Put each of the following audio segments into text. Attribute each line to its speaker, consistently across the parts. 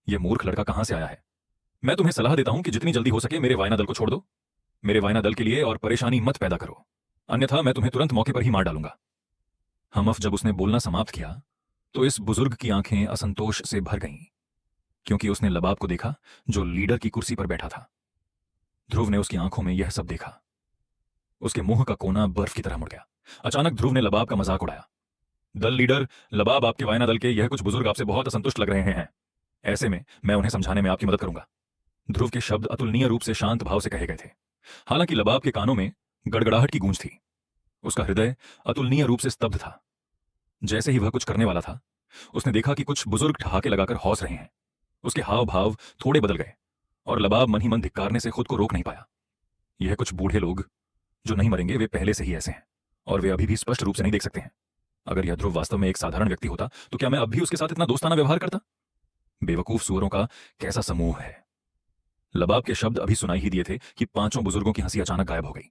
Speaker 1: यह मूर्ख लड़का कहां से आया है? मैं तुम्हें सलाह देता हूं कि जितनी जल्दी हो सके मेरे वायना दल को छोड़ दो। मेरे वायना दल के लिए और परेशानी मत पैदा करो, अन्यथा मैं तुम्हें तुरंत मौके पर ही मार डालूंगा। हमफ जब उसने बोलना समाप्त किया तो इस बुजुर्ग की आंखें असंतोष से भर गईं, क्योंकि उसने लबाब को देखा जो लीडर की कुर्सी पर बैठा था। ध्रुव ने उसकी आंखों में यह सब देखा। उसके मुंह का कोना बर्फ की तरह मुड़ गया। अचानक ध्रुव ने लबाब का मजाक उड़ाया। दल लीडर लबाब, आपके वायना दल के यह कुछ बुजुर्ग आपसे बहुत असंतुष्ट लग रहे हैं। ऐसे में मैं उन्हें समझाने में आपकी मदद करूंगा। ध्रुव के शब्द अतुलनीय रूप से शांत भाव से कहे गए थे। हालांकि लबाब के कानों में गड़गड़ाहट की गूंज थी। उसका हृदय अतुलनीय रूप से स्तब्ध था। जैसे ही वह कुछ करने वाला था, उसने देखा कि कुछ बुजुर्ग ठहाके लगाकर हौस रहे हैं। उसके हाव भाव थोड़े बदल गए और लबाब मन ही मन धिक्कारने से खुद को रोक नहीं पाया। यह कुछ बूढ़े लोग जो नहीं मरेंगे, वे पहले से ही ऐसे हैं और वे अभी भी स्पष्ट रूप से नहीं देख सकते हैं। अगर यह ध्रुव वास्तव में एक साधारण व्यक्ति होता तो क्या मैं अब भी उसके साथ इतना दोस्ताना व्यवहार करता? बेवकूफ सुअरों का कैसा समूह है। लबाब के शब्द अभी सुनाई ही दिए थे कि पांचों बुजुर्गों की हंसी अचानक गायब हो गई।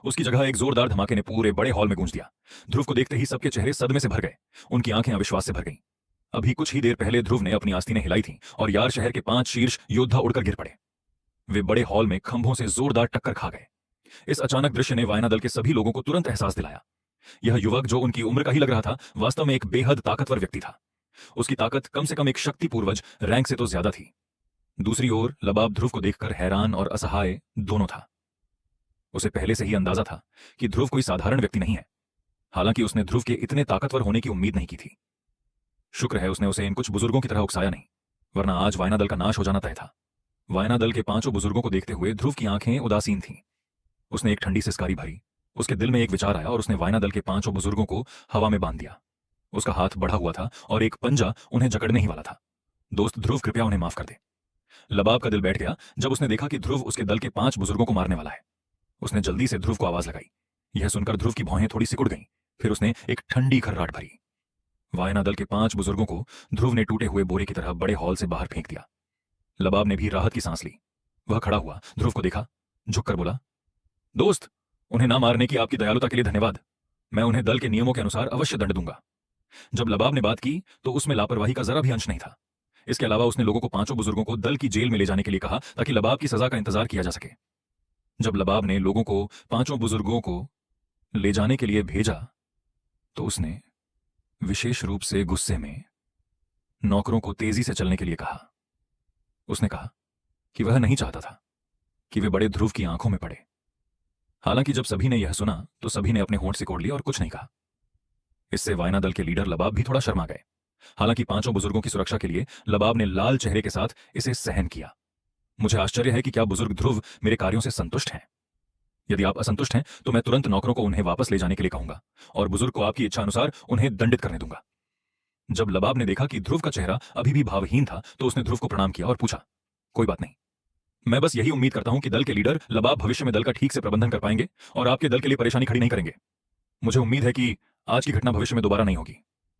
Speaker 1: उसकी जगह एक जोरदार धमाके ने पूरे बड़े हॉल में गूंज दिया। ध्रुव को देखते ही सबके चेहरे सदमे से भर गए। उनकी आंखें अविश्वास से भर गईं। अभी कुछ ही देर पहले ध्रुव ने अपनी आस्तीनें हिलाई थी और यार शहर के 5 शीर्ष योद्धा उड़कर गिर पड़े। वे बड़े हॉल में खंभों से जोरदार टक्कर खा गए। इस अचानक दृश्य ने वायना दल के सभी लोगों को तुरंत एहसास दिलाया। यह युवक, जो उनकी उम्र का ही लग रहा था, वास्तव में एक बेहद ताकतवर व्यक्ति था। उसकी ताकत कम से कम एक शक्ति पूर्वज रैंक से तो ज्यादा थी। दूसरी ओर लबाब ध्रुव को देखकर हैरान और असहाय दोनों था। उसे पहले से ही अंदाजा था कि ध्रुव कोई साधारण व्यक्ति नहीं है। हालांकि उसने ध्रुव के इतने ताकतवर होने की उम्मीद नहीं की थी। शुक्र है उसने उसे इन कुछ बुजुर्गों की तरह उकसाया नहीं, वरना आज वायना दल का नाश हो जाना तय था। वायना दल के पांचों बुजुर्गों को देखते हुए ध्रुव की आंखें उदासीन थीं। उसने एक ठंडी सिसकारी भरी। उसके दिल में एक विचार आया और उसने वायना दल के पांचों बुजुर्गों को हवा में बांध दिया। उसका हाथ बढ़ा हुआ था और एक पंजा उन्हें जकड़ने ही वाला था। दोस्त ध्रुव, कृपया उन्हें माफ कर दे। लबाब का दिल बैठ गया जब उसने देखा कि ध्रुव उसके दल के 5 बुजुर्गों को मारने वाला है। उसने जल्दी से ध्रुव को आवाज लगाई। यह सुनकर ध्रुव की भौहें थोड़ी सिकुड़ गईं। फिर उसने एक ठंडी खर्राट भरी। वायना दल के 5 बुजुर्गों को ध्रुव ने टूटे हुए बोरे की तरह बड़े हॉल से बाहर फेंक दिया। लबाब ने भी राहत की सांस ली। वह खड़ा हुआ, ध्रुव को देखा, झुककर बोला, दोस्त, उन्हें ना मारने की आपकी दयालुता के लिए धन्यवाद। मैं उन्हें दल के नियमों के अनुसार अवश्य दंड दूंगा। जब लबाब ने बात की तो उसमें लापरवाही का जरा भी अंश नहीं था। इसके अलावा उसने लोगों को 5 बुजुर्गों को दल की जेल में ले जाने के लिए कहा ताकि लबाब की सजा का इंतजार किया जा सके। जब लबाब ने लोगों को 5 बुजुर्गों को ले जाने के लिए भेजा तो उसने विशेष रूप से गुस्से में नौकरों को तेजी से चलने के लिए कहा। उसने कहा कि वह नहीं चाहता था कि वे बड़े ध्रुव की आंखों में पड़े। हालांकि जब सभी ने यह सुना तो सभी ने अपने होंठ सिकोड़ लिए और कुछ नहीं कहा। इससे वायना दल के लीडर लबाब भी थोड़ा शर्मा गए। हालांकि 5 बुजुर्गों की सुरक्षा के लिए लबाब ने लाल चेहरे के साथ इसे सहन किया। मुझे आश्चर्य है कि क्या बुजुर्ग ध्रुव मेरे कार्यों से संतुष्ट हैं। यदि आप असंतुष्ट हैं तो मैं तुरंत नौकरों को उन्हें वापस ले जाने के लिए कहूंगा और बुजुर्ग को आपकी इच्छा अनुसार उन्हें दंडित करने दूंगा। जब लबाब ने देखा कि ध्रुव का चेहरा अभी भी भावहीन था तो उसने ध्रुव को प्रणाम किया और पूछा, कोई बात नहीं, मैं बस यही उम्मीद करता हूं कि दल के लीडर लबाब भविष्य में दल का ठीक से प्रबंधन कर पाएंगे और आपके दल के लिए परेशानी खड़ी नहीं करेंगे। मुझे उम्मीद है कि आज की घटना भविष्य में दोबारा नहीं होगी,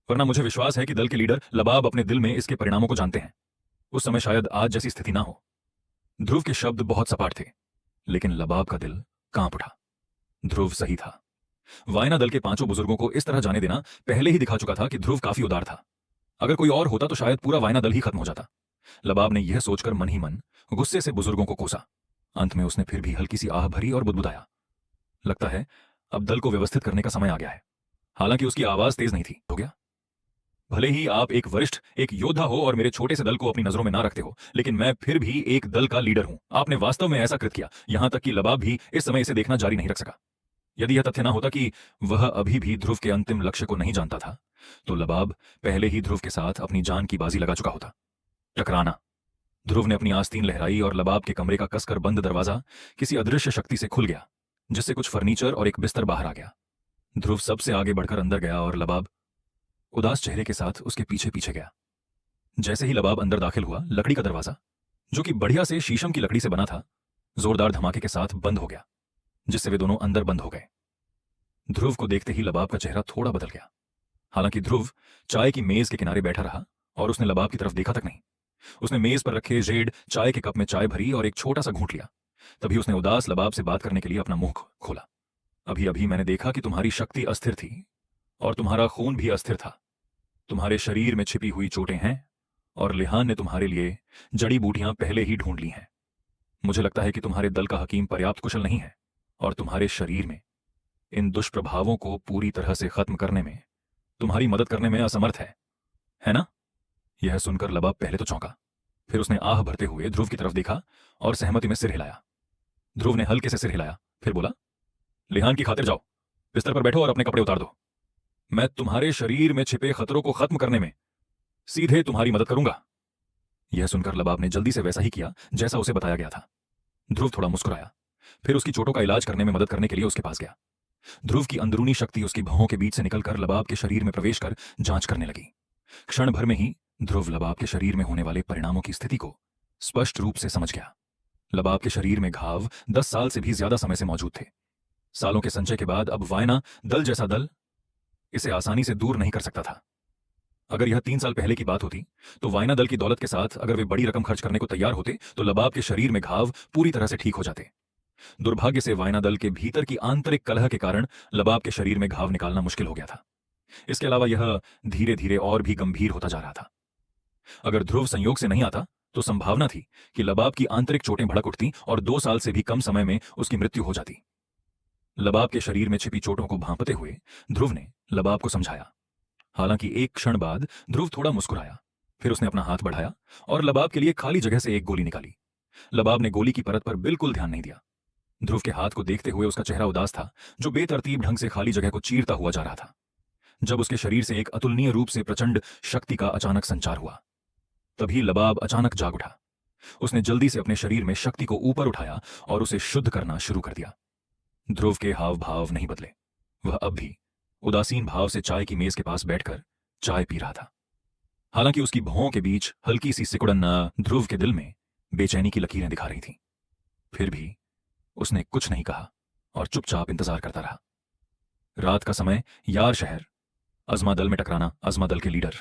Speaker 1: वरना मुझे विश्वास है कि दल के लीडर लबाब अपने दिल में इसके परिणामों को जानते हैं। उस समय शायद आज जैसी स्थिति ना हो। ध्रुव के शब्द बहुत सपाट थे, लेकिन लबाब का दिल कांप उठा। ध्रुव सही था। वायना दल के 5 बुजुर्गों को इस तरह जाने देना पहले ही दिखा चुका था कि ध्रुव काफी उदार था। अगर कोई और होता तो शायद पूरा वायना दल ही खत्म हो जाता। लबाब ने यह सोचकर मन ही मन गुस्से से बुजुर्गों को कोसा। अंत में उसने फिर भी हल्की सी आह भरी और बुदबुदाया, लगता है अब दल को व्यवस्थित करने का समय आ गया है। हालांकि उसकी आवाज तेज नहीं थी। हो गया? भले ही आप एक वरिष्ठ, एक योद्धा हो और मेरे छोटे से दल को अपनी नजरों में ना रखते हो, लेकिन मैं फिर भी एक दल का लीडर हूं। आपने वास्तव में ऐसा कृत किया, यहां तक कि लबाब भी इस समय इसे देखना जारी नहीं रख सका। यदि यह तथ्य ना होता कि वह अभी भी ध्रुव के अंतिम लक्ष्य को नहीं जानता था, तो लबाब पहले ही ध्रुव के साथ अपनी जान की बाजी लगा चुका होता। टकराना। ध्रुव ने अपनी आस्तीन लहराई और लबाब के कमरे का कसकर बंद दरवाजा किसी अदृश्य शक्ति से खुल गया, जिससे कुछ फर्नीचर और एक बिस्तर बाहर आ गया। ध्रुव सबसे आगे बढ़कर अंदर गया और लबाब उदास चेहरे के साथ उसके पीछे पीछे गया। जैसे ही लबाब अंदर दाखिल हुआ, लकड़ी का दरवाजा, जो कि बढ़िया से शीशम की लकड़ी से बना था, जोरदार धमाके के साथ बंद हो गया, जिससे वे दोनों अंदर बंद हो गए। ध्रुव को देखते ही लबाब का चेहरा थोड़ा बदल गया। हालांकि ध्रुव चाय की मेज के किनारे बैठा रहा और उसने लबाब की तरफ देखा तक नहीं। उसने मेज पर रखे जेड चाय के कप में चाय भरी और एक छोटा सा घूंट लिया। तभी उसने उदास लबाब से बात करने के लिए अपना मुंह खोला। अभी अभी मैंने देखा कि तुम्हारी शक्ति अस्थिर थी और तुम्हारा खून भी अस्थिर था। तुम्हारे शरीर में छिपी हुई चोटें हैं और लिहान ने तुम्हारे लिए जड़ी बूटियां पहले ही ढूंढ ली हैं। मुझे लगता है कि तुम्हारे दल का हकीम पर्याप्त कुशल नहीं है और तुम्हारे शरीर में इन दुष्प्रभावों को पूरी तरह से खत्म करने में तुम्हारी मदद करने में असमर्थ है ना? यह सुनकर लबाब पहले तो चौंका, फिर उसने आह भरते हुए ध्रुव की तरफ देखा और सहमति में सिर हिलाया। ध्रुव ने हल्के से सिर हिलाया, फिर बोला, लिहान की खातिर जाओ, बिस्तर पर बैठो और अपने कपड़े उतार दो। मैं तुम्हारे शरीर में छिपे खतरों को खत्म करने में सीधे तुम्हारी मदद करूंगा। यह सुनकर लबाब ने जल्दी से वैसा ही किया जैसा उसे बताया गया था। ध्रुव थोड़ा मुस्कुराया, फिर उसकी चोटों का इलाज करने में मदद करने के लिए उसके पास गया। ध्रुव की अंदरूनी शक्ति उसकी भौहों के बीच से निकलकर लबाब के शरीर में प्रवेश कर जांच करने लगी। क्षण भर में ही ध्रुव लबाब के शरीर में होने वाले परिणामों की स्थिति को स्पष्ट रूप से समझ गया। लबाब के शरीर में घाव 10 साल से भी ज्यादा समय से मौजूद थे। सालों के संचय के बाद अब वायना दल जैसा दल इसे आसानी से दूर नहीं कर सकता था। अगर यह 3 साल पहले की बात होती तो वायना दल की दौलत के साथ अगर वे बड़ी रकम खर्च करने को तैयार होते तो लबाब के शरीर में घाव पूरी तरह से ठीक हो जाते। दुर्भाग्य से वायना दल के भीतर की आंतरिक कलह के कारण लबाब के शरीर में घाव निकालना मुश्किल हो गया था। इसके अलावा यह धीरे धीरे और भी गंभीर होता जा रहा था। अगर ध्रुव संयोग से नहीं आता तो संभावना थी कि लबाब की आंतरिक चोटें भड़क उठती और 2 साल से भी कम समय में उसकी मृत्यु हो जाती। लबाब के शरीर में छिपी चोटों को भांपते हुए ध्रुव ने लबाब को समझाया। हालांकि एक क्षण बाद ध्रुव थोड़ा मुस्कुराया, फिर उसने अपना हाथ बढ़ाया और लबाब के लिए खाली जगह से एक गोली निकाली। लबाब ने गोली की परत पर बिल्कुल ध्यान नहीं दिया। ध्रुव के हाथ को देखते हुए उसका चेहरा उदास था, जो बेतरतीब ढंग से खाली जगह को चीरता हुआ जा रहा था। जब उसके शरीर से एक अतुलनीय रूप से प्रचंड शक्ति का अचानक संचार हुआ, तभी लबाब अचानक जाग उठा। उसने जल्दी से अपने शरीर में शक्ति को ऊपर उठाया और उसे शुद्ध करना शुरू कर दिया। ध्रुव के हाव भाव नहीं बदले। वह अब भी उदासीन भाव से चाय की मेज के पास बैठकर चाय पी रहा था। हालांकि उसकी भौं के बीच हल्की सी सिकुड़न ध्रुव के दिल में बेचैनी की लकीरें दिखा रही थी। फिर भी उसने कुछ नहीं कहा और चुपचाप इंतजार करता रहा। रात का समय, यार शहर, अजमा दल में टकराना। अजमा दल के लीडर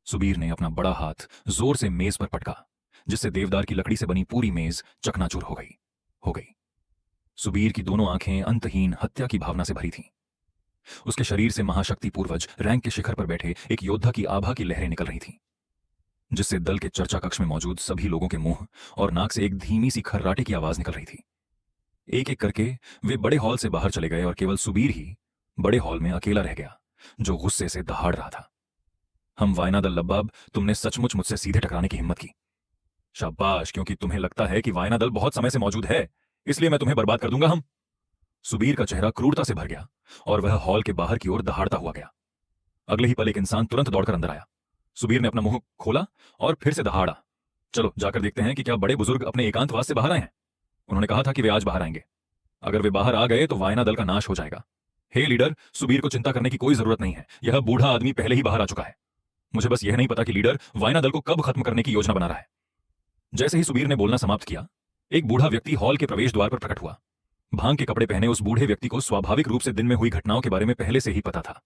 Speaker 1: सुबीर ने अपना बड़ा हाथ जोर से मेज पर पटका, जिससे देवदार की लकड़ी से बनी पूरी मेज चकनाचूर हो गई। सुबीर की दोनों आंखें अंतहीन हत्या की भावना से भरी थीं। उसके शरीर से महाशक्ति पूर्वज रैंक के शिखर पर बैठे एक योद्धा की आभा की लहरें निकल रही थीं, जिससे दल के चर्चा कक्ष में मौजूद सभी लोगों के मुंह और नाक से एक धीमी सी खर्राटे की आवाज निकल रही थी। एक एक करके वे बड़े हॉल से बाहर चले गए और केवल सुबीर ही बड़े हॉल में अकेला रह गया, जो गुस्से से दहाड़ रहा था। हम वायना दल लबाब, तुमने सचमुच मुझसे सीधे टकराने की हिम्मत की। शाबाश, क्योंकि तुम्हें लगता है कि वायना दल बहुत समय से मौजूद है, इसलिए मैं तुम्हें बर्बाद कर दूंगा। हम सुबीर का चेहरा क्रूरता से भर गया और वह हॉल के बाहर की ओर दहाड़ता हुआ गया। अगले ही पल एक इंसान तुरंत दौड़कर अंदर आया। सुबीर ने अपना मुंह खोला और फिर से दहाड़ा। चलो जाकर देखते हैं कि क्या बड़े बुजुर्ग अपने एकांतवास से बाहर आए हैं। उन्होंने कहा था कि वे आज बाहर आएंगे। अगर वे बाहर आ गए तो वायना दल का नाश हो जाएगा। हे लीडर, सुबीर को चिंता करने की कोई जरूरत नहीं है। यह बूढ़ा आदमी पहले ही बाहर आ चुका है। मुझे बस यह नहीं पता कि लीडर वायना दल को कब खत्म करने की योजना बना रहा है। जैसे ही सुबीर ने बोलना समाप्त किया, एक बूढ़ा व्यक्ति हॉल के प्रवेश द्वार पर प्रकट हुआ। भांग के कपड़े पहने उस बूढ़े व्यक्ति को स्वाभाविक रूप से दिन में हुई घटनाओं के बारे में पहले से ही पता था।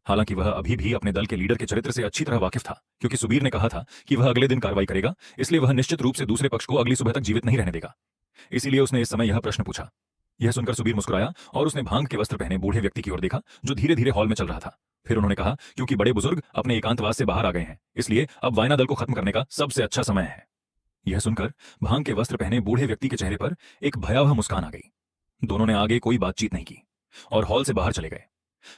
Speaker 1: हालांकि वह अभी भी अपने दल के लीडर के चरित्र से अच्छी तरह वाकिफ था, क्योंकि सुबीर ने कहा था कि वह अगले दिन कार्रवाई करेगा, इसलिए वह निश्चित रूप से दूसरे पक्ष को अगली सुबह तक जीवित नहीं रहने देगा। इसीलिए उसने इस समय यह प्रश्न पूछा। यह सुनकर सुबीर मुस्कुराया और उसने भांग के वस्त्र पहने बूढ़े व्यक्ति की ओर देखा, जो धीरे धीरे हॉल में चल रहा था। फिर उन्होंने कहा, क्योंकि बड़े बुजुर्ग अपने एकांतवास से बाहर आ गए हैं, इसलिए अब वायना दल को खत्म करने का सबसे अच्छा समय है। यह सुनकर भांग के वस्त्र पहने बूढ़े व्यक्ति के चेहरे पर एक भयावह मुस्कान आ गई। दोनों ने आगे कोई बातचीत नहीं की और हॉल से बाहर चले गए।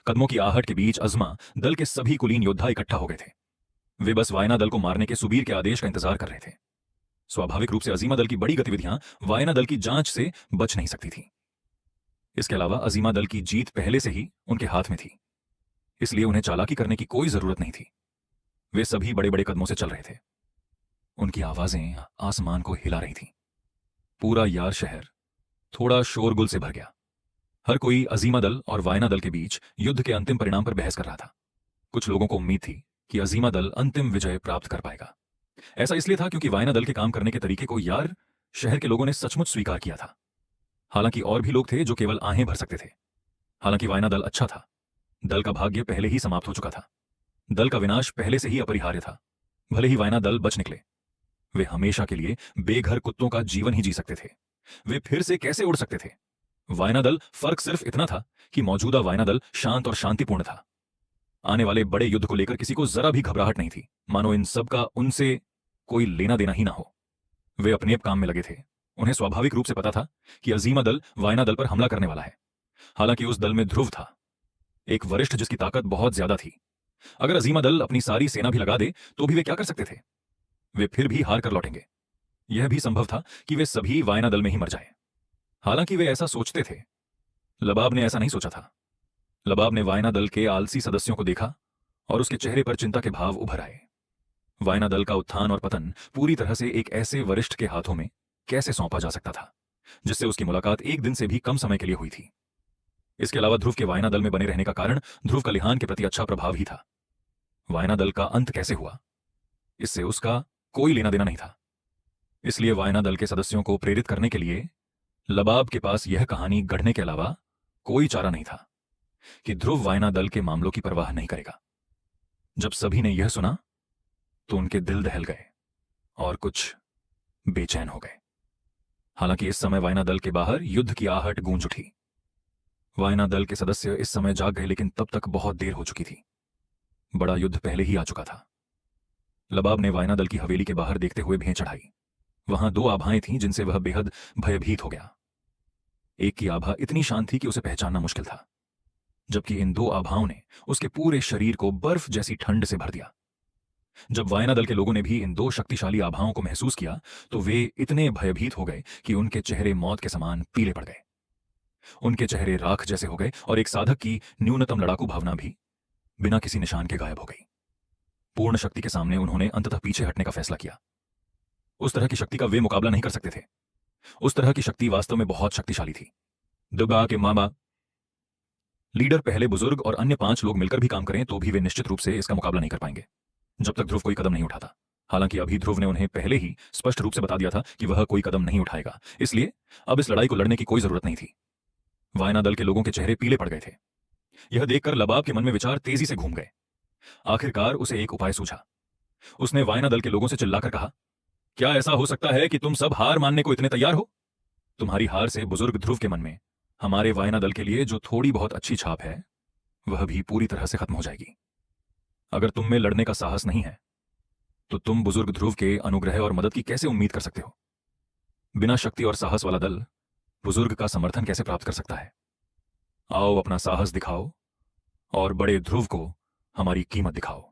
Speaker 1: कदमों की आहट के बीच अजमा दल के सभी कुलीन योद्धा इकट्ठा हो गए थे। वे बस वायना दल को मारने के सुबीर के आदेश का इंतजार कर रहे थे। स्वाभाविक रूप से अजीमा दल की बड़ी गतिविधियां वायना दल की जांच से बच नहीं सकती थी। इसके अलावा अजीमा दल की जीत पहले से ही उनके हाथ में थी, इसलिए उन्हें चालाकी करने की कोई जरूरत नहीं थी। वे सभी बड़े बड़े कदमों से चल रहे थे। उनकी आवाजें आसमान को हिला रही थीं। पूरा यार शहर थोड़ा शोरगुल से भर गया। हर कोई अजीमा दल और वायना दल के बीच युद्ध के अंतिम परिणाम पर बहस कर रहा था। कुछ लोगों को उम्मीद थी कि अजीमा दल अंतिम विजय प्राप्त कर पाएगा। ऐसा इसलिए था क्योंकि वायना दल के काम करने के तरीके को यार शहर के लोगों ने सचमुच स्वीकार किया था। हालांकि और भी लोग थे जो केवल आहें भर सकते थे। हालांकि वायना दल अच्छा था। दल का भाग्य पहले ही समाप्त हो चुका था। दल का विनाश पहले से ही अपरिहार्य था। भले ही वायना दल बच निकले, वे हमेशा के लिए बेघर कुत्तों का जीवन ही जी सकते थे। वे फिर से कैसे उड़ सकते थे? वायना दल, फर्क सिर्फ इतना था कि मौजूदा वायना दल शांत और शांतिपूर्ण था। आने वाले बड़े युद्ध को लेकर किसी को जरा भी घबराहट नहीं थी, मानो इन सब का उनसे कोई लेना देना ही ना हो। वे अपने काम में लगे थे। उन्हें स्वाभाविक रूप से पता था कि अजीमा दल वायना दल पर हमला करने वाला है। हालांकि उस दल में ध्रुव था, एक वरिष्ठ जिसकी ताकत बहुत ज्यादा थी। अगर अजीमा दल अपनी सारी सेना भी लगा दे तो भी वे क्या कर सकते थे? वे फिर भी हार कर लौटेंगे। यह भी संभव था कि वे सभी वायना दल में ही मर जाएं। हालांकि वे ऐसा सोचते थे, लबाब ने ऐसा नहीं सोचा था। लबाब ने वायना दल के आलसी सदस्यों को देखा और उसके चेहरे पर चिंता के भाव उभर आए। वायना दल का उत्थान और पतन पूरी तरह से एक ऐसे वरिष्ठ के हाथों में कैसे सौंपा जा सकता था जिससे उसकी मुलाकात एक दिन से भी कम समय के लिए हुई थी। इसके अलावा ध्रुव के वायना दल में बने रहने का कारण ध्रुव का लिहान के प्रति अच्छा प्रभाव ही था। वायना दल का अंत कैसे हुआ, इससे उसका कोई लेना देना नहीं था। इसलिए वायना दल के सदस्यों को प्रेरित करने के लिए लबाब के पास यह कहानी गढ़ने के अलावा कोई चारा नहीं था कि ध्रुव वायना दल के मामलों की परवाह नहीं करेगा। जब सभी ने यह सुना तो उनके दिल दहल गए और कुछ बेचैन हो गए। हालांकि इस समय वायना दल के बाहर युद्ध की आहट गूंज उठी। वायना दल के सदस्य इस समय जाग गए, लेकिन तब तक बहुत देर हो चुकी थी। बड़ा युद्ध पहले ही आ चुका था। लबाब ने वायना दल की हवेली के बाहर देखते हुए भें चढ़ाई। वहां दो आभाएं थीं जिनसे वह बेहद भयभीत हो गया। एक की आभा इतनी शांत थी कि उसे पहचानना मुश्किल था, जबकि इन दो आभाओं ने उसके पूरे शरीर को बर्फ जैसी ठंड से भर दिया। जब वायना दल के लोगों ने भी इन दो शक्तिशाली आभाओं को महसूस किया तो वे इतने भयभीत हो गए कि उनके चेहरे मौत के समान पीले पड़ गए। उनके चेहरे राख जैसे हो गए और एक साधक की न्यूनतम लड़ाकू भावना भी बिना किसी निशान के गायब हो गई। पूर्ण शक्ति के सामने उन्होंने अंततः पीछे हटने का फैसला किया। उस तरह की शक्ति का वे मुकाबला नहीं कर सकते थे। उस तरह की शक्ति वास्तव में बहुत शक्तिशाली थी। दुगा के मामा लीडर, पहले बुजुर्ग और अन्य 5 लोग मिलकर भी काम करें तो भी वे निश्चित रूप से इसका मुकाबला नहीं कर पाएंगे जब तक ध्रुव कोई कदम नहीं उठाता। हालांकि अभी ध्रुव ने उन्हें पहले ही स्पष्ट रूप से बता दिया था कि वह कोई कदम नहीं उठाएगा, इसलिए अब इस लड़ाई को लड़ने की कोई जरूरत नहीं थी। वायना दल के लोगों के चेहरे पीले पड़ गए थे। यह देखकर लबाब के मन में विचार तेजी से घूम गए। आखिरकार उसे एक उपाय सूझा। उसने वायना दल के लोगों से चिल्लाकर कहा, क्या ऐसा हो सकता है कि तुम सब हार मानने को इतने तैयार हो? तुम्हारी हार से बुजुर्ग ध्रुव के मन में हमारे वायना दल के लिए जो थोड़ी बहुत अच्छी छाप है वह भी पूरी तरह से खत्म हो जाएगी। अगर तुम में लड़ने का साहस नहीं है तो तुम बुजुर्ग ध्रुव के अनुग्रह और मदद की कैसे उम्मीद कर सकते हो? बिना शक्ति और साहस वाला दल बुजुर्ग का समर्थन कैसे प्राप्त कर सकता है? आओ अपना साहस दिखाओ और बड़े ध्रुव को हमारी कीमत दिखाओ।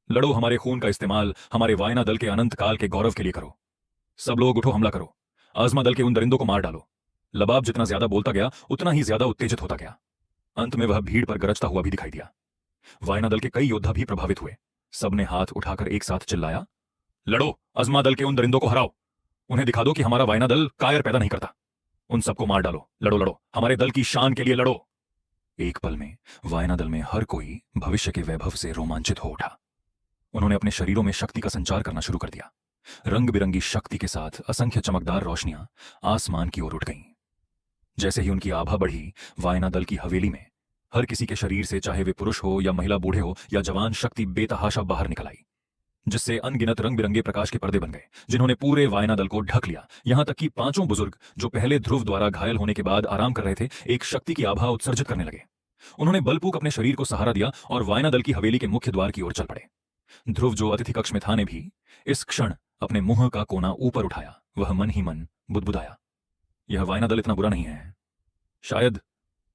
Speaker 1: लड़ो, हमारे खून का इस्तेमाल हमारे वायना दल के अनंत काल के गौरव के लिए करो। सब लोग उठो, हमला करो। आजमा दल के उन दरिंदों को मार डालो। लबाब जितना ज्यादा बोलता गया उतना ही ज्यादा उत्तेजित होता गया। अंत में वह भीड़ पर गरजता हुआ भी दिखाई दिया। वायना दल के कई योद्धा भी प्रभावित हुए। सबने हाथ उठाकर एक साथ चिल्लाया, लड़ो, अजमा दल के उन दरिंदों को हराओ। उन्हें दिखा दो कि हमारा वायना दल कायर पैदा नहीं करता। उन सबको मार डालो। लड़ो लड़ो, हमारे दल की शान के लिए लड़ो। एक पल में वायना दल में हर कोई भविष्य के वैभव से रोमांचित हो उठा। उन्होंने अपने शरीरों में शक्ति का संचार करना शुरू कर दिया। रंग बिरंगी शक्ति के साथ असंख्य चमकदार रोशनियां आसमान की ओर उठ गईं। जैसे ही उनकी आभा बढ़ी, वायना दल की हवेली में हर किसी के शरीर से, चाहे वे पुरुष हो या महिला, बूढ़े हो या जवान, शक्ति बेतहाशा बाहर निकल आई, जिससे अनगिनत रंग बिरंगे प्रकाश के पर्दे बन गए जिन्होंने पूरे वायना दल को ढक लिया। यहां तक कि 5 बुजुर्ग जो पहले ध्रुव द्वारा घायल होने के बाद आराम कर रहे थे, एक शक्ति की आभा उत्सर्जित करने लगे। उन्होंने बलपूर्वक अपने शरीर को सहारा दिया और वायना दल की हवेली के मुख्य द्वार की ओर चल पड़े। ध्रुव, जो अतिथि कक्ष में था, ने भी इस क्षण अपने मुंह का कोना ऊपर उठाया। वह मन ही मन बुदबुदाया, यह वायना दल इतना बुरा नहीं है। शायद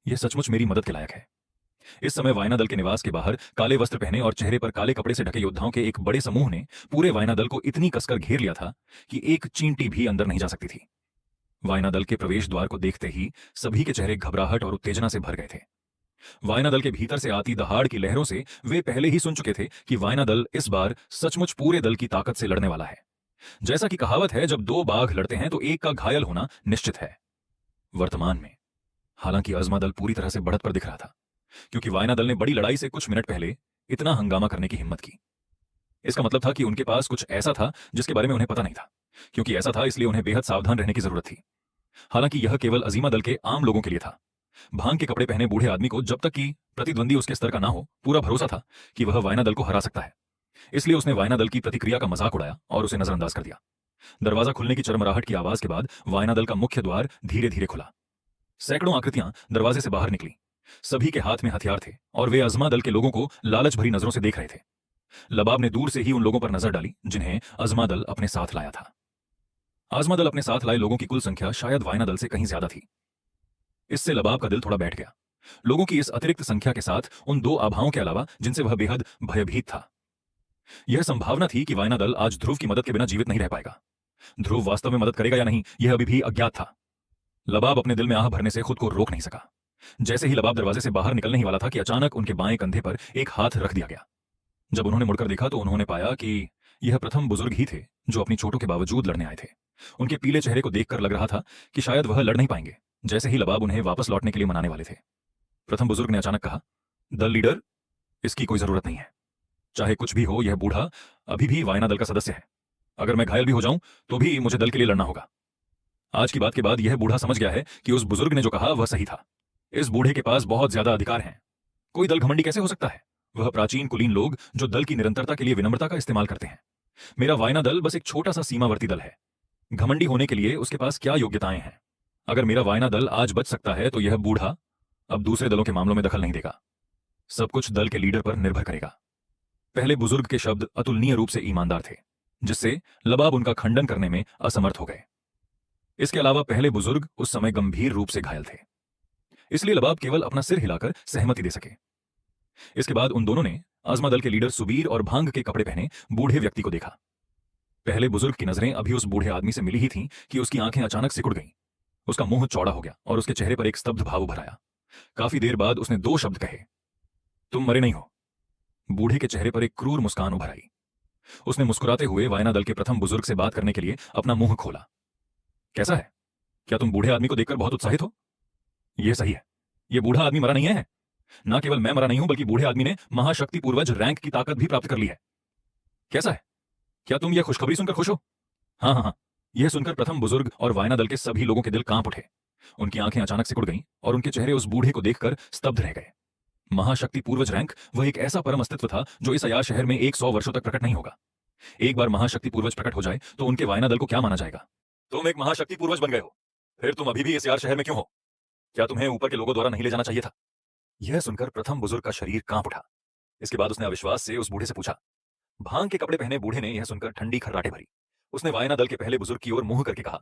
Speaker 1: यह सचमुच मेरी मदद के लायक है। इस समय वायना दल के निवास के बाहर काले वस्त्र पहने और चेहरे पर काले कपड़े से ढके योद्धाओं के एक बड़े समूह ने पूरे वायना दल को इतनी कसकर घेर लिया था कि एक चींटी भी अंदर नहीं जा सकती थी। वायना दल के प्रवेश द्वार को देखते ही सभी के चेहरे घबराहट और उत्तेजना से भर गए थे। वायना दल के भीतर से आती दहाड़ की लहरों से वे पहले ही सुन चुके थे कि वायना दल इस बार सचमुच पूरे दल की ताकत से लड़ने वाला है। जैसा कि कहावत है, जब 2 बाघ लड़ते हैं तो एक का घायल होना निश्चित है। वर्तमान में हालांकि अजमा दल पूरी तरह से बढ़त पर दिख रहा था, क्योंकि वायना दल ने बड़ी लड़ाई से कुछ मिनट पहले इतना हंगामा करने की हिम्मत की। इसका मतलब था कि उनके पास कुछ ऐसा था जिसके बारे में उन्हें पता नहीं था। क्योंकि ऐसा था, इसलिए उन्हें बेहद सावधान रहने की जरूरत थी। हालांकि यह केवल अजीमा दल के आम लोगों के लिए था। भांग के कपड़े पहने बूढ़े आदमी को, जब तक कि प्रतिद्वंदी उसके स्तर का ना हो, पूरा भरोसा था कि वह वायना दल को हरा सकता है। इसलिए उसने वायना दल की प्रतिक्रिया का मजाक उड़ाया और उसे नजरअंदाज कर दिया। दरवाजा खुलने की चरमराहट की आवाज के बाद वायना दल का मुख्य द्वार धीरे धीरे खुला। सैकड़ों आकृतियां दरवाजे से बाहर निकली। सभी के हाथ में हथियार थे और वे अजमा दल के लोगों को लालच भरी नजरों से देख रहे थे। लबाब ने दूर से ही उन लोगों पर नजर डाली जिन्हें अजमा दल अपने साथ लाया था। आजमा दल अपने साथ लाए लोगों की कुल संख्या शायद वायना दल से कहीं ज्यादा थी। इससे लबाब का दिल थोड़ा बैठ गया। लोगों की इस अतिरिक्त संख्या के साथ उन दो आभाओं के अलावा जिनसे वह बेहद भयभीत था, यह संभावना थी कि वायना दल आज ध्रुव की मदद के बिना जीवित नहीं रह पाएगा। ध्रुव वास्तव में मदद करेगा या नहीं, यह अभी भी अज्ञात था। लबाब अपने दिल में आह भरने से खुद को रोक नहीं सका। जैसे ही लबाब दरवाजे से बाहर निकलने ही वाला था कि अचानक उनके बाएं कंधे पर एक हाथ रख दिया गया। जब उन्होंने मुड़कर देखा तो उन्होंने पाया कि यह प्रथम बुजुर्ग ही थे जो अपनी चोटों के बावजूद लड़ने आए थे। उनके पीले चेहरे को देखकर लग रहा था कि शायद वह लड़ नहीं पाएंगे। जैसे ही लबाब उन्हें वापस लौटने के लिए मनाने वाले थे, प्रथम बुजुर्ग ने अचानक कहा, दल लीडर, इसकी कोई जरूरत नहीं है। चाहे कुछ भी हो, यह बूढ़ा अभी भी वायना दल का सदस्य है। अगर मैं घायल भी हो जाऊं तो भी मुझे दल के लिए लड़ना होगा। आज की बात के बाद यह बूढ़ा समझ गया है कि उस बुजुर्ग ने जो कहा वह सही था। इस बूढ़े के पास बहुत ज्यादा अधिकार हैं। कोई दल घमंडी कैसे हो सकता है? वह प्राचीन कुलीन लोग जो दल की निरंतरता के लिए विनम्रता का इस्तेमाल करते हैं। मेरा वायना दल बस एक छोटा सा सीमावर्ती दल है। घमंडी होने के लिए उसके पास क्या योग्यताएं हैं? अगर मेरा वायना दल आज बच सकता है तो यह बूढ़ा अब दूसरे दलों के मामलों में दखल नहीं देगा। सब कुछ दल के लीडर पर निर्भर करेगा। पहले बुजुर्ग के शब्द अतुलनीय रूप से ईमानदार थे, जिससे लबाब उनका खंडन करने में असमर्थ हो गए। इसके अलावा पहले बुजुर्ग उस समय गंभीर रूप से घायल थे, इसलिए लबाब केवल अपना सिर हिलाकर सहमति दे सके। इसके बाद उन दोनों ने आजमा दल के लीडर सुबीर और भांग के कपड़े पहने बूढ़े व्यक्ति को देखा। पहले बुजुर्ग की नजरें अभी उस बूढ़े आदमी से मिली ही थीं कि उसकी आंखें अचानक सिकुड़ गईं। उसका मुंह चौड़ा हो गया और उसके चेहरे पर एक स्तब्ध भाव उभर आया। काफी देर बाद उसने दो शब्द कहे, तुम मरे नहीं हो। बूढ़े के चेहरे पर एक क्रूर मुस्कान उभर आई। उसने मुस्कुराते हुए वायना दल के प्रथम बुजुर्ग से बात करने के लिए अपना मुंह खोला। कैसा है? क्या तुम बूढ़े आदमी को देखकर बहुत उत्साहित हो? यह सही है, यह बूढ़ा आदमी मरा नहीं है। ना केवल मैं मरा नहीं हूं, बल्कि बूढ़े आदमी ने महाशक्ति पूर्वज रैंक की ताकत भी प्राप्त कर ली है। कैसा है? क्या तुम यह खुशखबरी सुनकर खुश हो? हाँ हाँ हाँ। यह सुनकर प्रथम बुजुर्ग और वायना दल के सभी लोगों के दिल कांप उठे। उनकी आंखें अचानक सिकुड़ गईं और उनके चेहरे उस बूढ़े को देखकर स्तब्ध रह गए। महाशक्ति पूर्वज रैंक वह एक ऐसा परम अस्तित्व था जो इस अयार शहर में 100 वर्षों तक प्रकट नहीं होगा। एक बार महाशक्ति पूर्वज प्रकट हो जाए तो उनके वायना दल को क्या माना जाएगा? तुम एक महाशक्ति पूर्वज बन गए हो, फिर तुम अभी भी इस यार शहर में क्यों हो? क्या तुम्हें ऊपर के लोगों द्वारा नहीं ले जाना चाहिए था? यह सुनकर प्रथम बुजुर्ग का शरीर कांप उठा। इसके बाद उसने अविश्वास से उस बूढ़े से पूछा। भांग के कपड़े पहने बूढ़े ने यह सुनकर ठंडी खर्राटे भरी। उसने वायना दल के पहले बुजुर्ग की ओर मुंह करके कहा,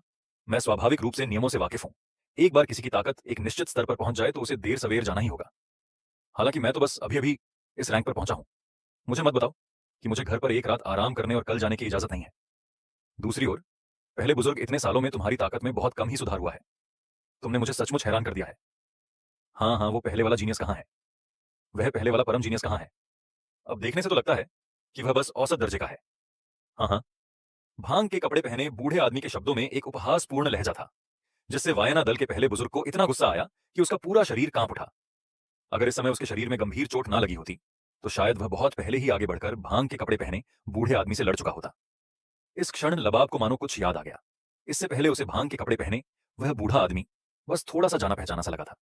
Speaker 1: मैं स्वाभाविक रूप से नियमों से वाकिफ हूं। एक बार किसी की ताकत एक निश्चित स्तर पर पहुंच जाए तो उसे देर सवेर जाना ही होगा। हालांकि मैं तो बस अभी अभी इस रैंक पर पहुंचा हूं। मुझे मत बताओ कि मुझे घर पर एक रात आराम करने और कल जाने की इजाजत नहीं है। दूसरी ओर, पहले बुजुर्ग, इतने सालों में तुम्हारी ताकत में बहुत कम ही सुधार हुआ है। तुमने मुझे सचमुच हैरान कर दिया है। हाँ हाँ, वो पहले वाला जीनियस कहाँ है? वह पहले वाला परम जीनियस कहाँ है? अब देखने से तो लगता है कि वह बस औसत दर्जे का है। हाँ हाँ। भांग के कपड़े पहने बूढ़े आदमी के शब्दों में एक उपहासपूर्ण लहजा था, जिससे वायना दल के पहले बुजुर्ग को इतना गुस्सा आया कि उसका पूरा शरीर कांप उठा। अगर इस समय उसके शरीर में गंभीर चोट ना लगी होती तो शायद वह बहुत पहले ही आगे बढ़कर भांग के कपड़े पहने बूढ़े आदमी से लड़ चुका होता। इस क्षण लबाब को मानो कुछ याद आ गया। इससे पहले उसे भांग के कपड़े पहने वह बूढ़ा आदमी बस थोड़ा सा जाना पहचाना सा लगा था।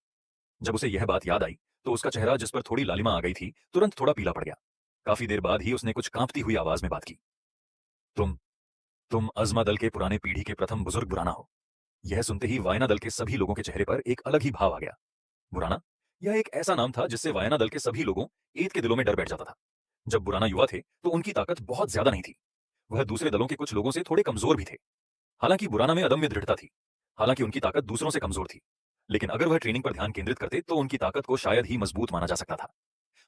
Speaker 1: जब उसे यह बात याद आई तो उसका चेहरा, जिस पर थोड़ी लालिमा आ गई थी, तुरंत थोड़ा पीला पड़ गया। काफी देर बाद ही उसने कुछ कांपती हुई आवाज में बात की। तुम अजमा दल के पुराने पीढ़ी के प्रथम बुजुर्ग बुराना हो। यह सुनते ही वायना दल के सभी लोगों के चेहरे पर एक अलग ही भाव आ गया। बुराना, यह एक ऐसा नाम था जिससे वायना दल के सभी लोगों ईद के दिलों में डर बैठ जाता था। जब बुराना युवा थे तो उनकी ताकत बहुत ज्यादा नहीं थी। वह दूसरे दलों के कुछ लोगों से थोड़े कमजोर भी थे। हालांकि बुराना में अदम्य दृढ़ता थी। हालांकि उनकी ताकत दूसरों से कमजोर थी, लेकिन अगर वह ट्रेनिंग पर ध्यान केंद्रित करते तो उनकी ताकत को शायद ही मजबूत माना जा सकता था।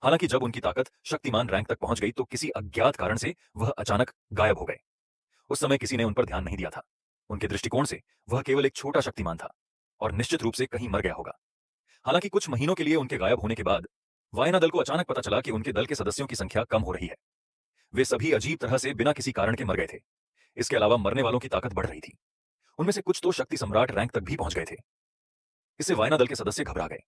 Speaker 1: हालांकि जब उनकी ताकत शक्तिमान रैंक तक पहुंच गई तो किसी अज्ञात कारण से वह अचानक गायब हो गए। उस समय किसी ने उन पर ध्यान नहीं दिया था। उनके दृष्टिकोण से वह केवल एक छोटा शक्तिमान था और निश्चित रूप से कहीं मर गया होगा। हालांकि कुछ महीनों के लिए उनके गायब होने के बाद वायना दल को अचानक पता चला कि उनके दल के सदस्यों की संख्या कम हो रही है। वे सभी अजीब तरह से बिना किसी कारण के मर गए थे। इसके अलावा मरने वालों की ताकत बढ़ रही थी। उनमें से कुछ तो शक्ति सम्राट रैंक तक भी पहुंच गए थे। इससे वायना दल के सदस्य घबरा गए।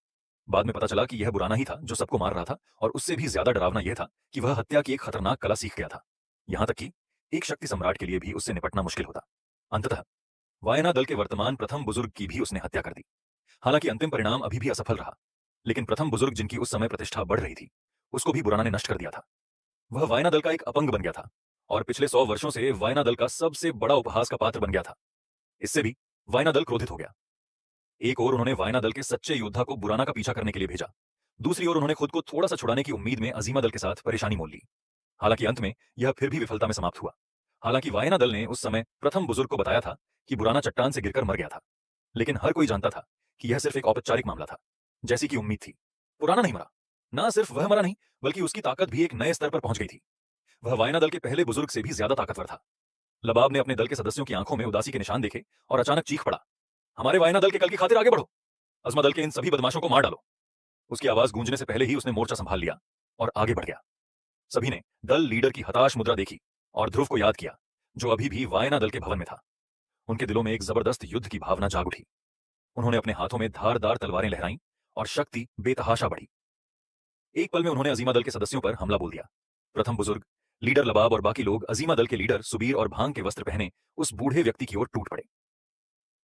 Speaker 1: बाद में पता चला कि यह बुराना ही था जो सबको मार रहा था, और उससे भी ज्यादा डरावना यह था कि वह हत्या की एक खतरनाक कला सीख गया था। यहां तक कि एक शक्ति सम्राट के लिए भी उससे निपटना मुश्किल होता। अंततः वायना दल के वर्तमान प्रथम बुजुर्ग की भी उसने हत्या कर दी। हालांकि अंतिम परिणाम अभी भी असफल रहा, लेकिन प्रथम बुजुर्ग जिनकी उस समय प्रतिष्ठा बढ़ रही थी उसको भी बुराना ने नष्ट कर दिया था। वह वायना दल का एक अपंग बन गया था और पिछले 100 वर्षों से वायना दल का सबसे बड़ा उपहास का पात्र बन गया था। इससे भी वायना दल क्रोधित हो गया। एक ओर उन्होंने वायना दल के सच्चे योद्धा को बुराना का पीछा करने के लिए भेजा, दूसरी ओर उन्होंने खुद को थोड़ा सा छुड़ाने की उम्मीद में अजीमा दल के साथ परेशानी मोल ली। हालांकि अंत में यह फिर भी विफलता में समाप्त हुआ। हालांकि वायना दल ने उस समय प्रथम बुजुर्ग को बताया था कि बुराना चट्टान से गिरकर मर गया था, लेकिन हर कोई जानता था कि यह सिर्फ एक औपचारिक मामला था। जैसी कि उम्मीद थी, पुराना नहीं मरा। ना सिर्फ वह मरा नहीं, बल्कि उसकी ताकत भी एक नए स्तर पर पहुंच गई थी। वह वायना दल के पहले बुजुर्ग से भी ज्यादा ताकतवर था। लबाब ने अपने दल के सदस्यों की आंखों में उदासी के निशान देखे और अचानक चीख पड़ा, हमारे वायना दल के कल की खातिर आगे बढ़ो। अजमा दल के इन सभी बदमाशों को मार डालो। उसकी आवाज गूंजने से पहले ही उसने मोर्चा संभाल लिया और आगे बढ़ गया। सभी ने दल लीडर की हताश मुद्रा देखी और ध्रुव को याद किया, जो अभी भी वायना दल के भवन में था। उनके दिलों में एक जबरदस्त युद्ध की भावना जाग उठी। उन्होंने अपने हाथों में धारदार तलवारें लहराईं और शक्ति बेतहाशा बढ़ी। एक पल में उन्होंने अजीमा दल के सदस्यों पर हमला बोल दिया। प्रथम बुजुर्ग, लीडर लबाब और बाकी लोग अजीमा दल के लीडर सुबीर और भांग के वस्त्र पहने उस बूढ़े व्यक्ति की ओर टूट पड़े।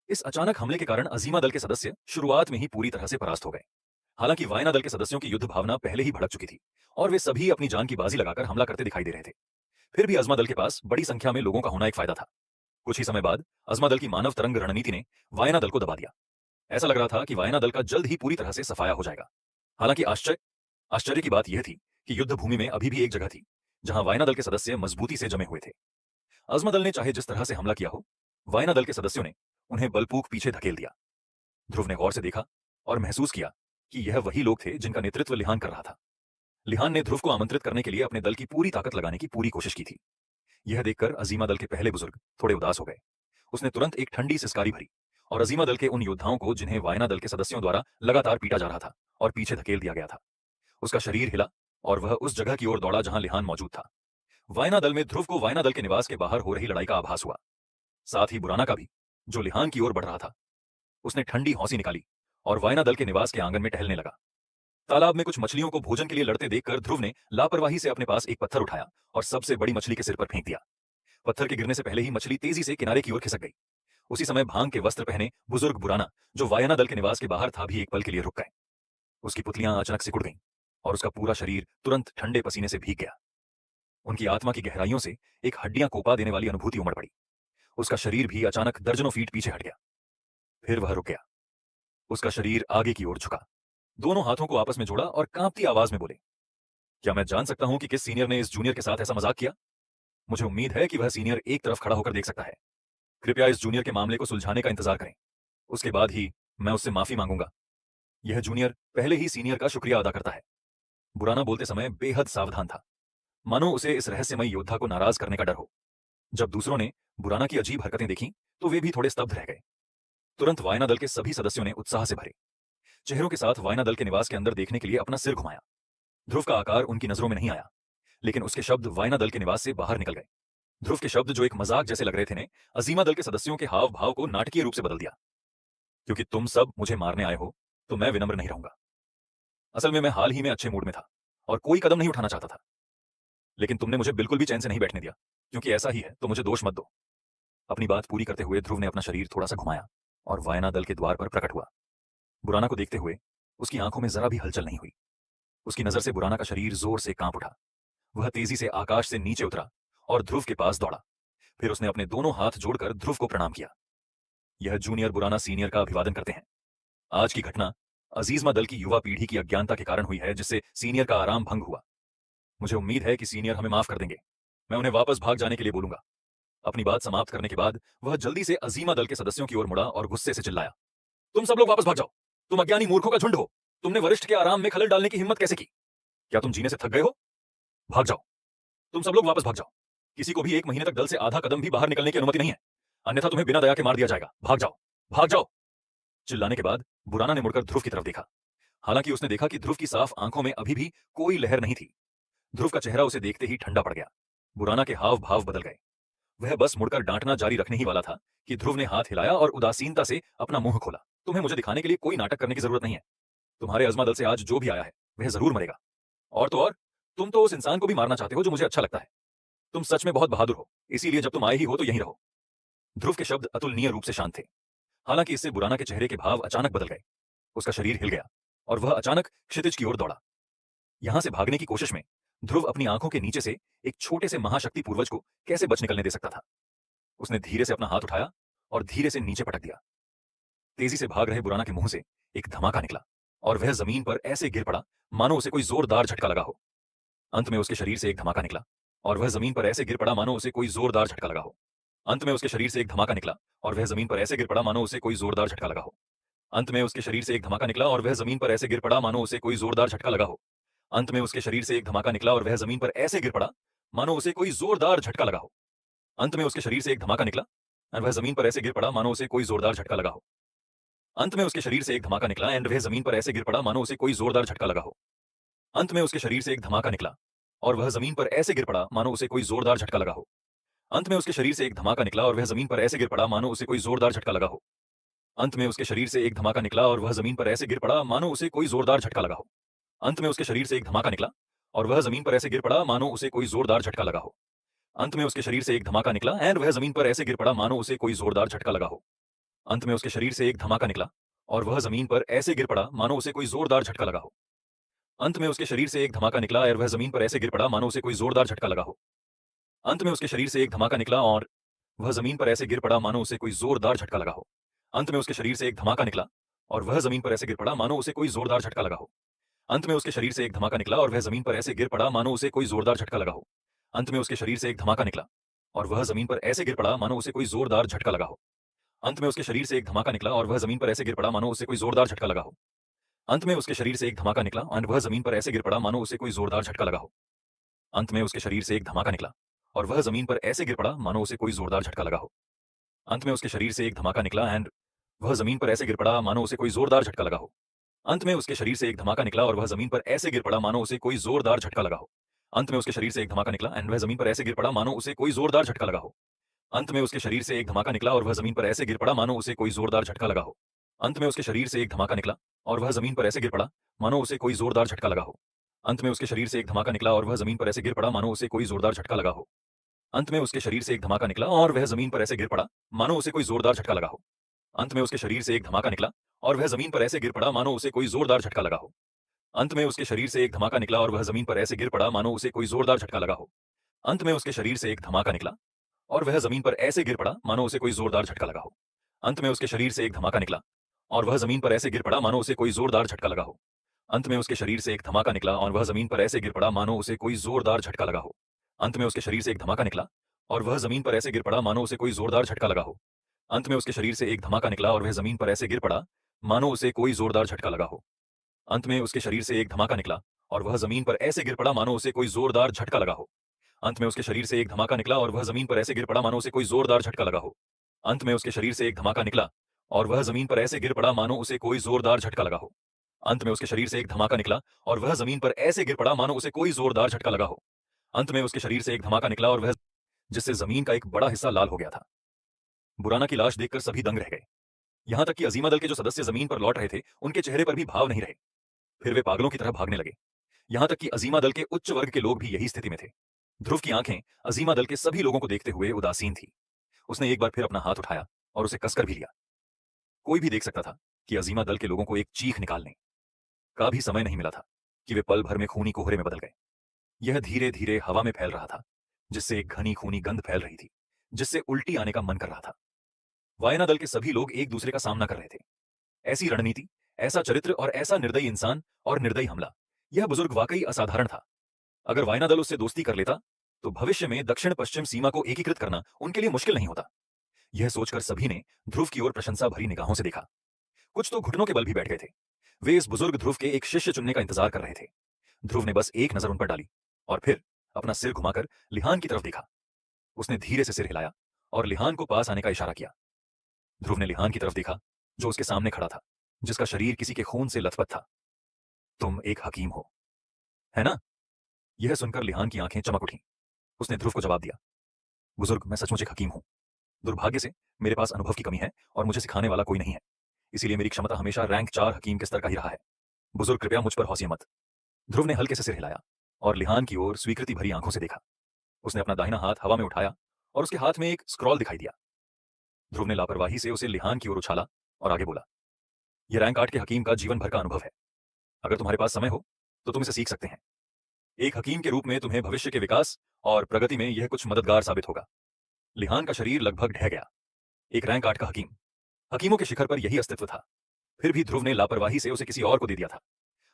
Speaker 1: इस अचानक हमले के कारण अजीमा दल के सदस्य शुरुआत में ही पूरी तरह से परास्त हो गए। हालांकि वायना दल के सदस्यों की युद्ध भावना पहले ही भड़क चुकी थी और वे सभी अपनी जान की बाजी लगाकर हमला करते दिखाई दे रहे थे। फिर भी अजमा दल के पास बड़ी संख्या में लोगों का होना एक फायदा था। कुछ ही समय बाद अजमा दल की मानव तरंग रणनीति ने वायना दल को दबा दिया। ऐसा लग रहा था कि वायना दल का जल्द ही पूरी तरह से सफाया हो जाएगा। हालांकि आश्चर्य की बात यह थी कि युद्ध भूमि में अभी भी एक जगह थी जहां वायना दल के सदस्य मजबूती से जमे हुए थे। अजमा दल ने चाहे जिस तरह से हमला किया हो, वायना दल के सदस्यों ने उन्हें बलपूर्वक पीछे धकेल दिया। ध्रुव ने गौर से देखा और महसूस किया कि यह वही लोग थे जिनका नेतृत्व लिहान कर रहा था। लिहान ने ध्रुव को आमंत्रित करने के लिए अपने दल की पूरी ताकत लगाने की पूरी कोशिश की थी। यह देखकर अजीमा दल के पहले बुजुर्ग थोड़े उदास हो गए। उसने तुरंत एक ठंडी सिसकारी भरी और अजीमा दल के उन योद्धाओं को जिन्हें वायना दल के सदस्यों द्वारा लगातार पीटा जा रहा था और पीछे धकेल दिया गया था। उसका शरीर हिला और वह उस जगह की ओर दौड़ा जहां लिहान मौजूद था। वायना दल में ध्रुव को वायना दल के निवास के बाहर हो रही लड़ाई का आभास हुआ, साथ ही बुराना का भी, जो लिहान की ओर बढ़ रहा था। उसने ठंडी हौंसी निकाली और वायना दल के निवास के आंगन में टहलने लगा। तालाब में कुछ मछलियों को भोजन के लिए लड़ते देखकर ध्रुव ने लापरवाही से अपने पास एक पत्थर उठाया और सबसे बड़ी मछली के सिर पर फेंक दिया। पत्थर के गिरने से पहले ही मछली तेजी से किनारे की ओर खिसक गई। उसी समय भांग के वस्त्र पहने बुजुर्ग बुराना, जो वायना दल के निवास के बाहर था, भी एक पल के लिए रुक गए। उसकी पुतलियां अचानक सिकुड़ गईं और उसका पूरा शरीर तुरंत ठंडे पसीने से भीग गया। उनकी आत्मा की गहराइयों से एक हड्डियां कोपा देने वाली अनुभूति उमड़ पड़ी। उसका शरीर भी अचानक दर्जनों फीट पीछे हट गया। फिर वह रुक गया। उसका शरीर आगे की ओर झुका, दोनों हाथों को आपस में जोड़ा और कांपती आवाज में बोले, क्या मैं जान सकता हूं कि किस सीनियर ने इस जूनियर के साथ ऐसा मजाक किया? मुझे उम्मीद है कि वह सीनियर एक तरफ खड़ा होकर देख सकता है। कृपया इस जूनियर के मामले को सुलझाने का इंतजार करें, उसके बाद ही मैं उससे माफी मांगूंगा। यह जूनियर पहले ही सीनियर का शुक्रिया अदा करता है। बुराना बोलते समय बेहद सावधान था, मानो उसे इस रहस्यमयी योद्धा को नाराज करने का डर हो। जब दूसरों ने बुराना की अजीब हरकतें देखी तो वे भी थोड़े स्तब्ध रह गए। तुरंत वायना दल के सभी सदस्यों ने उत्साह से भरे चेहरों के साथ वायना दल के निवास के अंदर देखने के लिए अपना सिर घुमाया। ध्रुव का आकार उनकी नजरों में नहीं आया, लेकिन उसके शब्द वायना दल के निवास से बाहर निकल गए। ध्रुव के शब्द, जो एक मजाक जैसे लग रहे थे, ने अजीमा दल के सदस्यों के हाव भाव को नाटकीय रूप से बदल दिया। क्योंकि तुम सब मुझे मारने आए हो तो मैं विनम्र नहीं रहूंगा। असल में मैं हाल ही में अच्छे मूड में था और कोई कदम नहीं उठाना चाहता था, लेकिन तुमने मुझे बिल्कुल भी चैन से नहीं बैठने दिया। क्योंकि ऐसा ही है तो मुझे दोष मत दो। अपनी बात पूरी करते हुए ध्रुव ने अपना शरीर थोड़ा सा घुमाया और वायना दल के द्वार पर प्रकट हुआ। बुराना को देखते हुए उसकी आंखों में जरा भी हलचल नहीं हुई। उसकी नजर से बुराना का शरीर जोर से कांप उठा। वह तेजी से आकाश से नीचे उतरा और ध्रुव के पास दौड़ा। फिर उसने अपने दोनों हाथ जोड़कर ध्रुव को प्रणाम किया। यह जूनियर बुराना सीनियर का अभिवादन करते हैं। आज की घटना अजीजमा दल की युवा पीढ़ी की अज्ञानता के कारण हुई है, जिससे सीनियर का आराम भंग हुआ। मुझे उम्मीद है कि सीनियर हमें माफ कर देंगे। मैं उन्हें वापस भाग जाने के लिए बोलूंगा। अपनी बात समाप्त करने के बाद वह जल्दी से अजीमा दल के सदस्यों की ओर मुड़ा और गुस्से से चिल्लाया, तुम सब लोग वापस भाग जाओ। तुम अज्ञानी मूर्खों का झुंड हो। तुमने वरिष्ठ के आराम में खलल डालने की हिम्मत कैसे की? क्या तुम जीने से थक गए हो? भाग जाओ, तुम सब लोग वापस भाग जाओ। किसी को भी 1 महीने तक दल से आधा कदम भी बाहर निकलने की अनुमति नहीं है, अन्यथा तुम्हें बिना दया के मार दिया जाएगा। भाग जाओ, भाग जाओ। चिल्लाने के बाद बुराना ने मुड़कर ध्रुव की तरफ देखा। हालांकि उसने देखा कि ध्रुव की साफ आंखों में अभी भी कोई लहर नहीं थी। ध्रुव का चेहरा उसे देखते ही ठंडा पड़ गया। बुराना के हाव भाव बदल गए। वह बस मुड़कर डांटना जारी रखने ही वाला था कि ध्रुव ने हाथ हिलाया और उदासीनता से अपना मुंह खोला। तुम्हें मुझे दिखाने के लिए कोई नाटक करने की जरूरत नहीं है। तुम्हारे अजमा दल से आज जो भी आया है वह जरूर मरेगा। और तो और, तुम तो उस इंसान को भी मारना चाहते हो जो मुझे अच्छा लगता है। तुम सच में बहुत बहादुर हो, इसीलिए जब तुम आए ही हो तो यहीं रहो। ध्रुव के शब्द अतुलनीय रूप से शांत थे। हालांकि इससे बुराना के चेहरे के भाव अचानक बदल गए। उसका शरीर हिल गया और वह अचानक क्षितिज की ओर दौड़ा। यहां से भागने की कोशिश में ध्रुव अपनी आंखों के नीचे से एक छोटे से महाशक्ति पूर्वज को कैसे बच निकलने दे सकता था। उसने धीरे से अपना हाथ उठाया और धीरे से नीचे पटक दिया। तेजी से भाग रहे बुराना के मुंह से एक धमाका निकला और वह जमीन पर ऐसे गिर पड़ा मानो उसे कोई जोरदार झटका लगा हो। अंत में उसके शरीर से एक धमाका निकला और वह जमीन पर ऐसे गिर पड़ा मानो उसे कोई जोरदार झटका लगा हो। अंत में उसके शरीर से एक धमाका निकला और वह जमीन पर ऐसे गिर पड़ा मानो उसे कोई जोरदार झटका लगा हो। अंत में उसके शरीर से एक धमाका निकला और वह जमीन पर ऐसे गिर पड़ा मानो उसे कोई जोरदार झटका लगा हो। अंत में उसके शरीर से एक धमाका निकला और वह जमीन पर ऐसे गिर पड़ा मानो उसे कोई जोरदार झटका लगा हो। अंत में उसके शरीर से एक धमाका निकला और वह जमीन पर ऐसे गिर पड़ा मानो उसे कोई जोरदार झटका लगा हो। अंत में उसके शरीर से एक धमाका निकला एंड वह जमीन पर ऐसे गिर पड़ा मानो उसे कोई जोरदार झटका लगा हो। अंत में उसके शरीर से एक धमाका निकला और वह जमीन पर ऐसे गिर पड़ा मानो उसे कोई जोरदार झटका लगा हो। अंत में उसके शरीर से एक धमाका निकला और वह जमीन पर ऐसे गिर पड़ा मानो उसे कोई जोरदार झटका लगा हो। अंत में उसके शरीर से एक धमाका निकला और वह जमीन पर ऐसे गिर पड़ा मानो उसे कोई जोरदार झटका लगा हो। अंत में उसके शरीर से एक धमाका निकला और वह जमीन पर ऐसे गिर पड़ा मानो उसे कोई जोरदार झटका लगा हो। अंत में उसके शरीर से एक धमाका निकला एंड वह जमीन पर ऐसे गिर पड़ा मानो उसे कोई जोरदार झटका लगा हो। अंत में उसके शरीर से एक धमाका निकला और वह जमीन पर ऐसे गिर पड़ा मानो उसे कोई जोरदार झटका लगा हो। अंत में उसके शरीर से एक धमाका निकला और वह जमीन पर ऐसे गिर पड़ा मानो उसे कोई जोरदार झटका लगा हो। अंत में उसके शरीर से एक धमाका निकला और वह जमीन पर ऐसे गिर पड़ा मानो उसे कोई जोरदार झटका लगा हो। अंत में उसके शरीर से एक धमाका निकला और वह जमीन पर ऐसे गिर पड़ा मानो उसे कोई जोरदार झटका लगा हो। अंत में उसके शरीर से एक धमाका निकला और वह जमीन पर ऐसे गिर पड़ा मानो उसे कोई जोरदार झटका लगा हो। अंत में उसके शरीर से एक धमाका निकला और वह जमीन पर ऐसे गिर पड़ा मानो उसे कोई जोरदार झटका लगा हो। अंत में उसके शरीर से एक धमाका निकला और वह जमीन पर ऐसे गिर पड़ा मानो उसे कोई जोरदार झटका लगा हो। अंत में उसके शरीर से एक धमाका निकला और वह जमीन पर ऐसे गिर पड़ा मानो उसे कोई जोरदार झटका लगा हो। अंत में उसके शरीर से एक धमाका निकला और वह जमीन पर ऐसे गिर पड़ा मानो उसे कोई जोरदार झटका लगा हो। अंत में उसके शरीर से एक धमाका निकला एंड वह जमीन पर ऐसे गिर पड़ा मानो उसे कोई जोरदार झटका लगा हो। अंत में उसके शरीर से एक धमाका निकला और वह जमीन पर ऐसे गिर पड़ा मानो उसे कोई जोरदार झटका लगा हो। अंत में उसके शरीर से एक धमाका निकला एंड वह जमीन पर ऐसे गिर पड़ा मानो उसे कोई जोरदार झटका लगा हो। अंत में उसके शरीर से एक धमाका निकला और वह जमीन पर ऐसे गिर पड़ा मानो उसे कोई जोरदार झटका लगा हो। अंत में उसके शरीर से एक धमाका निकला और वह जमीन पर ऐसे गिर पड़ा मानो उसे कोई जोरदार झटका लगा हो। अंत में उसके शरीर से एक धमाका निकला और वह जमीन पर ऐसे गिर पड़ा मानो उसे कोई जोरदार झटका लगा हो। अंत में उसके शरीर से एक धमाका निकला और वह जमीन पर ऐसे गिर पड़ा मानो उसे कोई जोरदार झटका लगा हो। अंत में उसके शरीर से एक धमाका निकला और वह जमीन पर ऐसे गिर पड़ा मानो उसे कोई जोरदार झटका लगा हो। अंत में उसके शरीर से एक धमाका निकला और वह जमीन पर ऐसे गिर पड़ा मानो उसे कोई जोरदार झटका लगा हो। अंत में उसके शरीर से एक धमाका निकला और वह जमीन पर ऐसे गिर पड़ा मानो उसे कोई जोरदार झटका लगा हो। अंत में उसके शरीर से एक धमाका निकला और वह जमीन पर ऐसे गिर पड़ा मानो उसे कोई जोरदार झटका लगा हो। अंत में उसके शरीर से एक धमाका निकला और वह जमीन पर ऐसे गिर पड़ा मानो उसे कोई जोरदार झटका लगा हो। अंत में उसके शरीर से एक धमाका निकला और वह जमीन पर ऐसे गिर पड़ा मानो उसे कोई जोरदार झटका लगा हो। अंत में उसके शरीर से एक धमाका निकला और वह जमीन पर ऐसे गिर पड़ा मानो उसे कोई जोरदार झटका लगा हो। अंत में उसके शरीर से एक धमाका निकला और वह जमीन पर ऐसे गिर पड़ा मानो उसे कोई जोरदार झटका लगा हो। अंत में उसके शरीर से एक धमाका निकला और वह जमीन पर ऐसे गिर पड़ा मानो उसे कोई जोरदार झटका लगा हो। अंत में उसके शरीर से एक धमाका निकला और वह जमीन पर ऐसे गिर पड़ा मानो उसे कोई जोरदार झटका लगा हो। अंत में उसके शरीर से एक धमाका निकला और वह जमीन पर ऐसे गिर पड़ा मानो उसे कोई जोरदार झटका लगा हो। अंत में उसके शरीर से एक धमाका निकला और वह जिससे जमीन का एक बड़ा हिस्सा लाल हो गया था। बुराना की लाश देखकर सभी दंग रह गए। यहां तक कि अजीमा दल के जो सदस्य जमीन पर लौट रहे थे उनके चेहरे पर भी भाव नहीं रहे। फिर वे पागलों की तरह भागने लगे। यहां तक कि अजीमा दल के उच्च वर्ग के लोग भी यही स्थिति में थे। ध्रुव की आंखें अजीमा दल के सभी लोगों को देखते हुए उदासीन थी। उसने एक बार फिर अपना हाथ उठाया और उसे कसकर भी लिया। कोई भी देख सकता था कि अजीमा दल के लोगों को एक चीख निकालने का भी समय नहीं मिला था कि वे पल भर में खूनी कोहरे में बदल गए। यह धीरे धीरे हवा में फैल रहा था, जिससे एक घनी खूनी गंध फैल रही थी, जिससे उल्टी आने का मन कर रहा था। वायना दल के सभी लोग एक दूसरे का सामना कर रहे थे। ऐसी रणनीति, ऐसा चरित्र और ऐसा निर्दयी इंसान और निर्दयी हमला, यह बुजुर्ग वाकई असाधारण था। अगर वायना दल उससे दोस्ती कर लेता तो भविष्य में दक्षिण पश्चिम सीमा को एकीकृत करना उनके लिए मुश्किल नहीं होता। यह सोचकर सभी ने ध्रुव की ओर प्रशंसा भरी निगाहों से देखा। कुछ तो घुटनों के बल भी बैठ गए थे। वे इस बुजुर्ग ध्रुव के एक शिष्य चुनने का इंतजार कर रहे थे। ध्रुव ने बस एक नजर उन पर डाली और फिर अपना सिर घुमाकर लिहान की तरफ देखा। उसने धीरे से सिर हिलाया और लिहान को पास आने का इशारा किया। ध्रुव ने लिहान की तरफ देखा जो उसके सामने खड़ा था, जिसका शरीर किसी के खून से लथपथ था। तुम एक हकीम हो, है ना? यह सुनकर लिहान की आंखें चमक उठी। उसने ध्रुव को जवाब दिया, बुजुर्ग, मैं सचमुच एक हकीम हूं। दुर्भाग्य से मेरे पास अनुभव की कमी है और मुझे सिखाने वाला कोई नहीं है, इसीलिए मेरी क्षमता हमेशा रैंक 4 हकीम के स्तर का ही रहा है। बुजुर्ग, कृपया मुझ पर हौसिए मत। ध्रुव ने हल्के से सिर हिलाया और लिहान की ओर स्वीकृति भरी आंखों से देखा। उसने अपना दाहिना हाथ हवा में उठाया और उसके हाथ में एक स्क्रॉल दिखाई दिया। ध्रुव ने लापरवाही से उसे लिहान की ओर उछाला और आगे बोला, यह रैंक 8 के हकीम का जीवन भर का अनुभव है। अगर तुम्हारे पास समय हो तो तुम इसे सीख सकते हैं। एक हकीम के रूप में तुम्हें भविष्य के विकास और प्रगति में यह कुछ मददगार साबित होगा। लिहान का शरीर लगभग ढह गया। एक रैंक 8 का हकीम, हकीमों के शिखर पर यही अस्तित्व था। फिर भी ध्रुव ने लापरवाही से उसे किसी और को दे दिया था।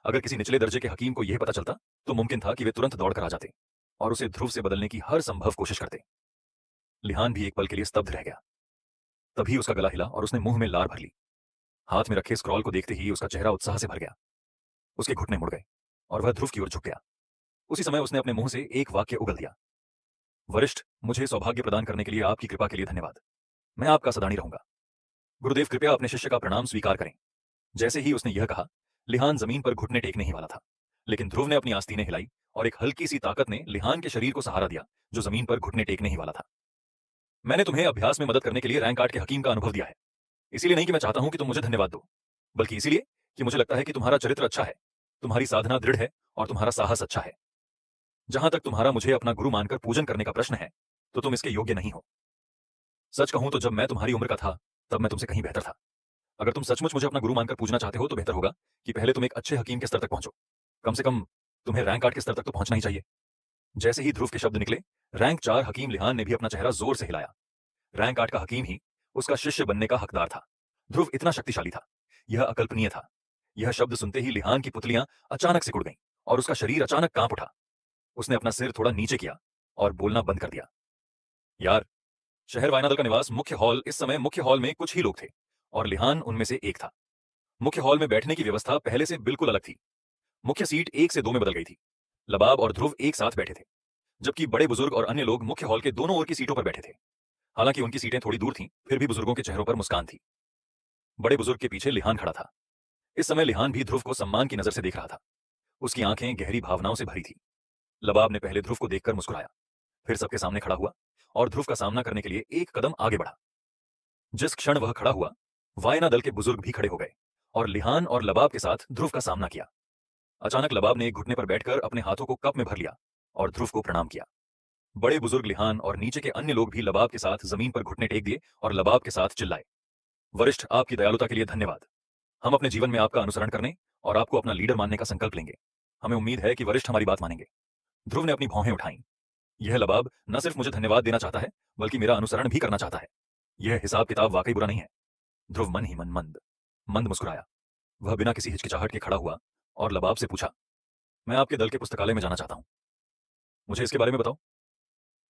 Speaker 1: अगर किसी निचले दर्जे के हकीम को यह पता चलता तो मुमकिन था कि वे तुरंत दौड़कर आ जाते। और उसे ध्रुव से बदलने की हर संभव कोशिश करते। लिहान भी एक पल के लिए स्तब्ध रह गया। तभी उसका गला हिला और उसने मुंह में लार भर ली। हाथ में रखे स्क्रॉल को देखते ही उसका चेहरा उत्साह से भर गया। उसके घुटने मुड़ गए और वह ध्रुव की ओर झुक गया। उसी समय उसने अपने मुंह से एक वाक्य उगल दिया, वरिष्ठ, मुझे सौभाग्य प्रदान करने के लिए आपकी कृपा के लिए धन्यवाद। मैं आपका सदानी रहूंगा। गुरुदेव, कृपया अपने शिष्य का प्रणाम स्वीकार करें। जैसे ही उसने यह कहा, लिहान जमीन पर घुटने टेकने ही वाला था, लेकिन ध्रुव ने अपनी आस्तीनें हिलाई और एक हल्की सी ताकत ने लिहान के शरीर को सहारा दिया, जो जमीन पर घुटने टेकने ही वाला था। मैंने तुम्हें अभ्यास में मदद करने के लिए रैंक 8 के हकीम का अनुभव दिया है। इसीलिए नहीं कि मैं चाहता हूं कि तुम मुझे धन्यवाद दो, बल्कि इसीलिए कि मुझे लगता है कि तुम्हारा चरित्र अच्छा है, तुम्हारी साधना दृढ़ है और तुम्हारा साहस अच्छा है। जहां तक तुम्हारा मुझे अपना गुरु मानकर पूजन करने का प्रश्न है, तो तुम इसके योग्य नहीं हो। सच कहूं तो जब मैं तुम्हारी उम्र का था, तब मैं तुमसे कहीं बेहतर था। अगर तुम सचमुच मुझे अपना गुरु मानकर पूजना चाहते हो, तो बेहतर होगा कि पहले तुम एक अच्छे हकीम के स्तर तक पहुंचो। कम से कम तुम्हें रैंक 8 के स्तर तक तो पहुंचना ही चाहिए। जैसे ही ध्रुव के शब्द निकले, रैंक 4 हकीम लिहान ने भी अपना चेहरा जोर से हिलाया। रैंक 8 का हकीम ही उसका शिष्य बनने का हकदार था। ध्रुव इतना शक्तिशाली था, यह अकल्पनीय था। यह शब्द सुनते ही लिहान की पुतलियां अचानक सिकुड़ गईं और उसका शरीर अचानक कांप उठा। उसने अपना सिर थोड़ा नीचे किया और बोलना बंद कर दिया। यार, शहर वायनादल का निवास मुख्य हॉल, इस समय मुख्य हॉल में कुछ ही लोग थे और लिहान उनमें से एक था। मुख्य हॉल में बैठने की व्यवस्था पहले से बिल्कुल अलग थी। मुख्य सीट 1 से 2 में बदल गई थी। लबाब और ध्रुव एक साथ बैठे थे, जबकि बड़े बुजुर्ग और अन्य लोग मुख्य हॉल के दोनों ओर की सीटों पर बैठे थे। हालांकि उनकी सीटें थोड़ी दूर थीं, फिर भी बुजुर्गों के चेहरों पर मुस्कान थी। बड़े बुजुर्ग के पीछे लिहान खड़ा था। इस समय लिहान भी ध्रुव को सम्मान की नजर से देख रहा था। उसकी आंखें गहरी भावनाओं से भरी थी। लबाब ने पहले ध्रुव को देखकर मुस्कुराया, फिर सबके सामने खड़ा हुआ और ध्रुव का सामना करने के लिए एक कदम आगे बढ़ा। जिस क्षण वह खड़ा हुआ, वायना दल के बुजुर्ग भी खड़े हो गए और लिहान और लबाब के साथ ध्रुव का सामना किया। अचानक लबाब ने एक घुटने पर बैठकर अपने हाथों को कप में भर लिया और ध्रुव को प्रणाम किया। बड़े बुजुर्ग लिहान और नीचे के अन्य लोग भी लबाब के साथ जमीन पर घुटने टेक दिए और लबाब के साथ चिल्लाए, वरिष्ठ, आपकी दयालुता के लिए धन्यवाद। हम अपने जीवन में आपका अनुसरण करने और आपको अपना लीडर मानने का संकल्प लेंगे। हमें उम्मीद है कि वरिष्ठ हमारी बात मानेंगे। ध्रुव ने अपनी भौहें उठाईं। यह लबाब न सिर्फ मुझे धन्यवाद देना चाहता है, बल्कि मेरा अनुसरण भी करना चाहता है। यह हिसाब किताब वाकई बुरा नहीं है। ध्रुव मन ही मन मंद मंद मुस्कुराया। वह बिना किसी हिचकिचाहट के खड़ा हुआ और लबाब से पूछा, मैं आपके दल के पुस्तकालय में जाना चाहता हूं, मुझे इसके बारे में बताओ।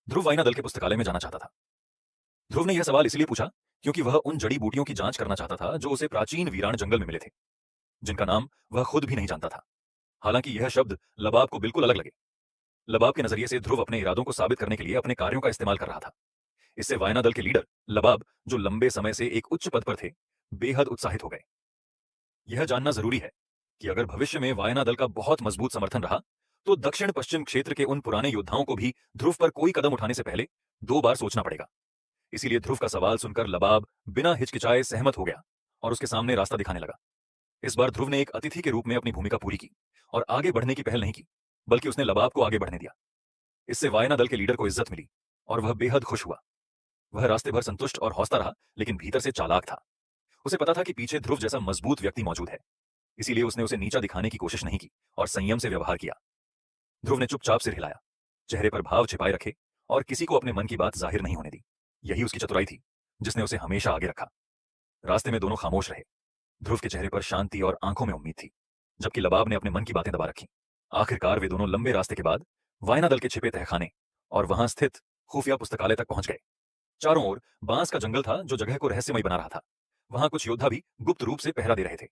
Speaker 1: ध्रुव वायना दल के पुस्तकालय में जाना चाहता था। ध्रुव ने यह सवाल इसलिए पूछा क्योंकि वह उन जड़ी बूटियों की जांच करना चाहता था जो उसे प्राचीन वीरान जंगल में मिले थे, जिनका नाम वह खुद भी नहीं जानता था। हालांकि यह शब्द लबाब को बिल्कुल अलग लगे। लबाब के नजरिए से ध्रुव अपने इरादों को साबित करने के लिए अपने कार्यों का इस्तेमाल कर रहा था। इससे वायना दल के लीडर लबाब, जो लंबे समय से एक उच्च पद पर थे, बेहद उत्साहित हो गए। यह जानना जरूरी है कि अगर भविष्य में वायना दल का बहुत मजबूत समर्थन रहा, तो दक्षिण पश्चिम क्षेत्र के उन पुराने योद्धाओं को भी ध्रुव पर कोई कदम उठाने से पहले 2 बार सोचना पड़ेगा। इसीलिए ध्रुव का सवाल सुनकर लबाब बिना हिचकिचाए सहमत हो गया और उसके सामने रास्ता दिखाने लगा। इस बार ध्रुव ने एक अतिथि के रूप में अपनी भूमिका पूरी की और आगे बढ़ने की पहल नहीं की, बल्कि उसने लबाब को आगे बढ़ने दिया। इससे वायना दल के लीडर को इज्जत मिली और वह बेहद खुश हुआ। वह रास्ते भर संतुष्ट और हौसला रहा, लेकिन भीतर से चालाक था। उसे पता था कि पीछे ध्रुव जैसा मजबूत व्यक्ति मौजूद है। इसीलिए उसने उसे नीचा दिखाने की कोशिश नहीं की और संयम से व्यवहार किया। ध्रुव ने चुपचाप सिर हिलाया, चेहरे पर भाव छिपाए रखे और किसी को अपने मन की बात जाहिर नहीं होने दी। यही उसकी चतुराई थी, जिसने उसे हमेशा आगे रखा। रास्ते में दोनों खामोश रहे। ध्रुव के चेहरे पर शांति और आंखों में उम्मीद थी, जबकि लबाब ने अपने मन की बातें दबा रखी। आखिरकार वे दोनों लंबे रास्ते के बाद वायना दल के छिपे तहखाने और वहां स्थित खुफिया पुस्तकालय तक पहुंच गए। चारों ओर बांस का जंगल था, जो जगह को रहस्यमय बना रहा था। वहां कुछ योद्धा भी गुप्त रूप से पहरा दे रहे थे।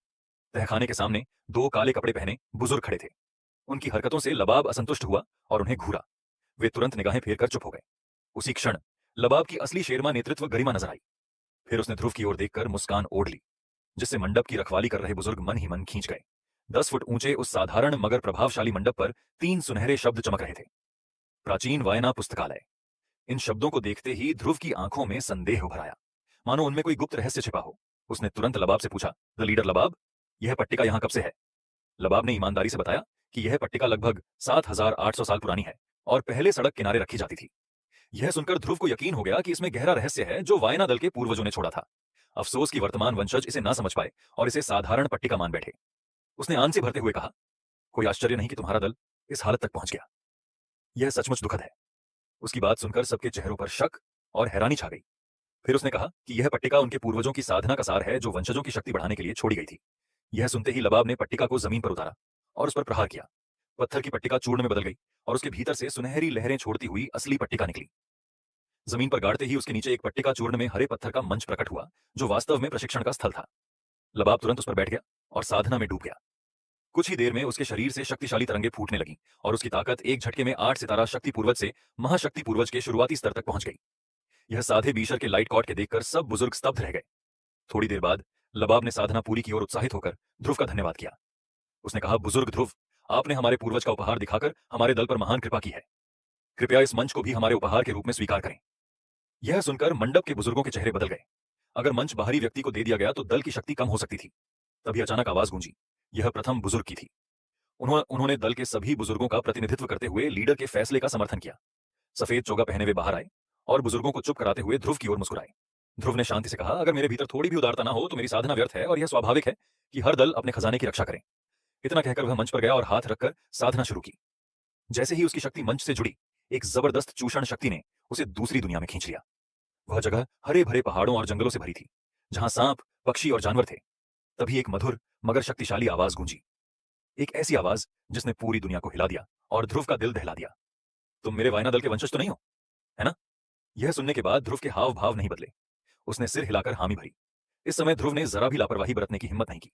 Speaker 1: तहखाने के सामने 2 काले कपड़े पहने बुजुर्ग खड़े थे। उनकी हरकतों से लबाब असंतुष्ट हुआ और उन्हें घूरा। वे तुरंत निगाहें फेरकर चुप हो गए। उसी क्षण लबाब की असली शेरमा नेतृत्व गरिमा नजर आई। फिर उसने ध्रुव की ओर देखकर मुस्कान ओढ़ ली, जिससे मंडप की रखवाली कर रहे बुजुर्ग मन ही मन खींच गए। 10 फुट ऊंचे उस साधारण मगर प्रभावशाली मंडप पर 3 सुनहरे शब्द चमक रहे थे, प्राचीन वायना पुस्तकालय। इन शब्दों को देखते ही ध्रुव की आंखों में संदेह उभर आया, मानो उनमें कोई गुप्त रहस्य छिपा हो। उसने तुरंत लबाब से पूछा, द लीडर लबाब, यह पट्टिका यहां कब से है? लबाब ने ईमानदारी से बताया कि यह पट्टिका लगभग 7,800 साल पुरानी है और पहले सड़क किनारे रखी जाती थी। यह सुनकर ध्रुव को यकीन हो गया कि इसमें गहरा रहस्य है, जो वायना दल के पूर्वजों ने छोड़ा था। अफसोस कि वर्तमान वंशज इसे ना समझ पाए और इसे साधारण पट्टिका मान बैठे। उसने आंखें भरते हुए कहा, कोई आश्चर्य नहीं कि तुम्हारा दल इस हालत तक पहुंच गया। यह सचमुच दुखद है। उसकी बात सुनकर सबके चेहरों पर शक और हैरानी छा गई। फिर उसने कहा कि यह पट्टिका उनके पूर्वजों की साधना का सार है, जो वंशजों की शक्ति बढ़ाने के लिए छोड़ी गई थी। यह सुनते ही लबाब ने पट्टिका को जमीन पर उतारा और उस पर प्रहार किया। पत्थर की पट्टिका चूर्ण में बदल गई और उसके भीतर से सुनहरी लहरें छोड़ती हुई असली पट्टिका निकली। जमीन पर गाड़ते ही उसके नीचे एक पट्टिका चूर्ण में हरे पत्थर का मंच प्रकट हुआ, जो वास्तव में प्रशिक्षण का स्थल था। लबाब तुरंत उस पर बैठ गया और साधना में डूब गया। कुछ ही देर में उसके शरीर से शक्तिशाली तरंगे फूटने लगी और उसकी ताकत एक झटके में 8 सितारा शक्ति पूर्वज से महाशक्ति पूर्वज के शुरुआती स्तर तक पहुंच गई। यह साधे बीशर के लाइट कॉट के देखकर सब बुजुर्ग स्तब्ध रह गए। थोड़ी देर बाद लबाब ने साधना पूरी की ओर उत्साहित होकर ध्रुव का धन्यवाद किया। उसने कहा, बुजुर्ग ध्रुव, आपने हमारे पूर्वज का उपहार दिखाकर हमारे दल पर महान कृपा की है। कृपया इस मंच को भी हमारे उपहार के रूप में स्वीकार करें। यह सुनकर मंडप के बुजुर्गों के चेहरे बदल गए। अगर मंच बाहरी व्यक्ति को दे दिया गया तो दल की शक्ति कम हो सकती थी। तभी अचानक आवाज गूंजी। यह प्रथम बुजुर्ग की थी। उन्होंने दल के सभी बुजुर्गों का प्रतिनिधित्व करते हुए लीडर के फैसले का समर्थन किया। सफेद चोगा पहने हुए बाहर आए और बुजुर्गों को चुप कराते हुए ध्रुव की ओर मुस्कुराए। ध्रुव ने शांति से कहा, अगर मेरे भीतर थोड़ी भी उदारता ना हो तो मेरी साधना व्यर्थ है और यह स्वाभाविक है कि हर दल अपने खजाने की रक्षा करे। इतना कहकर वह मंच पर गया और हाथ रखकर साधना शुरू की। जैसे ही उसकी शक्ति मंच से जुड़ी, एक जबरदस्त चूषण शक्ति ने उसे दूसरी दुनिया में खींच लिया। वह जगह हरे भरे पहाड़ों और जंगलों से भरी थी, जहां सांप, पक्षी और जानवर थे। तभी एक मधुर मगर शक्तिशाली आवाज गूंजी। एक ऐसी आवाज जिसने पूरी दुनिया को हिला दिया और ध्रुव का दिल दहला दिया। तुम मेरे वायना दल के वंशज तो नहीं हो, है ना? यह सुनने के बाद ध्रुव के हाव भाव नहीं बदले। उसने सिर हिलाकर हामी भरी। इस समय ध्रुव ने जरा भी लापरवाही बरतने की हिम्मत नहीं की।